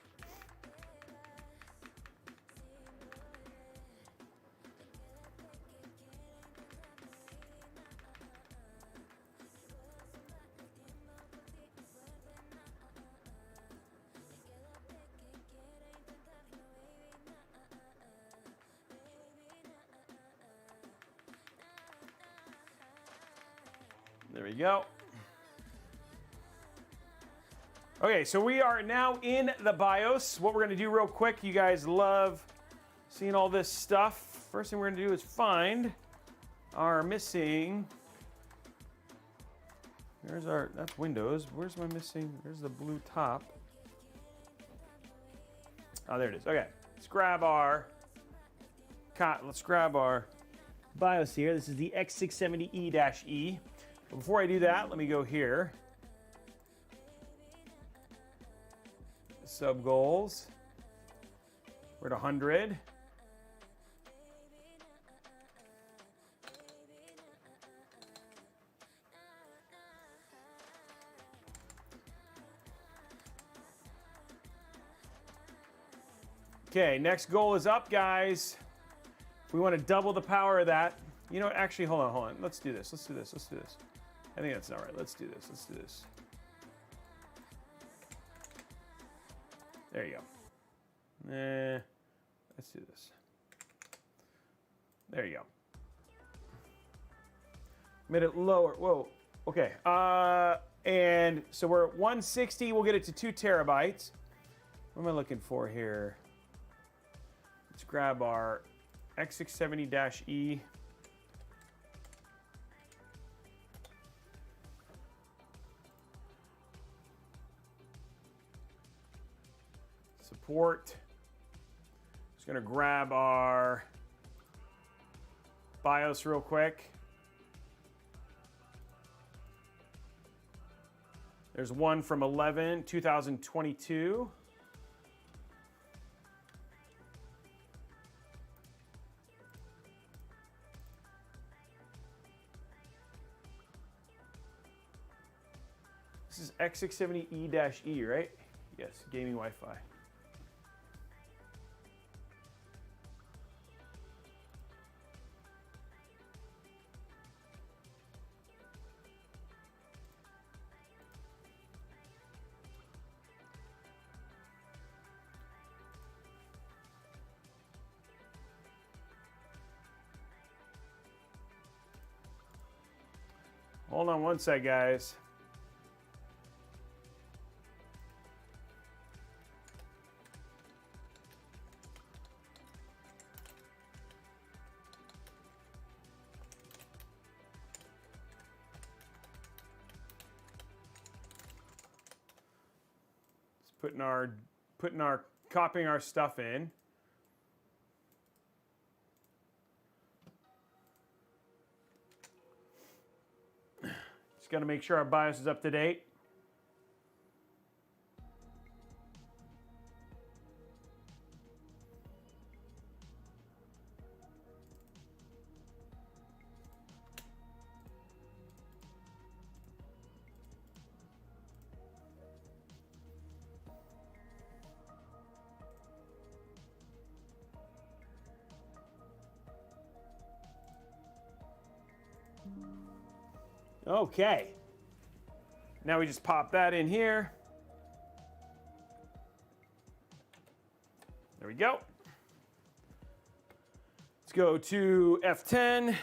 There we go. Okay, so we are now in the BIOS. What we're gonna do real quick, you guys love seeing all this stuff. First thing we're gonna do is find our missing, that's Windows. Where's my missing, there's the blue top. Oh, there it is, okay. Let's grab our BIOS here. This is the X670E-E. But before I do that, let me go here. Sub goals. We're at 100. Okay, next goal is up, guys. We want to double the power of that. You know what? Actually, hold on. Let's do this. I think that's not right. Let's do this. There you go. Let's do this. There you go. Made it lower. Whoa. Okay. And so we're at 160. We'll get it to 2 terabytes. What am I looking for here? Let's grab our X670-E. Support. Just gonna grab our BIOS real quick. There's one from 2022. This is X670E-E, right? Yes, gaming Wi-Fi. Hold on one sec, guys. Copying our stuff in. Just got to make sure our BIOS is up to date. Okay. Now we just pop that in here. There we go. Let's go to F10.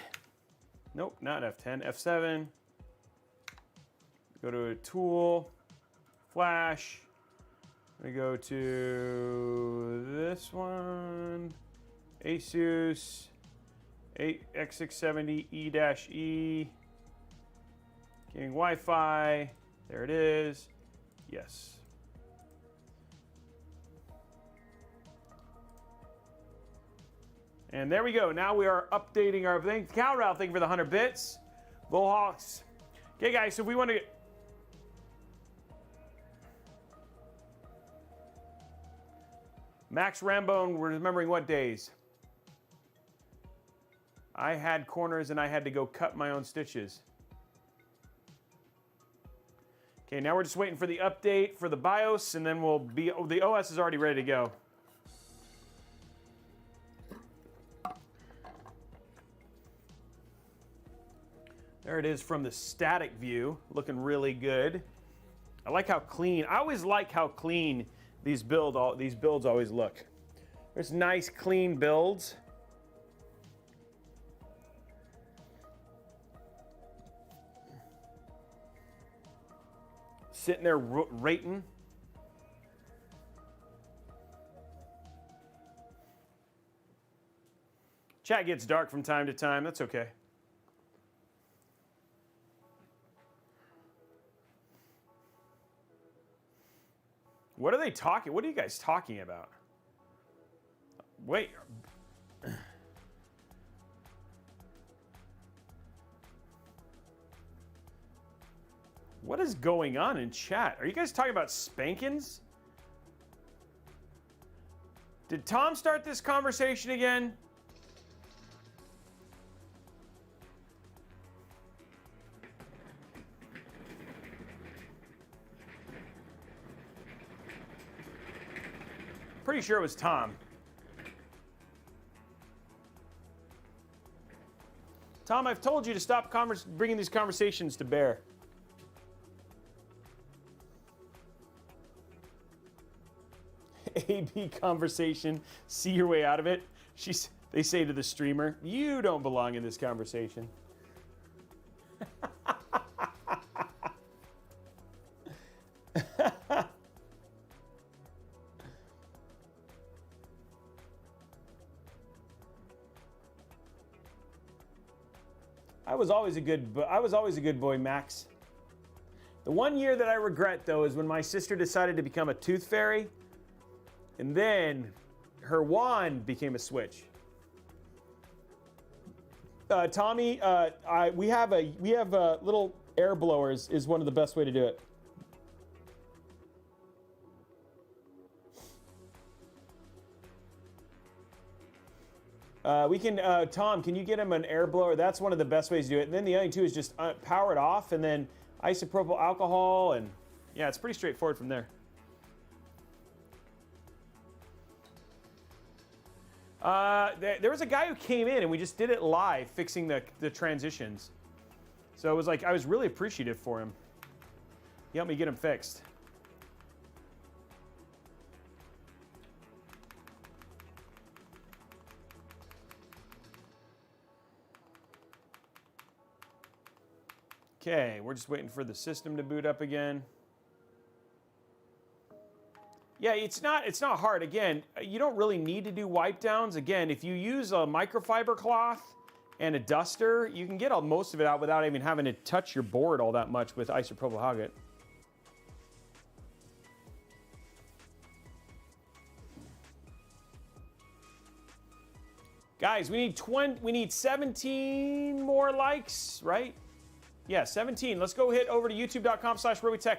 Nope, not F10, F7. Go to a tool, flash. We go to this one, ASUS X670E-E. Getting Wi-Fi. There it is. Yes. And there we go. Now we are updating our thing. Cal Ralph, thank you for the 100 bits. Volhawks. Okay, guys, so if we want to get... Max Rambone, we're remembering what days? I had corners and I had to go cut my own stitches. Okay, now we're just waiting for the update for the BIOS, and then we'll be... Oh, the OS is already ready to go. There it is from the static view, looking really good. I like how clean. I always like how clean these builds always look. There's nice, clean builds. Sitting there rating. Chat gets dark from time to time. That's okay. What are they talking? What are you guys talking about? Wait. What is going on in chat? Are you guys talking about spankings? Did Tom start this conversation again? Pretty sure it was Tom. Tom, I've told you to stop bringing these conversations to bear. AB conversation, see your way out of it. They say to the streamer, you don't belong in this conversation. I was always a good boy, Max. The one year that I regret, though, is when my sister decided to become a tooth fairy, and then her wand became a switch. Tommy, we have little air blowers is one of the best way to do it. Tom, can you get him an air blower? That's one of the best ways to do it. And then the other two is just power it off, and then isopropyl alcohol, and yeah, it's pretty straightforward from there. There was a guy who came in, and we just did it live, fixing the transitions. So it was like, I was really appreciative for him. He helped me get them fixed. Okay, we're just waiting for the system to boot up again. Yeah, it's not hard. Again, you don't really need to do wipe downs. Again, if you use a microfiber cloth and a duster, you can get most of it out without even having to touch your board all that much with isopropyl alcohol. Guys, we need 17 more likes, right? Yeah, 17. Let's go hit over to youtube.com/Robeytech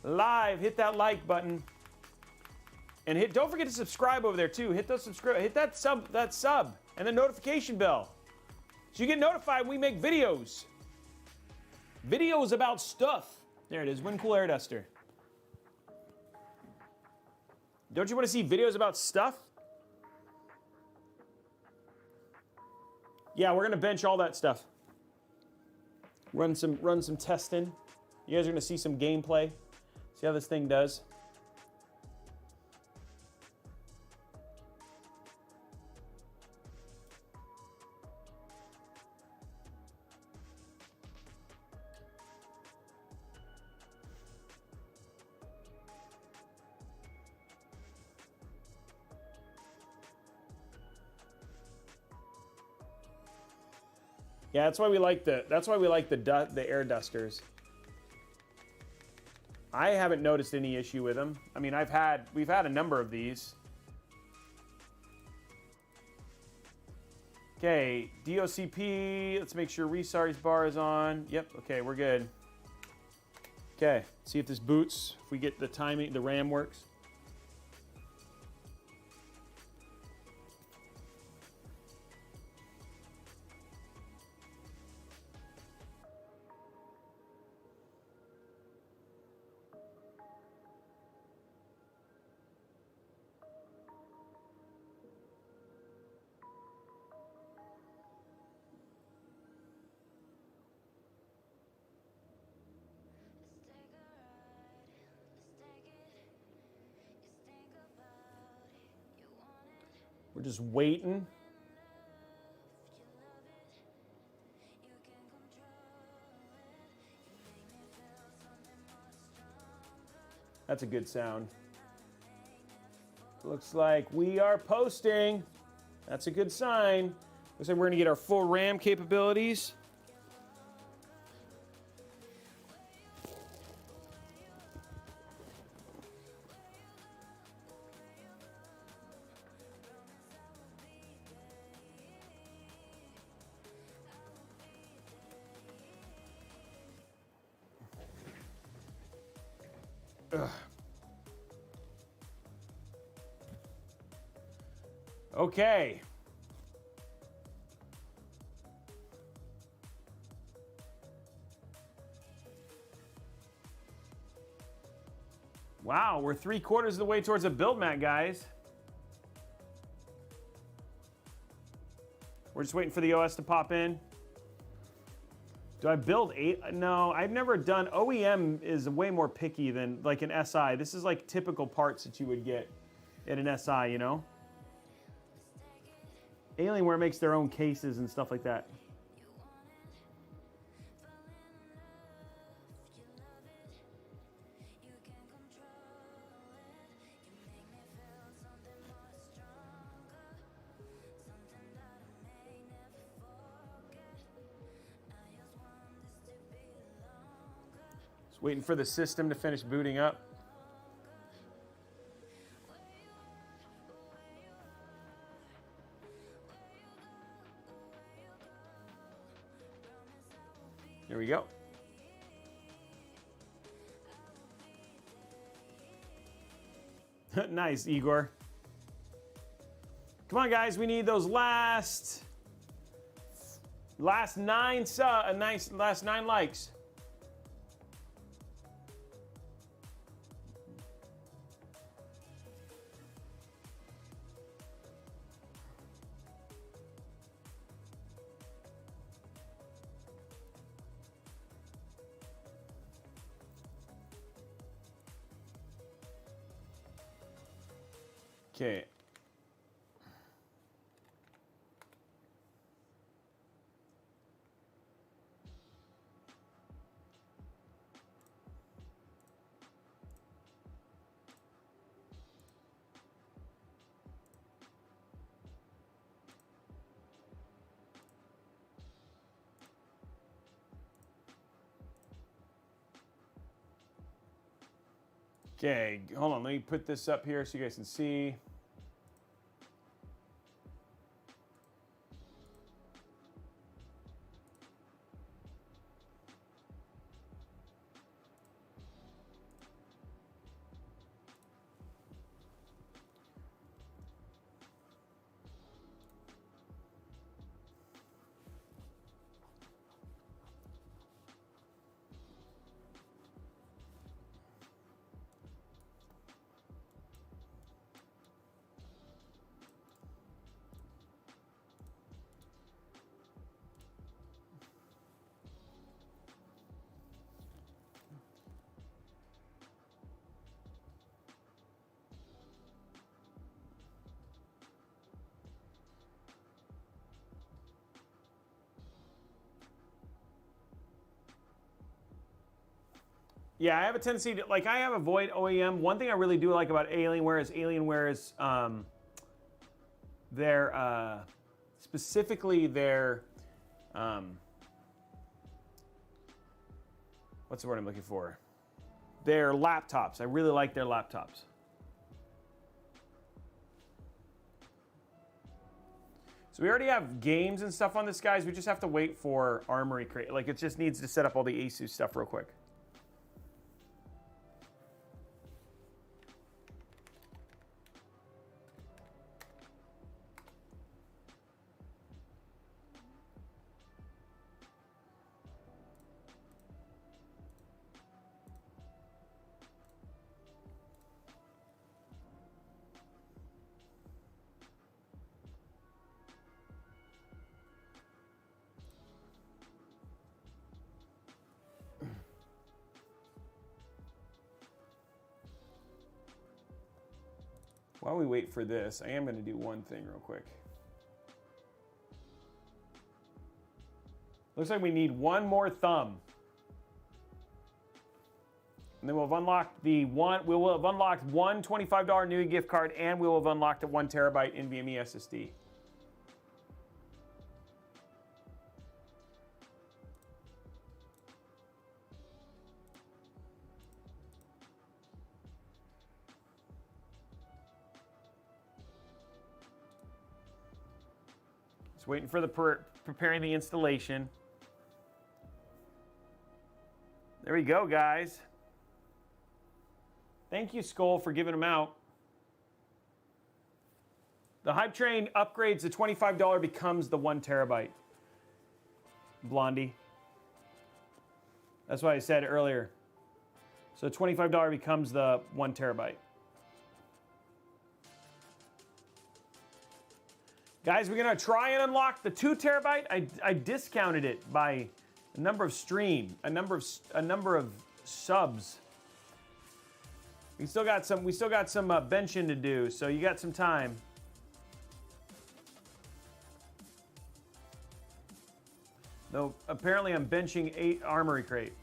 live. Hit that like button. And don't forget to subscribe over there too. Hit that sub, and the notification bell. So you get notified when we make videos. Videos about stuff. There it is, Wincool Air Duster. Don't you want to see videos about stuff? Yeah, we're gonna bench all that stuff. run some testing. You guys are gonna see some gameplay. See how this thing does. Yeah, that's why we like the air dusters. I haven't noticed any issue with them. I mean, we've had a number of these. Okay, DOCP, let's make sure Resari's bar is on. Yep, okay, we're good. Okay, see if this boots, if we get the timing, the RAM works. We're just waiting. That's a good sound. Looks like we are posting. That's a good sign. Looks like we're gonna get our full RAM capabilities. Ugh. Okay. Wow, we're 3/4 of the way towards a build mat, guys. We're just waiting for the OS to pop in. Do I build 8? No, I've never done. OEM is way more picky than like an SI. This is like typical parts that you would get in an SI, you know? Alienware makes their own cases and stuff like that. Just waiting for the system to finish booting up. There we go. Nice, Igor. Come on, guys. We need those last 9 last 9 likes. Okay. Okay, hold on. Let me put this up here so you guys can see. Yeah, I have a tendency to, like, I have a Void OEM. One thing I really do like about Alienware is their, specifically their, what's the word I'm looking for? Their laptops. I really like their laptops. So we already have games and stuff on this, guys. We just have to wait for Armory Crate. Like, it just needs to set up all the ASUS stuff real quick. While we wait for this, I am going to do one thing real quick. Looks like we need one more thumb. And then we'll have unlocked we will have unlocked one $25 Newegg gift card, and we will have unlocked a 1 terabyte NVMe SSD. Just waiting for the preparing the installation. There we go, guys. Thank you, Skull, for giving them out. The Hype Train upgrades, the $25 becomes the 1 terabyte. Blondie. That's what I said earlier. So $25 becomes the 1 terabyte. Guys, we're gonna try and unlock the 2 terabyte. I discounted it by a number of a number of subs. We still got some benching to do, so you got some time. Though apparently I'm benching 8 Armory Crate.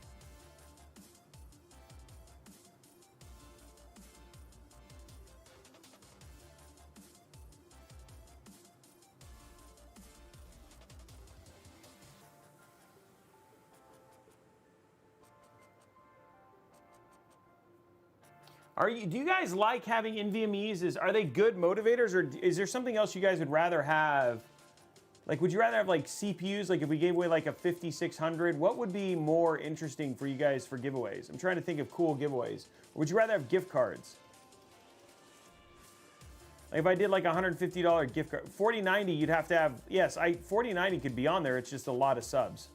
Do you guys like having NVMEs? Are they good motivators, or is there something else you guys would rather have? Like, would you rather have like CPUs? Like, if we gave away like a 5600, what would be more interesting for you guys for giveaways? I'm trying to think of cool giveaways. Or would you rather have gift cards? Like if I did like a $150 gift card, 4090, you'd have to have. Yes, 4090 could be on there. It's just a lot of subs.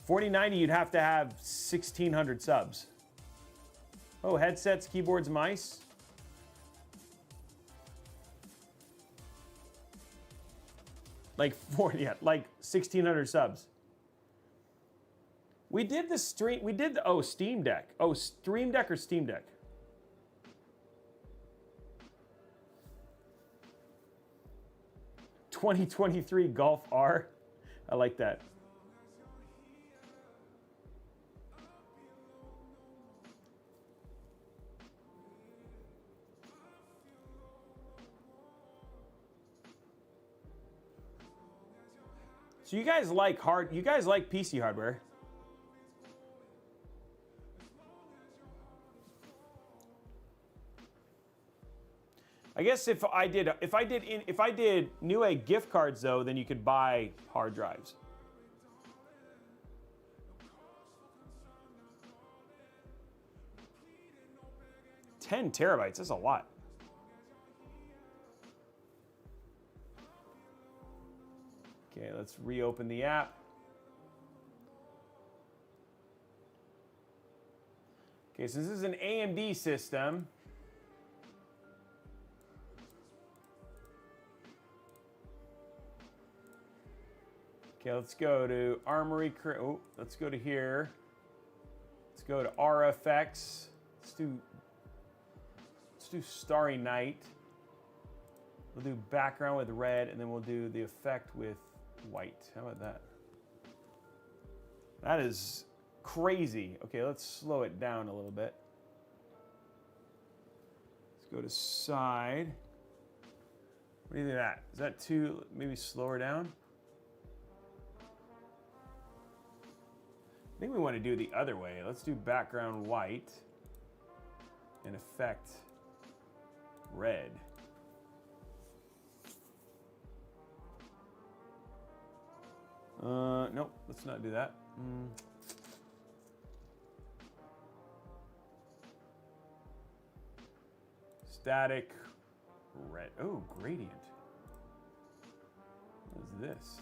$4090, you'd have to have 1,600 subs. Oh, headsets, keyboards, mice. Like 1,600 subs. We did the stream. We did the Steam Deck. Oh, Stream Deck or Steam Deck? $2023 Golf R. I like that. So you guys like PC hardware. I guess if I did Newegg gift cards though, then you could buy hard drives. $10 terabytes, that's a lot. Okay, let's reopen the app. Okay, so this is an AMD system. Okay, let's go to Armory. Oh, let's go to here. Let's go to RFX. Let's do Starry Night. We'll do background with red, and then we'll do the effect with white. How about that? That is crazy. Okay, let's slow it down a little bit. Let's go to side. What do you think of that? Is that too, maybe slower down? I think we want to do the other way. Let's do background white and effect red. Nope, let's not do that. Static red. Oh, gradient. What is this?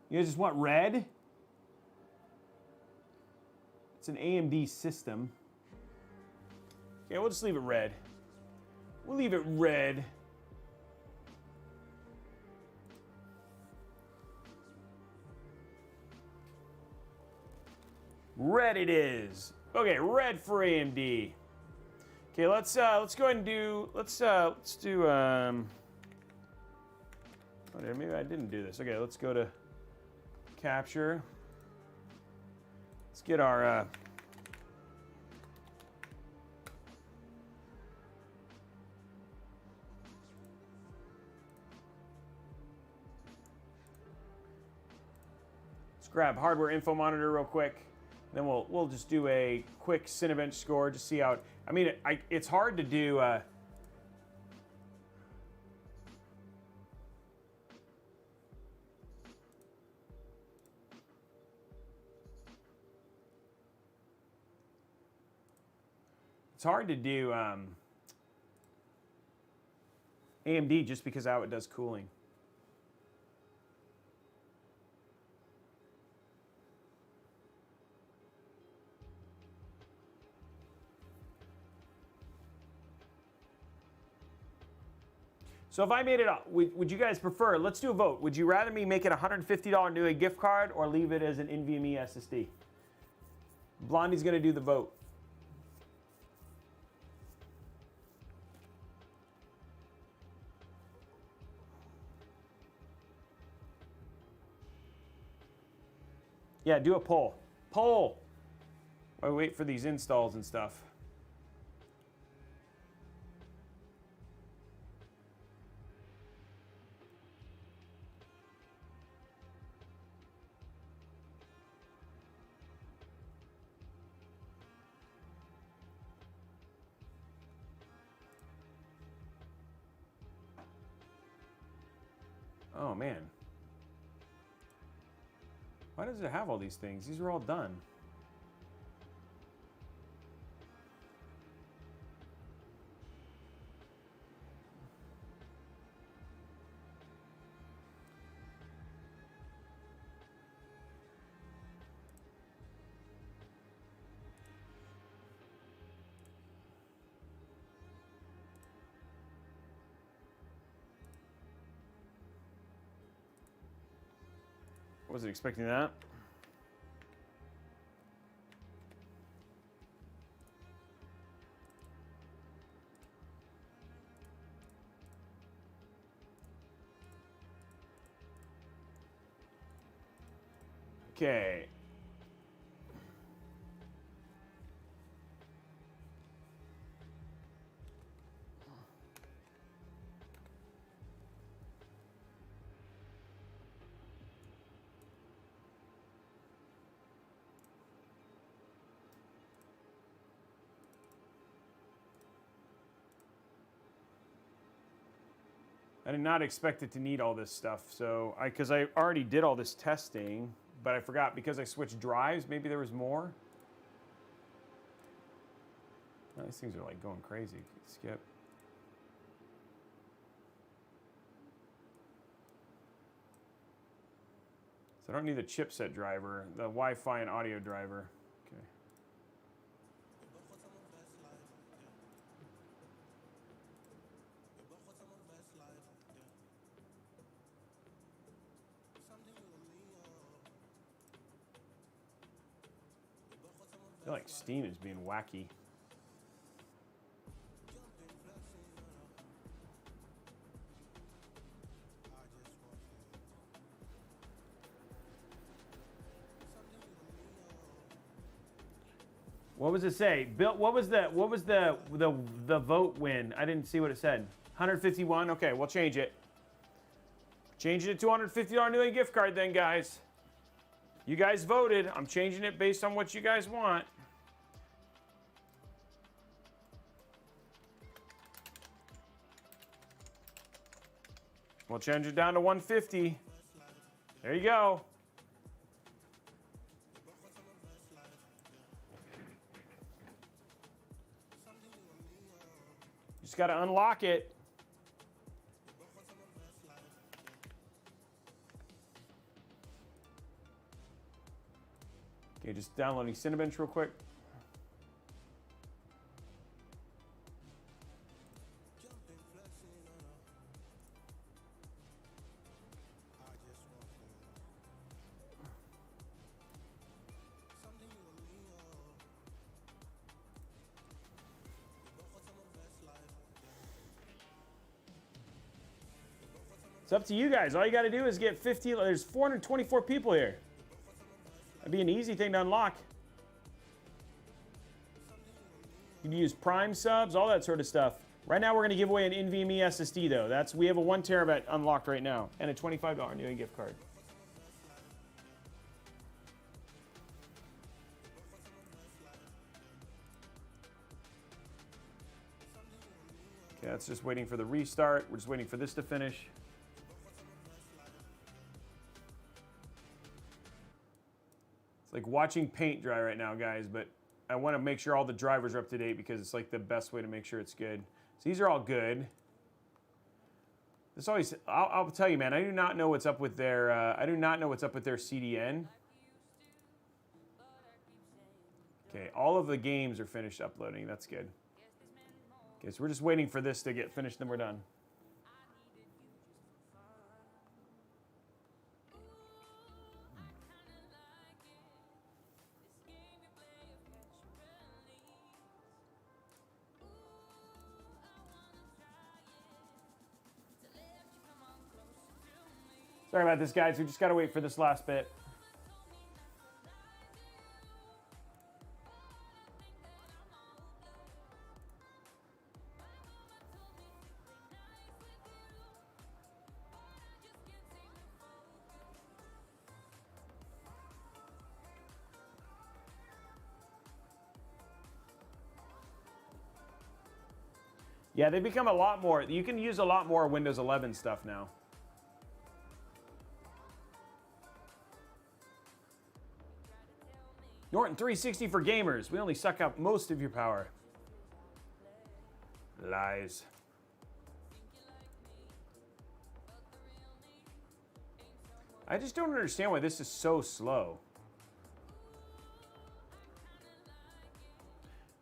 You guys just want red? It's an AMD system. Okay, we'll just leave it red. We'll leave it red. Red it is. Okay, red for AMD. Okay, let's go ahead and do oh, maybe I didn't do this. Okay, let's go to capture. Let's get our let's grab hardware info monitor real quick. Then we'll just do a quick Cinebench score, just see how it, I mean, it's hard to do it's hard to do AMD just because of how it does cooling. So if I made it up, would you guys prefer, let's do a vote. Would you rather me make it a $150 Newegg gift card or leave it as an NVMe SSD? Blondie's gonna do the vote. Yeah, do a poll. Poll! While we wait for these installs and stuff. Oh man. Why does it have all these things? These are all done. Wasn't expecting that. Okay. I did not expect it to need all this stuff, so because I already did all this testing, but I forgot because I switched drives, maybe there was more. Oh, these things are like going crazy. Skip. So I don't need the chipset driver, the Wi-Fi and audio driver. Okay. I feel like Steam is being wacky. What was it say? Bill, what was the vote win? I didn't see what it said. 151. Okay, we'll change it. Changing it to $250 Newegg gift card then, guys. You guys voted. I'm changing it based on what you guys want. We'll change it down to 150. There you go. Just got to unlock it. Okay, just downloading Cinebench real quick. It's up to you guys. All you got to do is get 50. There's 424 people here. That'd be an easy thing to unlock. You can use Prime subs, all that sort of stuff. Right now, we're going to give away an NVMe SSD, though. We have a 1 terabyte unlocked right now, and a $25 Newegg gift card. Okay, that's just waiting for the restart. We're just waiting for this to finish. It's like watching paint dry right now, guys, but I want to make sure all the drivers are up to date because it's like the best way to make sure it's good. So these are all good. This always, I'll tell you, man, I do not know what's up with their, CDN. Okay, all of the games are finished uploading. That's good. Okay, so we're just waiting for this to get finished, then we're done. Sorry about this, guys. We just got to wait for this last bit. Yeah, they've become a lot more. You can use a lot more Windows 11 stuff now. Norton 360 for gamers. We only suck out most of your power. Lies. I just don't understand why this is so slow.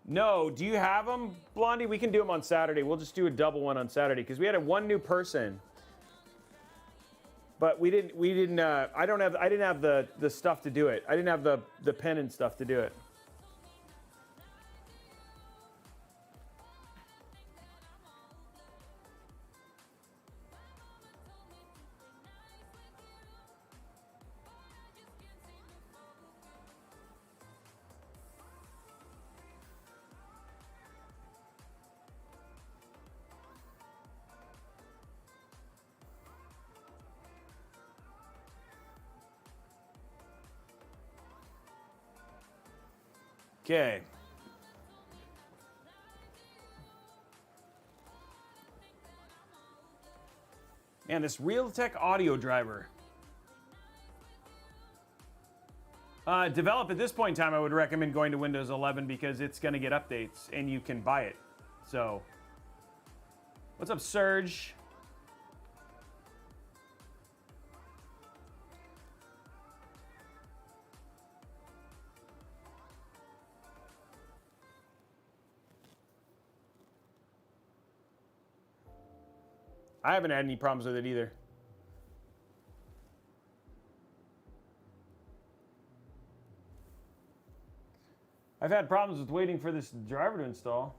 No, do you have them, Blondie? We can do them on Saturday. We'll just do a double one on Saturday because we had one new person. But I didn't have the stuff to do it. I didn't have the pen and stuff to do it. Okay. Man, this Realtek audio driver. Develop at this point in time, I would recommend going to Windows 11 because it's going to get updates and you can buy it. So, what's up, Surge? I haven't had any problems with it either. I've had problems with waiting for this driver to install.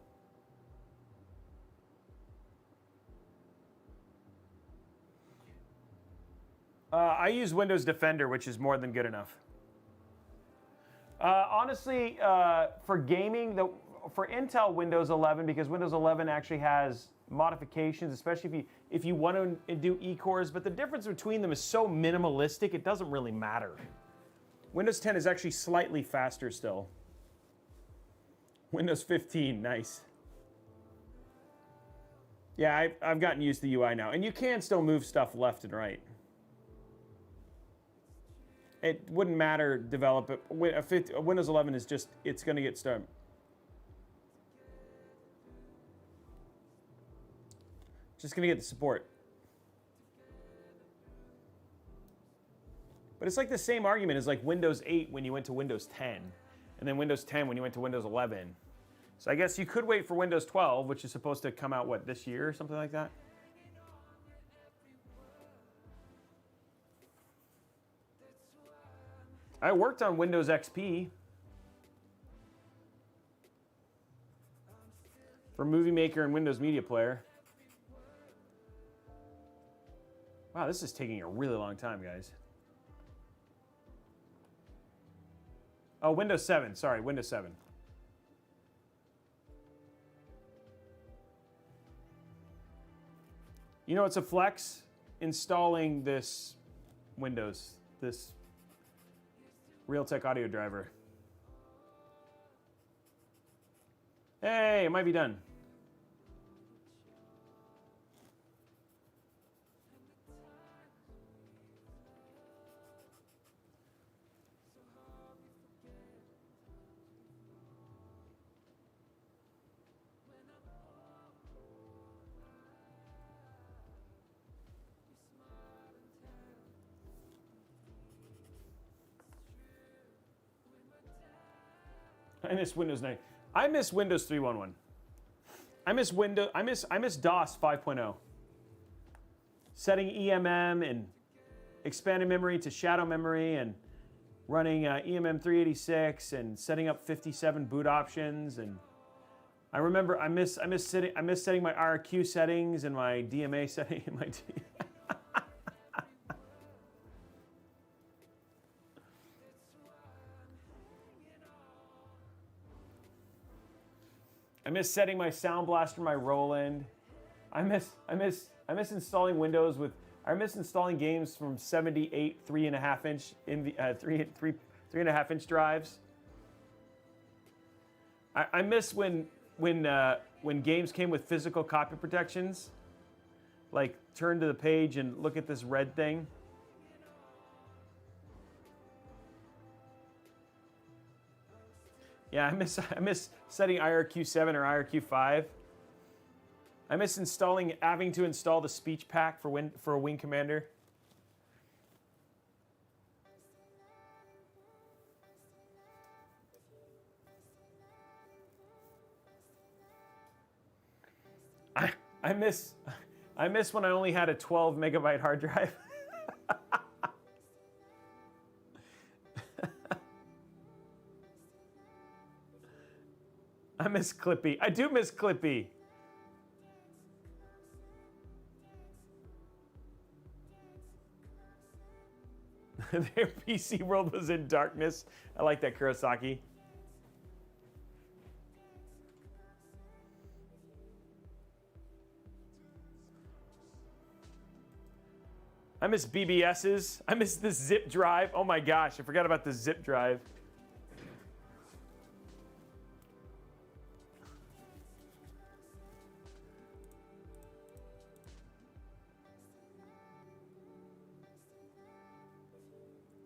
I use Windows Defender, which is more than good enough. Honestly, for gaming, for Intel Windows 11, because Windows 11 actually has modifications, especially if you want to do E-cores, but the difference between them is so minimalistic, it doesn't really matter. Windows 10 is actually slightly faster still. Windows 15, nice. Yeah, I've gotten used to the UI now, and you can still move stuff left and right. It wouldn't matter develop it. Windows 11 is just, it's going to get started. Just going to get the support. But it's like the same argument as like Windows 8 when you went to Windows 10, and then Windows 10 when you went to Windows 11. So I guess you could wait for Windows 12, which is supposed to come out, what, this year or something like that? I worked on Windows XP for Movie Maker and Windows Media Player. Wow, this is taking a really long time, guys. Oh, Windows 7. Sorry, Windows 7. You know, it's a flex installing this Windows, this Realtek audio driver. Hey, it might be done. I miss Windows 9. I miss Windows 3.1.1. I miss DOS 5.0. Setting EMM and expanded memory to shadow memory and running EMM 386 and setting up 57 boot options. And I remember I miss setting my IRQ settings and my DMA setting in my I miss setting my Sound Blaster, my Roland. I miss installing Windows with. I miss installing games from 78 3.5 inch three and a half inch drives. I miss when games came with physical copy protections, like turn to the page and look at this red thing. Yeah, I miss setting IRQ7 or IRQ5. I miss having to install the speech pack for a Wing Commander. I miss when I only had a 12 megabyte hard drive. I miss Clippy. I do miss Clippy. Their PC world was in darkness. I like that, Kurosaki. I miss BBSs. I miss the zip drive. Oh my gosh, I forgot about the zip drive.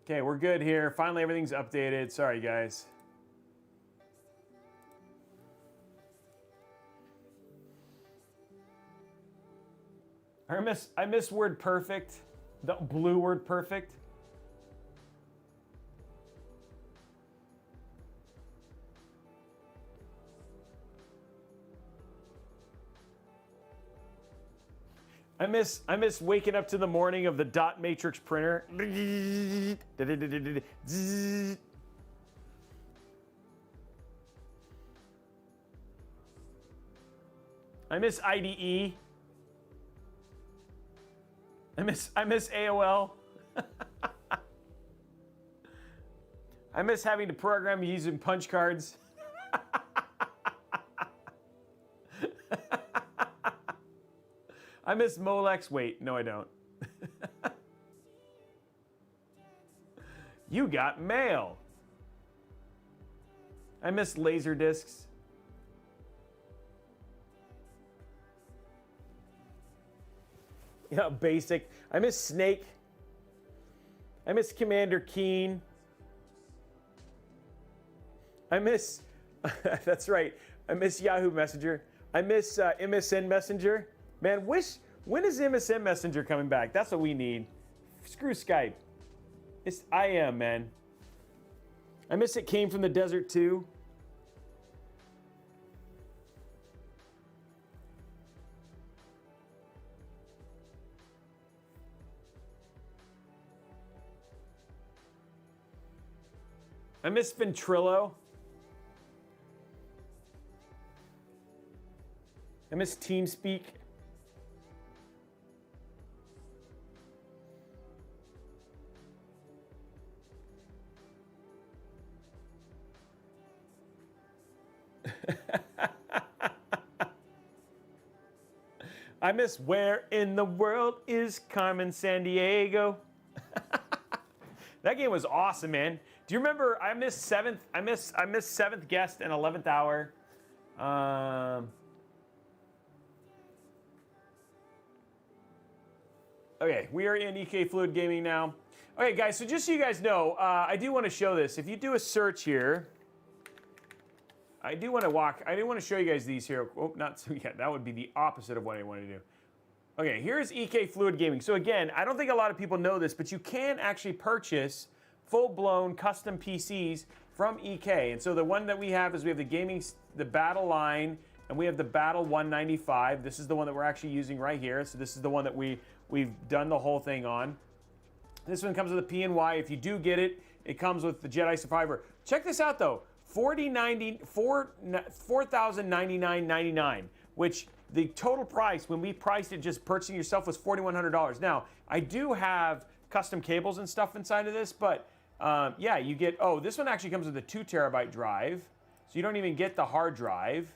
Okay, we're good here. Finally, everything's updated. Sorry, guys. I miss Word Perfect, the blue Word Perfect. I miss waking up to the morning of the dot matrix printer. I miss IDE. I miss AOL. I miss having to program using punch cards. I miss Molex. Wait, no, I don't. You got mail. I miss laser discs. Yeah, basic. I miss Snake. I miss Commander Keen. I miss, that's right, I miss Yahoo Messenger. I miss MSN Messenger. Man, when is MSN Messenger coming back? That's what we need. Screw Skype. It's IM, man. I miss It Came from the Desert too. I miss Ventrilo. I miss TeamSpeak. I miss Where in the World is Carmen Sandiego? That game was awesome, man. Do you remember? I missed seventh. I missed Seventh Guest and 11th Hour. Okay, we are in EK Fluid Gaming now. Okay, guys. So just so you guys know, I do want to show this. If you do a search here, I do want to show you guys these here. Oh, not so yet. That would be the opposite of what I want to do. Okay, here's EK Fluid Gaming. So again, I don't think a lot of people know this, but you can actually purchase full-blown custom PCs from EK. And so the one that we have is we have the Battle line, and we have the Battle 195. This is the one that we're actually using right here. So this is the one that we've done the whole thing on. This one comes with a PNY. If you do get it, it comes with the Jedi Survivor. Check this out though, $4,099.99, which the total price when we priced it just purchasing yourself was $4,100. Now, I do have custom cables and stuff inside of this, but yeah, you get, oh, this one actually comes with a 2 terabyte drive, so you don't even get the hard drive.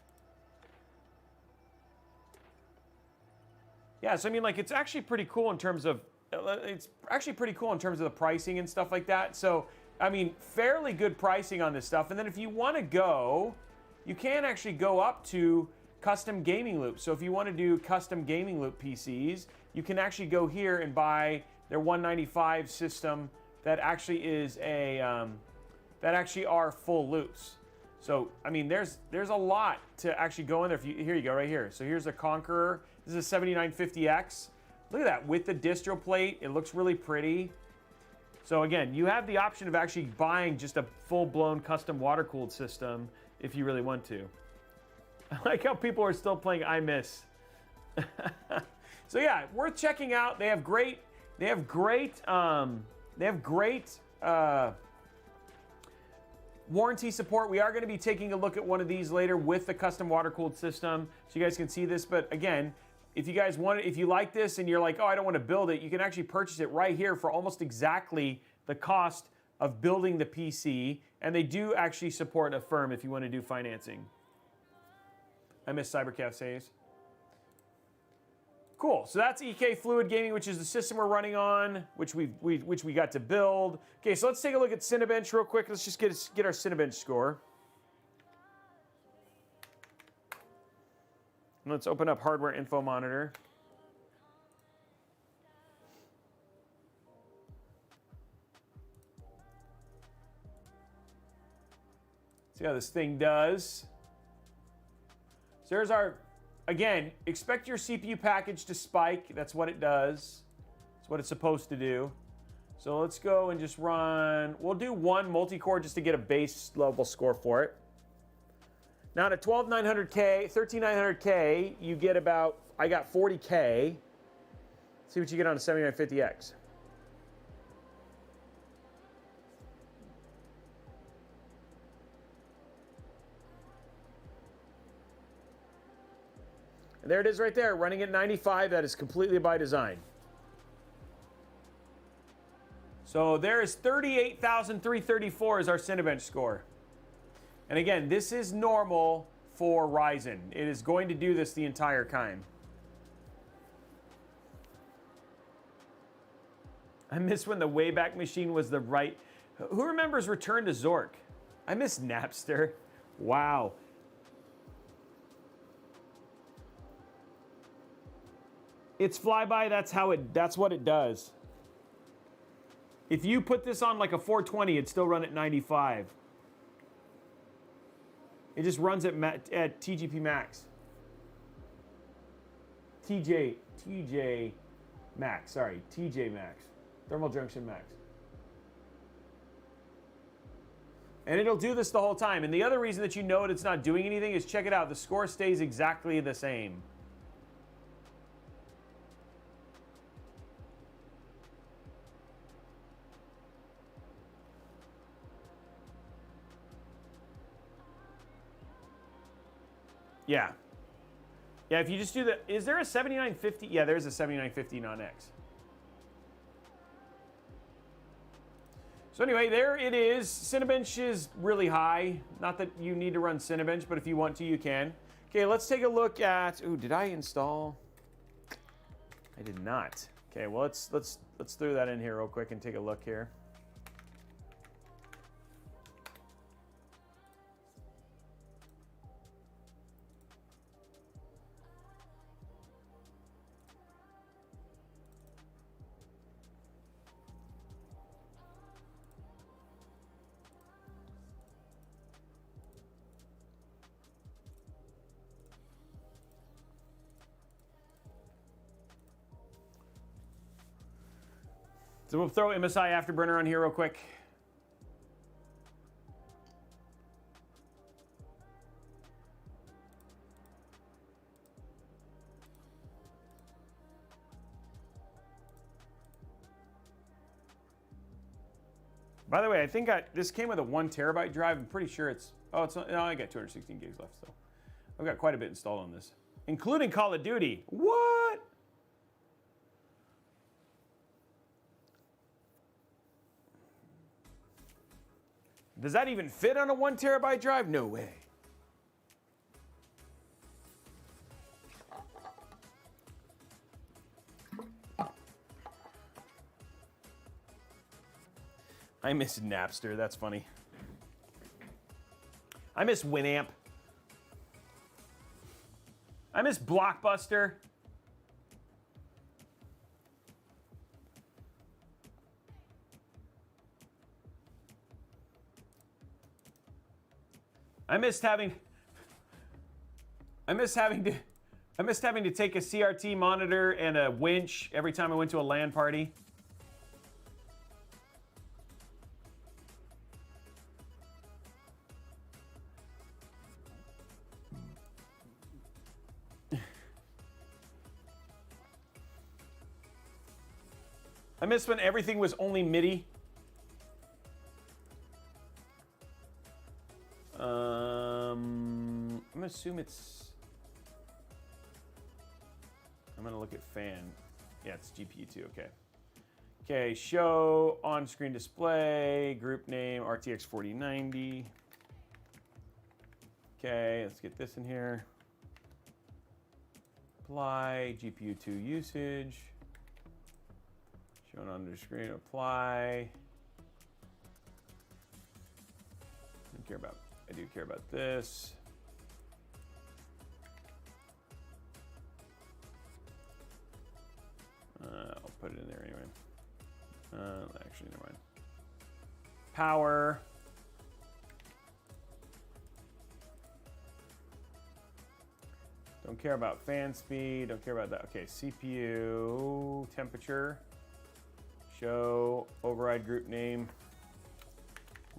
Yeah, so I mean, like, it's actually pretty cool in terms of, the pricing and stuff like that. So, I mean, fairly good pricing on this stuff. And then if you want to go, you can actually go up to custom gaming loops. So if you want to do custom gaming loop PCs, you can actually go here and buy their 195 system that actually is a that actually are full loops. So I mean, there's a lot to actually go in there. Here you go, right here. So here's a Conqueror. This is a 7950X. Look at that with the distro plate. It looks really pretty. So again, you have the option of actually buying just a full-blown custom water-cooled system if you really want to. I like how people are still playing I Miss. So yeah, worth checking out. They have great warranty support. We are going to be taking a look at one of these later with the custom water-cooled system, so you guys can see this. But again, if you guys want it, if you like this and you're like, oh, I don't want to build it, you can actually purchase it right here for almost exactly the cost of building the PC. And they do actually support a firm if you want to do financing. I miss Cybercaf saves. Cool. So that's EK Fluid Gaming, which is the system we're running on, which we got to build. Okay, so let's take a look at Cinebench real quick. Let's just get our Cinebench score. Let's open up Hardware Info Monitor. See how this thing does. So there's our, again, expect your CPU package to spike. That's what it does. That's what it's supposed to do. So let's go and just run, we'll do one multi-core just to get a base level score for it. Now at a 12900K, 13900K, you get about, I got 40K. See what you get on a 7950X. And there it is right there, running at 95. That is completely by design. So there is 38,334 is our Cinebench score. And again, this is normal for Ryzen. It is going to do this the entire time. I miss when the Wayback Machine was the right... Who remembers Return to Zork? I miss Napster. Wow. It's flyby, that's what it does. If you put this on like a 420, it'd still run at 95. It just runs at TGP max. TJ max, sorry, TJ max. Thermal junction max. And it'll do this the whole time. And the other reason that you know it's not doing anything is check it out. The score stays exactly the same. Yeah. Yeah, if you just do the... Is there a 7950? Yeah, there's a 7950 non-X. So anyway, there it is. Cinebench is really high. Not that you need to run Cinebench, but if you want to, you can. Okay, let's take a look at... Ooh, did I install? I did not. Okay, well, let's throw that in here real quick and take a look here. So we'll throw MSI Afterburner on here real quick. By the way, I think this came with a 1 terabyte drive. I'm pretty sure it's... Oh, it's not... No, I got 216 gigs left still. I've got quite a bit installed on this, including Call of Duty. What? Does that even fit on a 1 terabyte drive? No way. I miss Napster. That's funny. I miss Winamp. I miss Blockbuster. I missed having to take a CRT monitor and a winch every time I went to a LAN party. I miss when everything was only MIDI. I'm gonna assume it's... I'm gonna look at fan. Yeah, it's GPU 2, okay. Okay, show on-screen display, group name, RTX 4090. Okay, let's get this in here. Apply, GPU 2 usage. Shown on the screen, apply. I do care about this. I'll put it in there anyway. Actually, never mind. Power. Don't care about fan speed. Don't care about that. Okay, CPU temperature. Show override group name.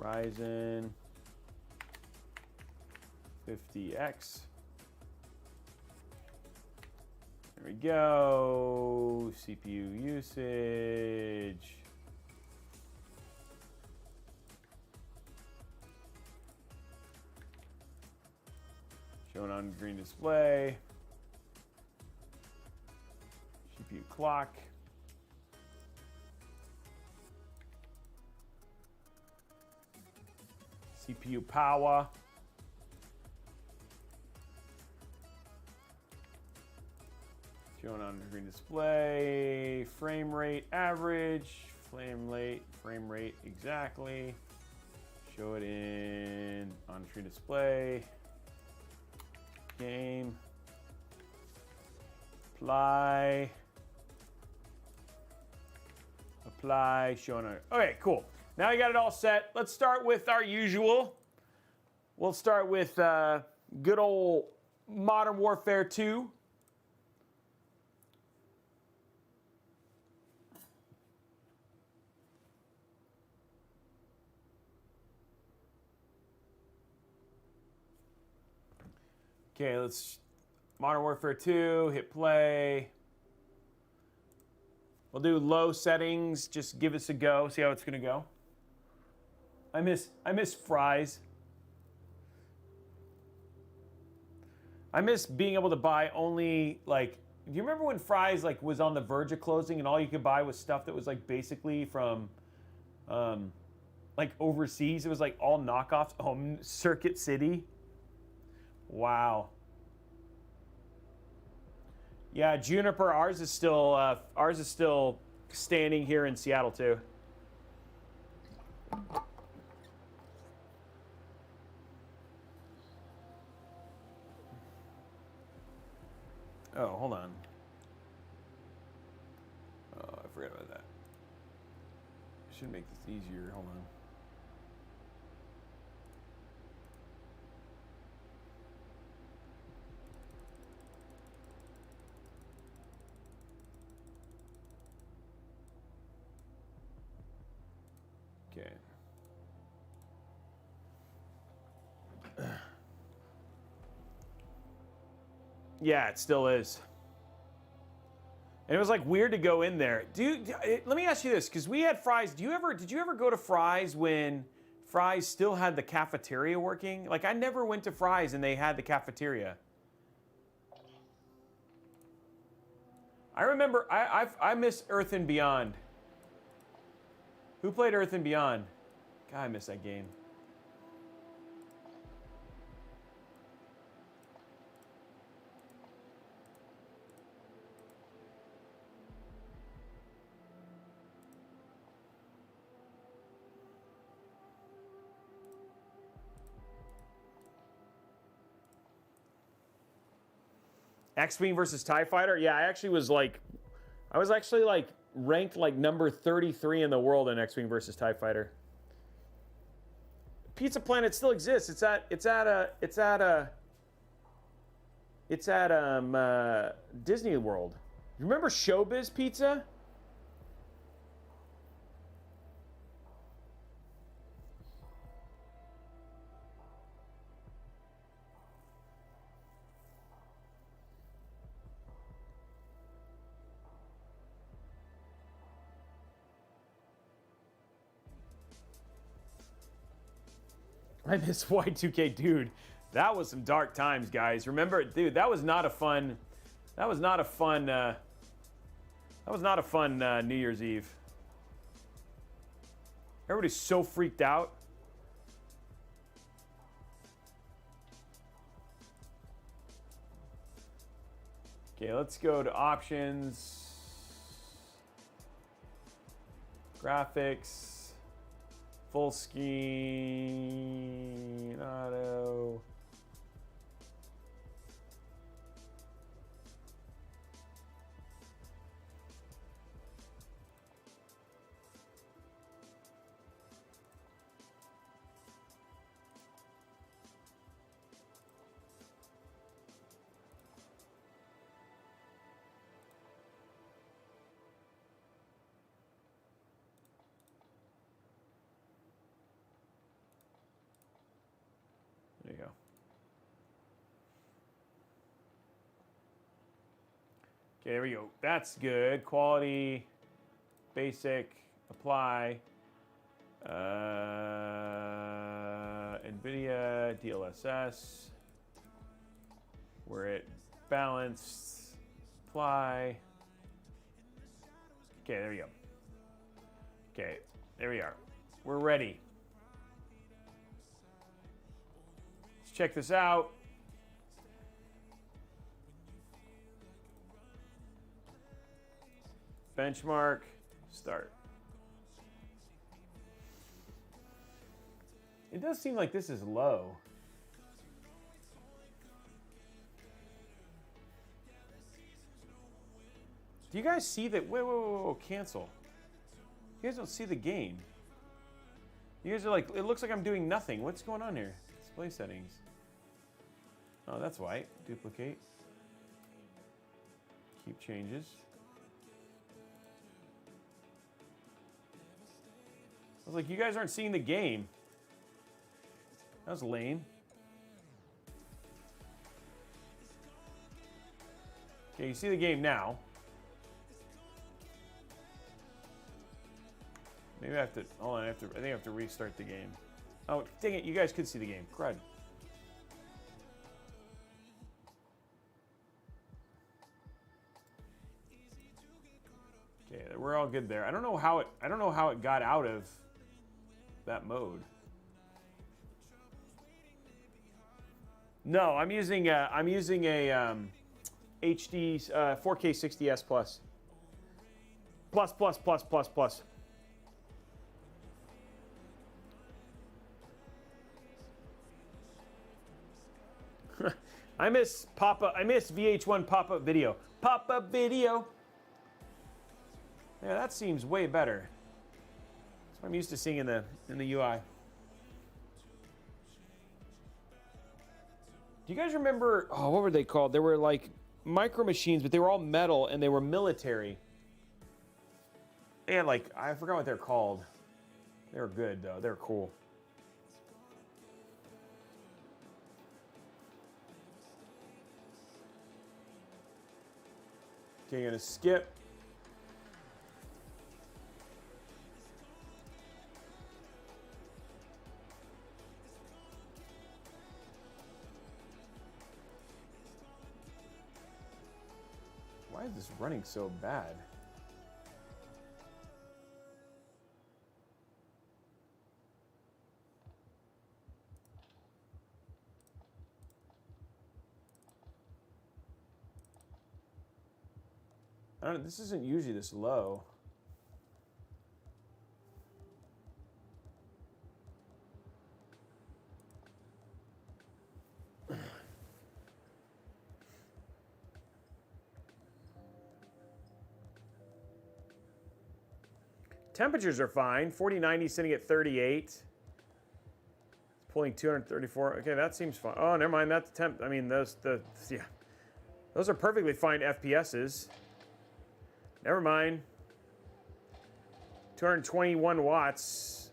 Ryzen 50X. There we go. CPU usage. Shown on green display. GPU clock. CPU power. Showing on screen display, frame rate average, frame rate exactly. Show it in on screen display, game, apply, showing it. Okay, cool. Now you got it all set. Let's start with our usual. We'll start with good old Modern Warfare 2. Okay, let's Modern Warfare 2, hit play. We'll do low settings, just give us a go, see how it's gonna go. I miss fries. I miss being able to buy only like, do you remember when Fry's like was on the verge of closing and all you could buy was stuff that was like basically from like overseas? It was like all knockoffs. Oh, Circuit City. Wow. Yeah, Juniper. Ours is still standing here in Seattle too. Oh, hold on. Oh, I forgot about that. I should make this easier. Hold on. Okay. Yeah, it still is. And it was like weird to go in there. Dude, let me ask you this, because we had Fry's. Did you ever go to Fry's when Fry's still had the cafeteria working? Like, I never went to Fry's and they had the cafeteria. I remember, I miss Earth and Beyond. Who played Earth and Beyond? God, I miss that game. X-Wing versus TIE Fighter? Yeah, I was actually like ranked like number 33 in the world in X-Wing versus TIE Fighter. Pizza Planet still exists. It's at Disney World. You remember Showbiz Pizza? I miss Y2K, dude. That was some dark times, guys. Remember, dude, that was not a fun New Year's Eve. Everybody's so freaked out. Okay, let's go to options. Graphics. Full screen, auto. There you go. Okay, there we go. That's good. Quality, basic, apply. NVIDIA, DLSS. We're at balanced, apply. Okay, there we go. Okay, there we are. We're ready. check this out. Benchmark, start. It does seem like this is low. Do you guys see that? Whoa, cancel. You guys don't see the game. You guys are like, it looks like I'm doing nothing. What's going on here? Display settings. Oh, that's white. Duplicate. Keep changes. I was like, you guys aren't seeing the game. That was lame. Okay, you see the game now. Maybe I have to, hold on, I think I have to restart the game. Oh, dang it, you guys could see the game. Crud. Okay, we're all good there. I don't know how it got out of that mode. No, I'm using a HD 4K 60s plus. Plus. I miss VH1 pop-up video. Pop-up video. Yeah, that seems way better. That's what I'm used to seeing in the UI. Do you guys remember, oh, what were they called? They were like micro machines, but they were all metal and they were military. They had like, I forgot what they're called. They were good though, they were cool. Okay, you're gonna skip. Why is this running so bad? I don't know, this isn't usually this low. Temperatures are fine. 4090 sitting at 38. It's pulling 234. Okay, that seems fine. Oh, never mind. That's temp. I mean, those are perfectly fine FPSs. Never mind. 221 watts.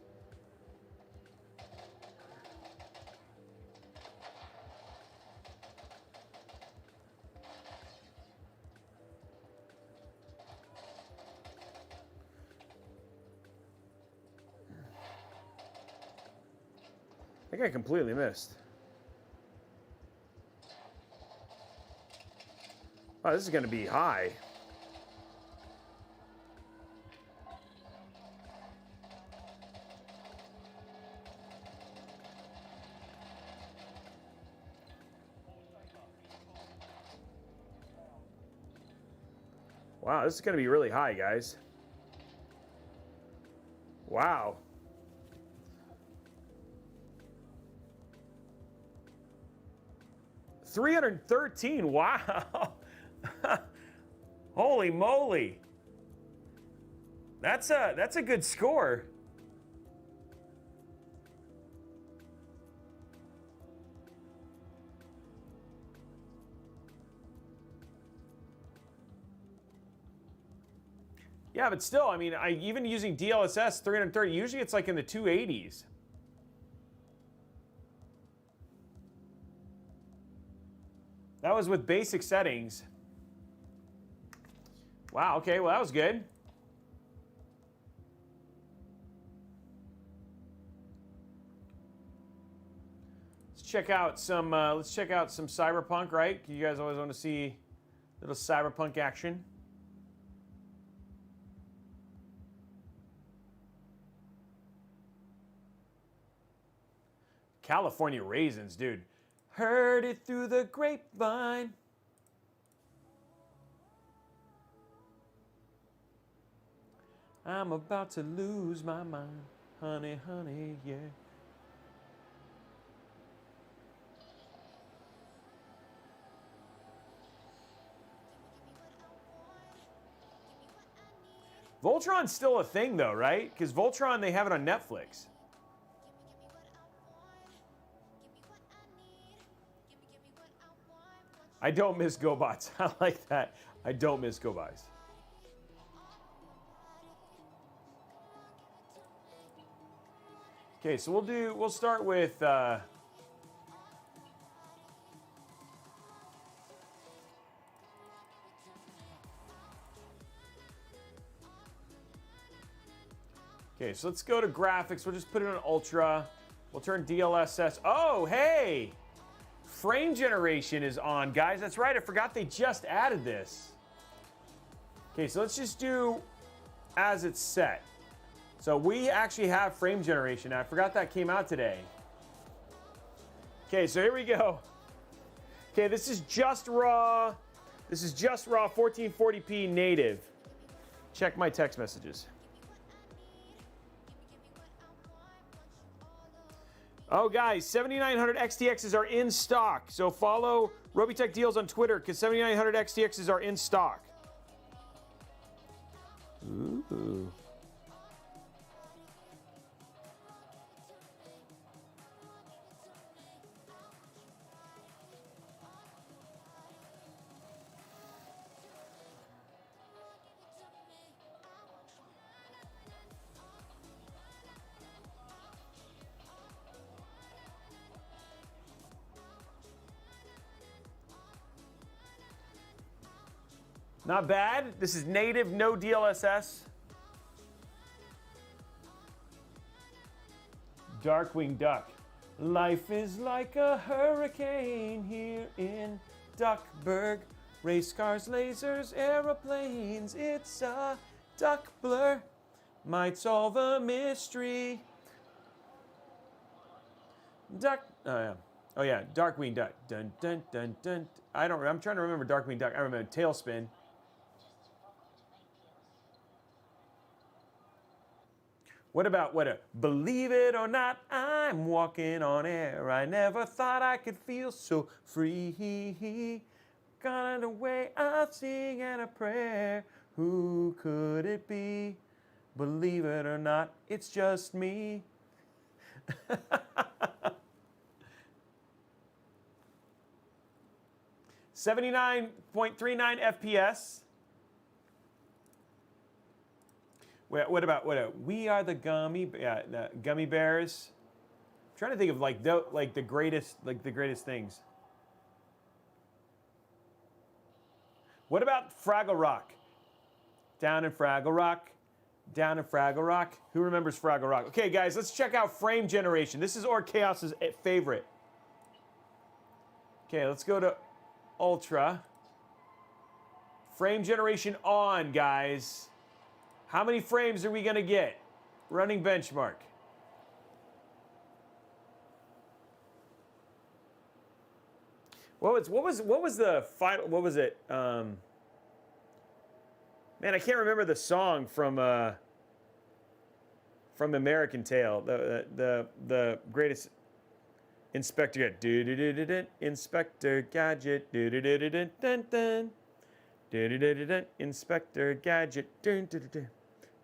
I think I completely missed. Oh, this is going to be high. Wow, this is going to be really high, guys. Wow. $313. Wow. Holy moly. That's a good score. Yeah, but still, I mean, even using DLSS 330, usually it's like in the 280s. That was with basic settings. Wow, okay, well that was good. Let's check out some Cyberpunk, right? You guys always want to see a little Cyberpunk action. California raisins, dude. Heard it through the grapevine. I'm about to lose my mind. Honey, honey, yeah. Voltron's still a thing though, right? Because Voltron, they have it on Netflix. I don't miss GoBots. I like that. I don't miss GoBots. Okay, so we'll start with okay, so let's go to graphics. We'll just put it on ultra. We'll turn DLSS. Oh, hey! Frame generation is on, guys. That's right. I forgot they just added this. Okay, so let's just do as it's set. So we actually have frame generation. I forgot that came out today. Okay, so here we go. Okay, this is just raw. This is just raw 1440p native. Check my text messages. Oh, guys, 7900 XTXs are in stock. So follow Robeytech Deals on Twitter because 7900 XTXs are in stock. Ooh. Not bad. This is native, no DLSS. Darkwing Duck. Life is like a hurricane here in Duckburg. Race cars, lasers, aeroplanes. It's a duck blur. Might solve a mystery. Duck. Oh yeah. Oh yeah. Darkwing Duck. Dun dun dun dun. I'm trying to remember Darkwing Duck. I remember Tailspin. What about believe it or not, I'm walking on air. I never thought I could feel so free. Got a way of singing a prayer. Who could it be? Believe it or not, it's just me. 79.39 FPS. What about we are the gummy bears? I'm trying to think of the greatest things. What about Fraggle Rock? Down in Fraggle Rock, down in Fraggle Rock. Who remembers Fraggle Rock? Okay, guys, let's check out frame generation. This is Chaos's favorite. Okay, let's go to Ultra. Frame generation on, guys. How many frames are we gonna get? Running benchmark. What was the final? What was it? Man, I can't remember the song from American Tail. The greatest Inspector Gadget. Do-do-do-do-dun. Inspector Gadget. Do-do-do-do-dun. Dun. Inspector Gadget. Dun, dun, dun,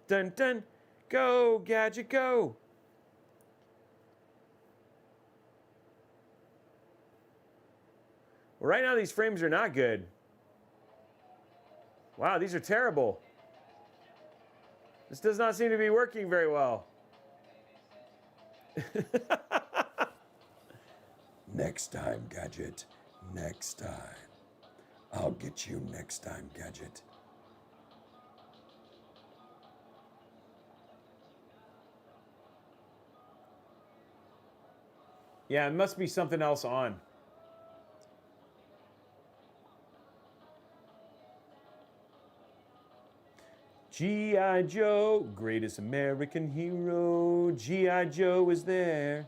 dun, dun. Go, Gadget, go. Well, right now these frames are not good. Wow, these are terrible. This does not seem to be working very well. Next time, Gadget. Next time. I'll get you next time, Gadget. Yeah, it must be something else on. G.I. Joe, greatest American hero. G.I. Joe is there.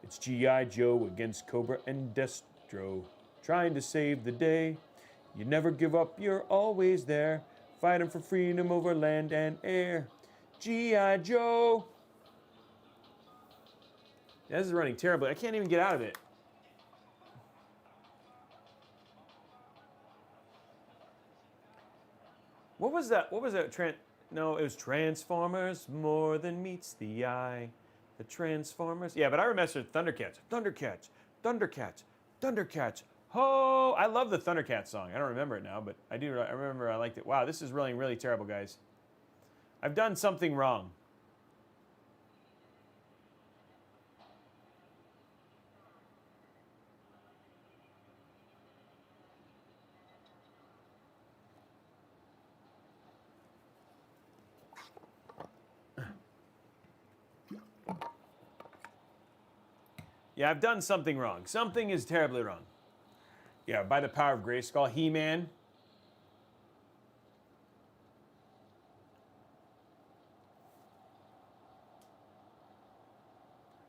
It's G.I. Joe against Cobra and electro, trying to save the day. You never give up, you're always there, fighting for freedom over land and air. G.I. Joe. Yeah, this is running terribly. I can't even get out of it. What was that? What was that? No, it was Transformers, more than meets the eye. The Transformers. Yeah, but I remember Thundercats. Thundercats. Thundercats. Thundercats. Oh, I love the Thundercats song. I don't remember it now, but I do. I remember I liked it. Wow, this is really, really terrible, guys. I've done something wrong. Yeah, I've done something wrong. Something is terribly wrong. Yeah, by the power of Grayskull, He-Man.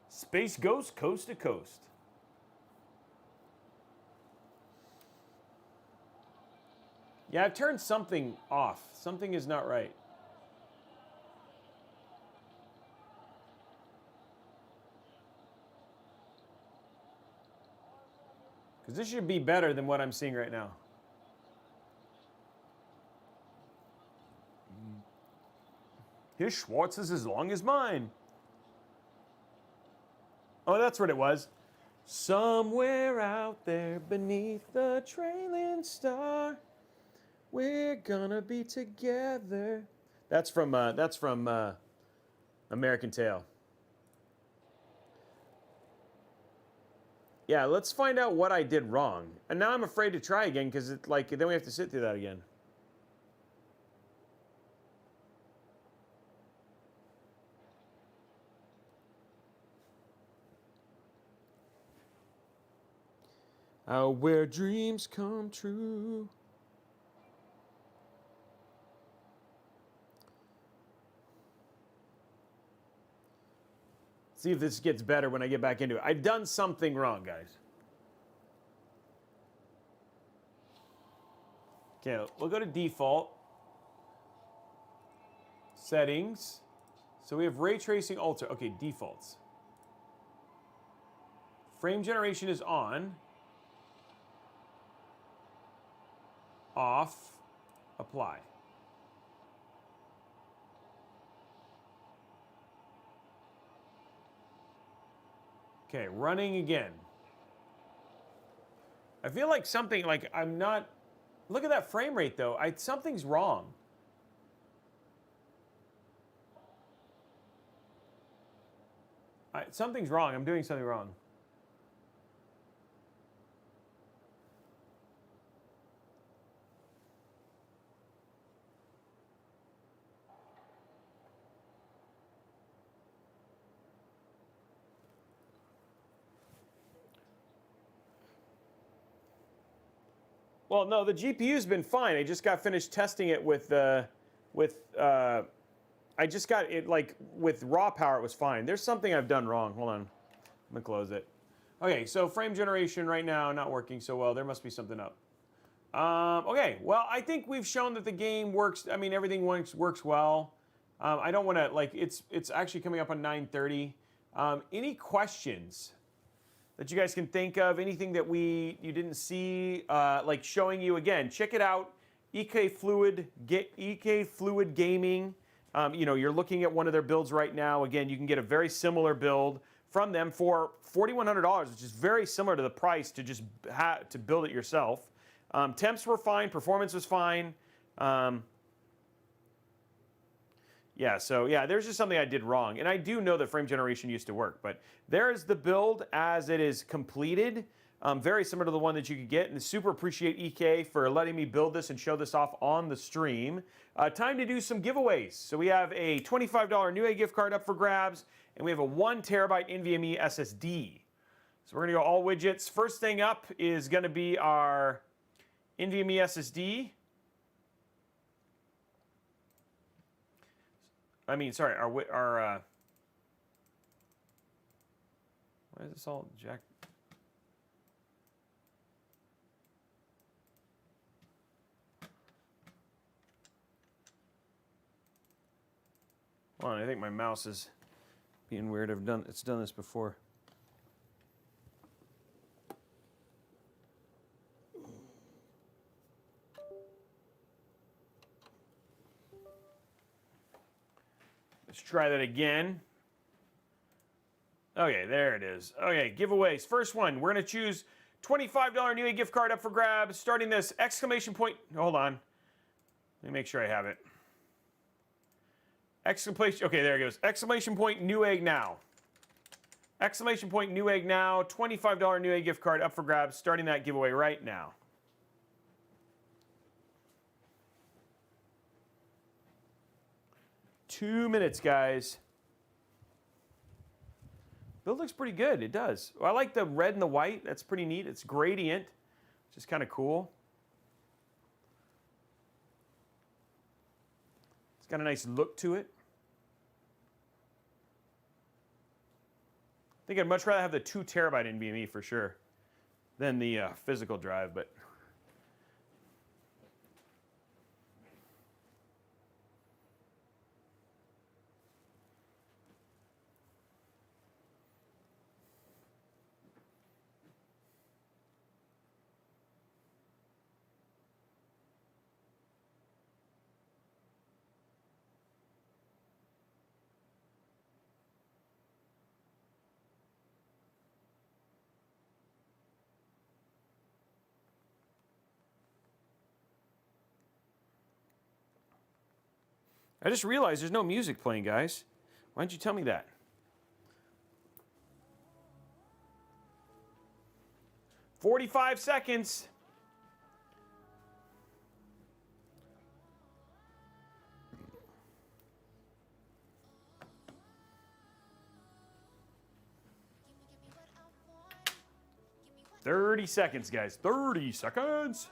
Space Ghost, Coast to Coast. Yeah, I've turned something off. Something is not right. Because this should be better than what I'm seeing right now. His Schwartz is as long as mine. Oh, that's what it was. Somewhere out there beneath the trailing star, we're gonna be together. That's from American Tail. Yeah, let's find out what I did wrong. And now I'm afraid to try again because it's like then we have to sit through that again. Where dreams come true. See if this gets better when I get back into it. I've done something wrong, guys. Okay, we'll go to default. Settings. So we have ray tracing alter. Okay, defaults. Frame generation is on. Off. Apply. Okay, running again. I feel like something, like I'm not, look at that frame rate though. Something's wrong. Something's wrong, I'm doing something wrong. Well, no, the GPU's been fine. I just got finished testing it with I just got it like with raw power. It was fine. There's something I've done wrong. Hold on, I'm gonna close it. Okay, so frame generation right now not working so well. There must be something up. Okay, well I think we've shown that the game works. I mean everything works well. I don't want to like it's actually coming up on 9:30. Any questions that you guys can think of, anything that you didn't see, like showing you again, check it out, EK Fluid Gaming. You know, you're looking at one of their builds right now. Again, you can get a very similar build from them for $4,100, which is very similar to the price to just to build it yourself. Temps were fine, performance was fine. Yeah, so yeah, there's just something I did wrong. And I do know that frame generation used to work, but there's the build as it is completed. Very similar to the one that you could get. And super appreciate EK for letting me build this and show this off on the stream. Time to do some giveaways. So we have a $25 Newegg gift card up for grabs, and we have a 1 terabyte NVMe SSD. So we're gonna go all widgets. First thing up is gonna be our NVMe SSD. I mean, sorry, our why is this all jacked? Hold on, I think my mouse is being weird. It's done this before. Let's try that again. Okay, there it is. Okay, giveaways. First one, we're going to choose $25 Newegg gift card up for grabs. Starting this, exclamation point. Hold on. Let me make sure I have it. Exclamation, okay, there it goes. Exclamation point Newegg now. Exclamation point Newegg now. $25 Newegg gift card up for grabs. Starting that giveaway right now. Two minutes, guys. Build looks pretty good. It does. Well, I like the red and the white. That's pretty neat. It's gradient, which is kind of cool. It's got a nice look to it. I think I'd much rather have the 2 terabyte NVMe for sure than the physical drive, but I just realized there's no music playing, guys. Why didn't you tell me that? "45 seconds. "30 seconds, guys. 30 seconds.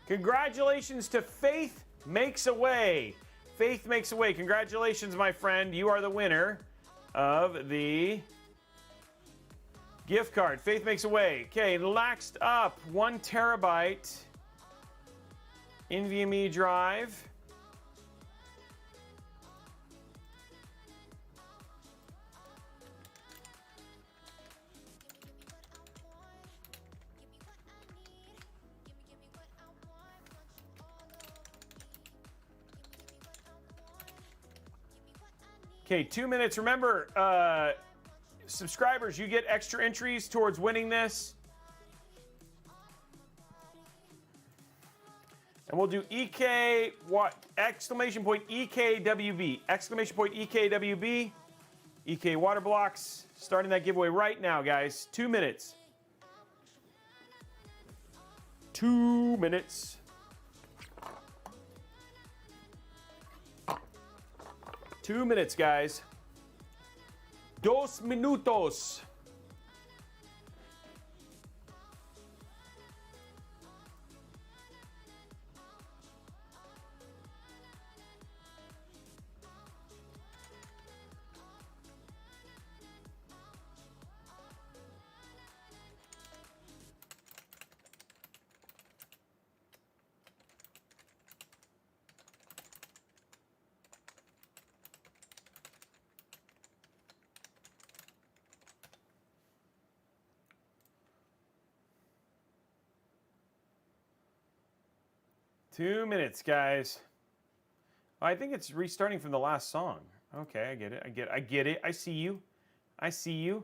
Congratulations to Faith Makes a Way. Faith Makes a Way. Congratulations, my friend. You are the winner of the gift card. Faith Makes a Way. Okay, next up, 1 terabyte NVMe drive. Okay, 2 minutes. Remember, subscribers, you get extra entries towards winning this. And we'll do EK, what? Exclamation point EKWB. Exclamation point EKWB. EK water blocks. Starting that giveaway right now, guys. 2 minutes. 2 minutes. 2 minutes, guys. 2 minutos. Two minutes, guys. I think it's restarting from the last song. Okay, I get it. I get it. I see you. I see you.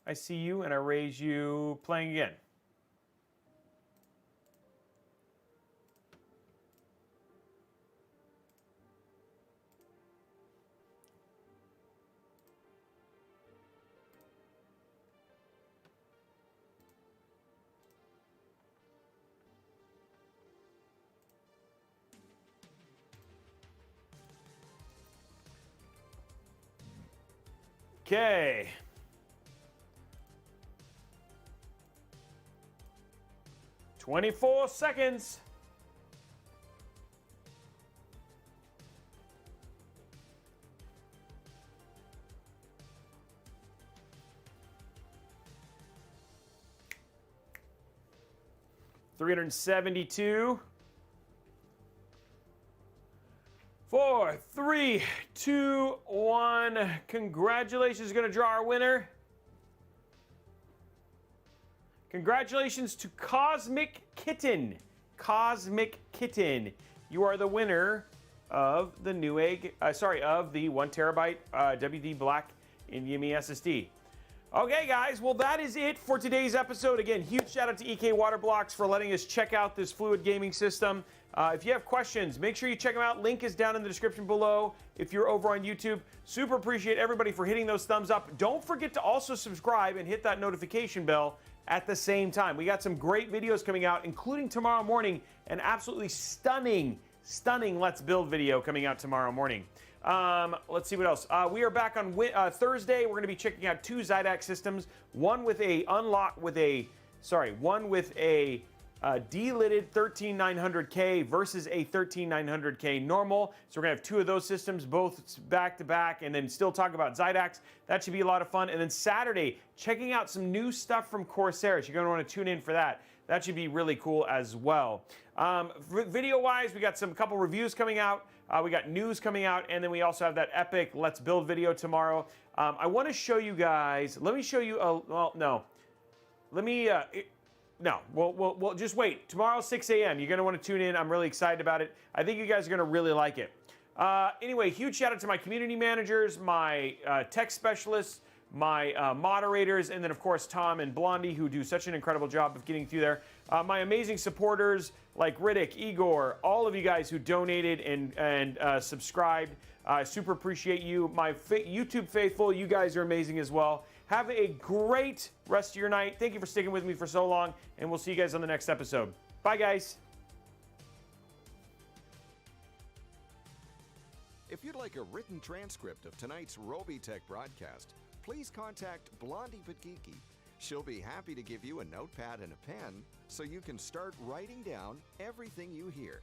I see you, and I raise you. Playing again. Okay. "24 seconds." $372. 4, 3, 2, 1. Congratulations, going to draw our winner. Congratulations to Cosmic Kitten. Cosmic Kitten. You are the winner of the Newegg, of the 1 terabyte WD Black NVMe SSD. Okay, guys, well, that is it for today's episode. Again, huge shout out to EK Waterblocks for letting us check out this Fluid Gaming system. If you have questions, make sure you check them out. Link is down in the description below if you're over on YouTube. Super appreciate everybody for hitting those thumbs up. Don't forget to also subscribe and hit that notification bell at the same time. We got some great videos coming out, including tomorrow morning, an absolutely stunning Let's Build video coming out tomorrow morning. Let's see what else. We are back on Thursday. We're going to be checking out 2 Zydax systems. One with a delitted 13900K versus a 13900K normal. So we're going to have 2 of those systems, both back to back, and then still talk about Zydax. That should be a lot of fun. And then Saturday, checking out some new stuff from Corsair. So you're going to want to tune in for that. That should be really cool as well. Video-wise, we got couple reviews coming out. We got news coming out, and then we also have that epic Let's Build video tomorrow. I want to show you guys. Let me show you. Well, no. Let me. No. We'll just wait. Tomorrow, 6 a.m. You're going to want to tune in. I'm really excited about it. I think you guys are going to really like it. Anyway, huge shout out to my community managers, my tech specialists, my moderators, and then, of course, Tom and Blondie, who do such an incredible job of getting through there. My amazing supporters like Riddick, Igor, all of you guys who donated and subscribed. I super appreciate you. My YouTube faithful, you guys are amazing as well. Have a great rest of your night. Thank you for sticking with me for so long, and we'll see you guys on the next episode. Bye, guys. If you'd like a written transcript of tonight's Robeytech broadcast, please contact Blondie Patgiki. She'll be happy to give you a notepad and a pen so you can start writing down everything you hear.